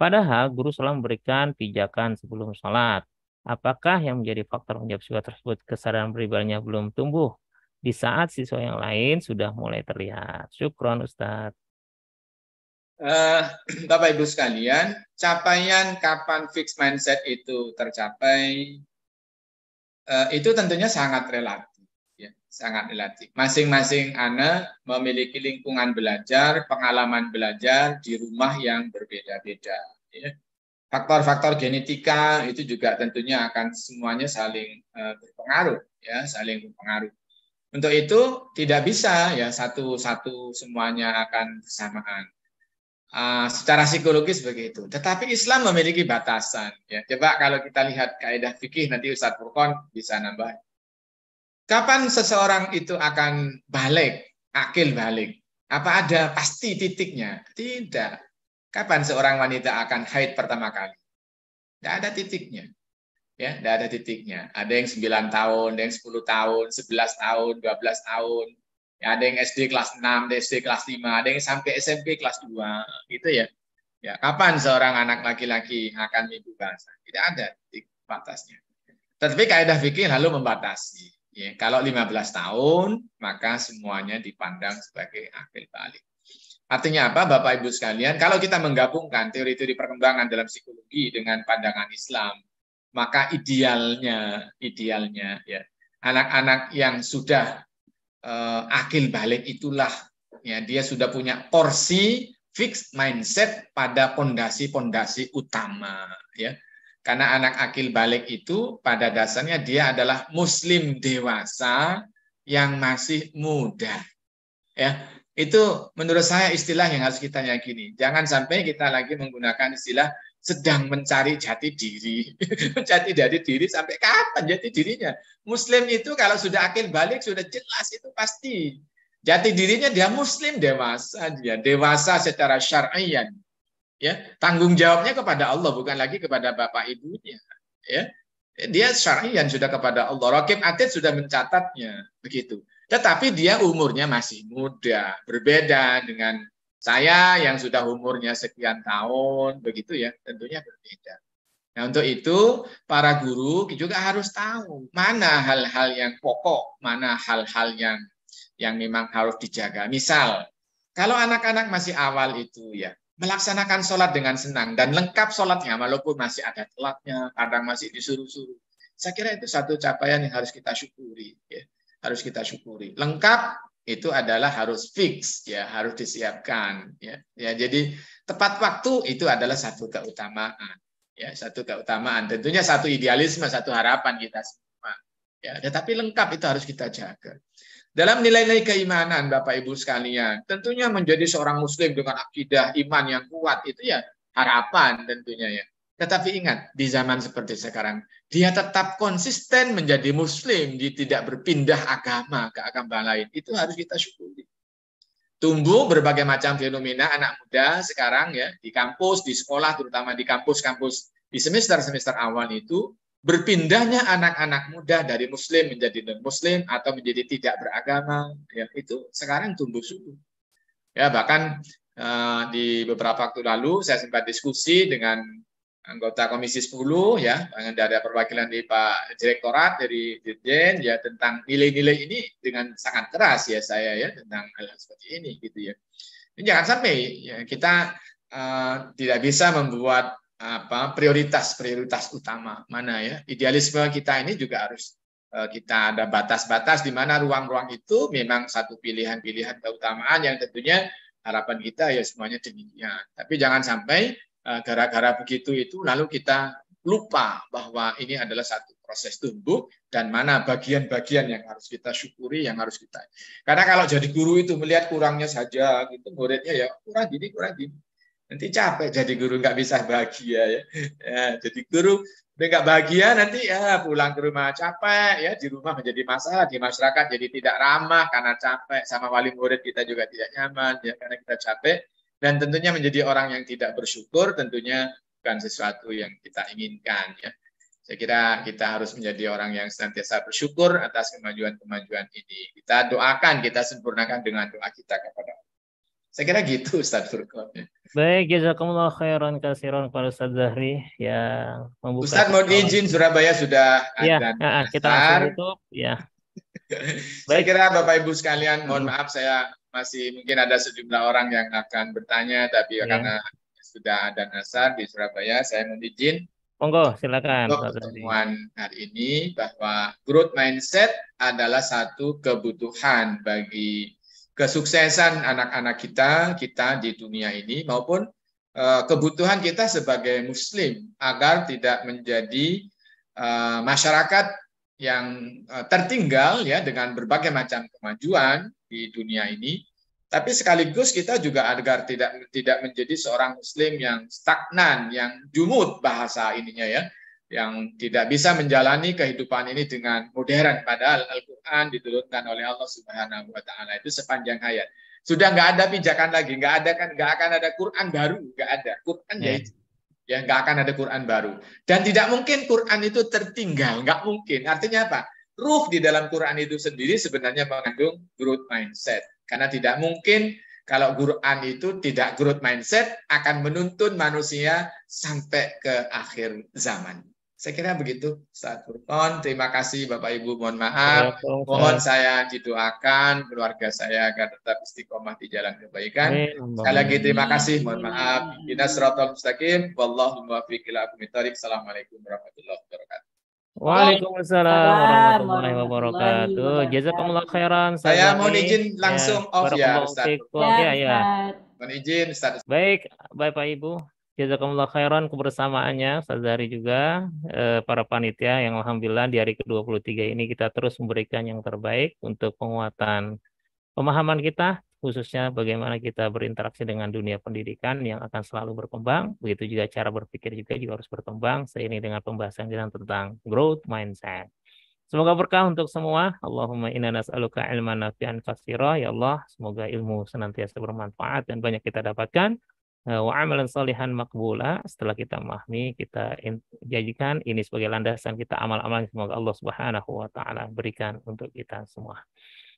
Padahal guru sholat memberikan pijakan sebelum sholat. Apakah yang menjadi faktor penyebab siswa tersebut kesadaran beribadahnya belum tumbuh di saat siswa yang lain sudah mulai terlihat? Syukron Ustadz. Bapak Ibu sekalian, capaian kapan fixed mindset itu tercapai itu tentunya sangat relatif, ya, sangat relatif. Masing-masing anak memiliki lingkungan belajar, pengalaman belajar di rumah yang berbeda-beda. Ya. Faktor-faktor genetika itu juga tentunya akan semuanya saling berpengaruh, ya, saling berpengaruh. Untuk itu tidak bisa ya satu-satu semuanya akan bersamaan. Secara psikologis begitu. Tetapi Islam memiliki batasan. Ya. Coba kalau kita lihat kaidah fikih nanti Ustadz Furqon bisa nambah. Kapan seseorang itu akan balik, akil balik? Apa ada pasti titiknya? Tidak. Kapan seorang wanita akan haid pertama kali? Tidak ada titiknya. Ya, tidak ada titiknya. Ada yang 9 tahun, ada yang 10 tahun, 11 tahun, 12 tahun. Ya, ada yang SD kelas 6, ada SD kelas 5, ada yang sampai SMP kelas 2, gitu ya. Ya, kapan seorang anak laki-laki akan mimpi bahasa? Tidak ada batasnya. Tetapi kaidah fikih lalu membatasi. Ya, kalau 15 tahun, maka semuanya dipandang sebagai akil balik. Artinya apa, Bapak Ibu sekalian? Kalau kita menggabungkan teori-teori perkembangan dalam psikologi dengan pandangan Islam, maka idealnya ya anak-anak yang sudah akil balik itulah ya dia sudah punya porsi fixed mindset pada pondasi-pondasi utama ya. Karena anak akil balik itu pada dasarnya dia adalah muslim dewasa yang masih muda. Ya, itu menurut saya istilah yang harus kita yakini. Jangan sampai kita lagi menggunakan istilah sedang mencari jati diri. Mencari jati diri sampai kapan jati dirinya? Muslim itu kalau sudah akil balik sudah jelas itu pasti. Jati dirinya dia muslim dewasa, dia dewasa secara syar'iyan. Ya, tanggung jawabnya kepada Allah bukan lagi kepada bapak ibunya, ya. Dia syar'iyan sudah kepada Allah. Raqib Atid sudah mencatatnya begitu. Tetapi dia umurnya masih muda, berbeda dengan saya yang sudah umurnya sekian tahun, begitu ya, tentunya berbeda. Nah, untuk itu para guru juga harus tahu mana hal-hal yang pokok, mana hal-hal yang memang harus dijaga. Misal, kalau anak-anak masih awal itu ya, melaksanakan sholat dengan senang dan lengkap sholatnya, walaupun masih ada telatnya, kadang masih disuruh-suruh. Saya kira itu satu capaian yang harus kita syukuri. Ya. Harus kita syukuri. Lengkap itu adalah harus fix, ya, harus disiapkan. Ya. Jadi tepat waktu itu adalah satu keutamaan. Ya, satu keutamaan. Tentunya satu idealisme, satu harapan kita semua. Ya, tetapi lengkap itu harus kita jaga. Dalam nilai-nilai keimanan, Bapak Ibu sekalian, tentunya menjadi seorang Muslim dengan akidah iman yang kuat itu ya harapan tentunya ya. Tetapi ingat di zaman seperti sekarang, dia tetap konsisten menjadi Muslim, dia tidak berpindah agama ke agama lain. Itu harus kita syukuri. Tumbuh berbagai macam fenomena anak muda sekarang ya di kampus, di sekolah, terutama di kampus-kampus di semester-semester awal itu. Berpindahnya anak-anak muda dari muslim menjadi non-muslim atau menjadi tidak beragama, ya itu sekarang tumbuh subur. Ya bahkan di beberapa waktu lalu saya sempat diskusi dengan anggota Komisi 10 ya, dari perwakilan di Pak Direktorat dari Dirjen ya tentang nilai-nilai ini dengan sangat keras ya saya ya tentang hal seperti ini gitu ya. Ini jangan sampai ya, kita tidak bisa membuat prioritas utama mana ya idealisme kita ini juga harus kita ada batas-batas di mana ruang-ruang itu memang satu pilihan-pilihan keutamaan yang tentunya harapan kita ya semuanya demikian. Tapi jangan sampai gara-gara begitu itu lalu kita lupa bahwa ini adalah satu proses tumbuh dan mana bagian-bagian yang harus kita syukuri, yang harus kita. Karena kalau jadi guru itu melihat kurangnya saja gitu muridnya ya kurang gini nanti capek jadi guru nggak bisa bahagia ya. Jadi guru udah nggak bahagia nanti ya pulang ke rumah capek ya di rumah menjadi masalah di masyarakat jadi tidak ramah karena capek sama wali murid kita juga tidak nyaman ya karena kita capek dan tentunya menjadi orang yang tidak bersyukur tentunya bukan sesuatu yang kita inginkan ya. Saya kira kita harus menjadi orang yang senantiasa bersyukur atas kemajuan-kemajuan ini. Kita doakan, kita sempurnakan dengan doa kita kepada Allah. Saya kira gitu Ustaz Furqon. Baik, jazakumullah khairan katsiran kepada Ustaz Zahri yang membuka. Ustaz mau diizin Surabaya sudah ada. Ya, kita langsung tutup ya. Saya kira Bapak Ibu sekalian, mohon maaf saya masih mungkin ada sejumlah orang yang akan bertanya tapi karena sudah ada nasar di Surabaya, saya mohon izin. Monggo, silakan. Untuk pertemuan hari ini bahwa growth mindset adalah satu kebutuhan bagi kesuksesan anak-anak kita di dunia ini maupun kebutuhan kita sebagai muslim agar tidak menjadi masyarakat yang tertinggal ya dengan berbagai macam kemajuan di dunia ini tapi sekaligus kita juga agar tidak menjadi seorang muslim yang stagnan yang jumud bahasa ininya ya yang tidak bisa menjalani kehidupan ini dengan modern padahal Al-Quran diturunkan oleh Allah Subhanahu wa taala itu sepanjang hayat. Sudah nggak ada pijakan lagi, nggak akan ada Quran baru, nggak ada. Quran ya nggak akan ada Quran baru. Dan tidak mungkin Quran itu tertinggal, nggak mungkin. Artinya apa? Ruh di dalam Quran itu sendiri sebenarnya mengandung growth mindset. Karena tidak mungkin Kalau Quran itu tidak growth mindset, akan menuntun manusia sampai ke akhir zaman. Saya kira begitu, Ustaz Furqon. Terima kasih Bapak Ibu, mohon maaf. Mohon saya didoakan keluarga saya agar tetap istiqomah di jalan kebaikan. Sekali lagi terima kasih, mohon maaf. Ihdinas siratal mustaqim, wallahu muwaffiq ila aqwamit thoriq. Assalamualaikum warahmatullahi wabarakatuh. Waalaikumsalam warahmatullahi wabarakatuh. Jazakumullah khairan. Saya mohon izin langsung off ya, Ustaz. Ya. Mohon izin, Ustaz. Baik, Bapak Ibu. Jazakumullah khairan kebersamaannya, Ustaz Zahri juga, para panitia yang alhamdulillah di hari ke-23 ini kita terus memberikan yang terbaik untuk penguatan pemahaman kita, khususnya bagaimana kita berinteraksi dengan dunia pendidikan yang akan selalu berkembang, begitu juga cara berpikir juga harus berkembang, seiring dengan pembahasan kita tentang growth mindset. Semoga berkah untuk semua. Allahumma inna nas'aluka ilman nafi'an katsira, ya Allah, semoga ilmu senantiasa bermanfaat dan banyak kita dapatkan. Wa amalan salihan makbula, setelah kita memahami, kita jadikan ini sebagai landasan kita amal-amal, semoga Allah Subhanahu wa taala berikan untuk kita semua.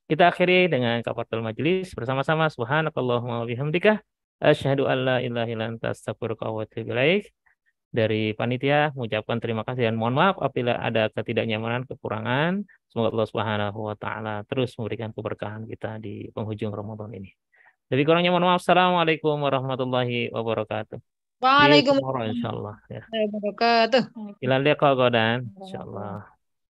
Kita akhiri dengan kafaratul majelis bersama-sama. Subhanakallahumma wa bihamdika asyhadu an la ilaha illa anta astaghfiruka wa atubu ilaik. Dari panitia mengucapkan terima kasih dan mohon maaf apabila ada ketidaknyamanan, kekurangan. Semoga Allah Subhanahu wa taala terus memberikan keberkahan kita di penghujung Ramadan ini. Lebih kurangnya mohon maaf. Assalamualaikum warahmatullahi wabarakatuh. Waalaikumsalam insyaallah ya. warahmatullahi wabarakatuh. Ila liqa gadan insyaallah.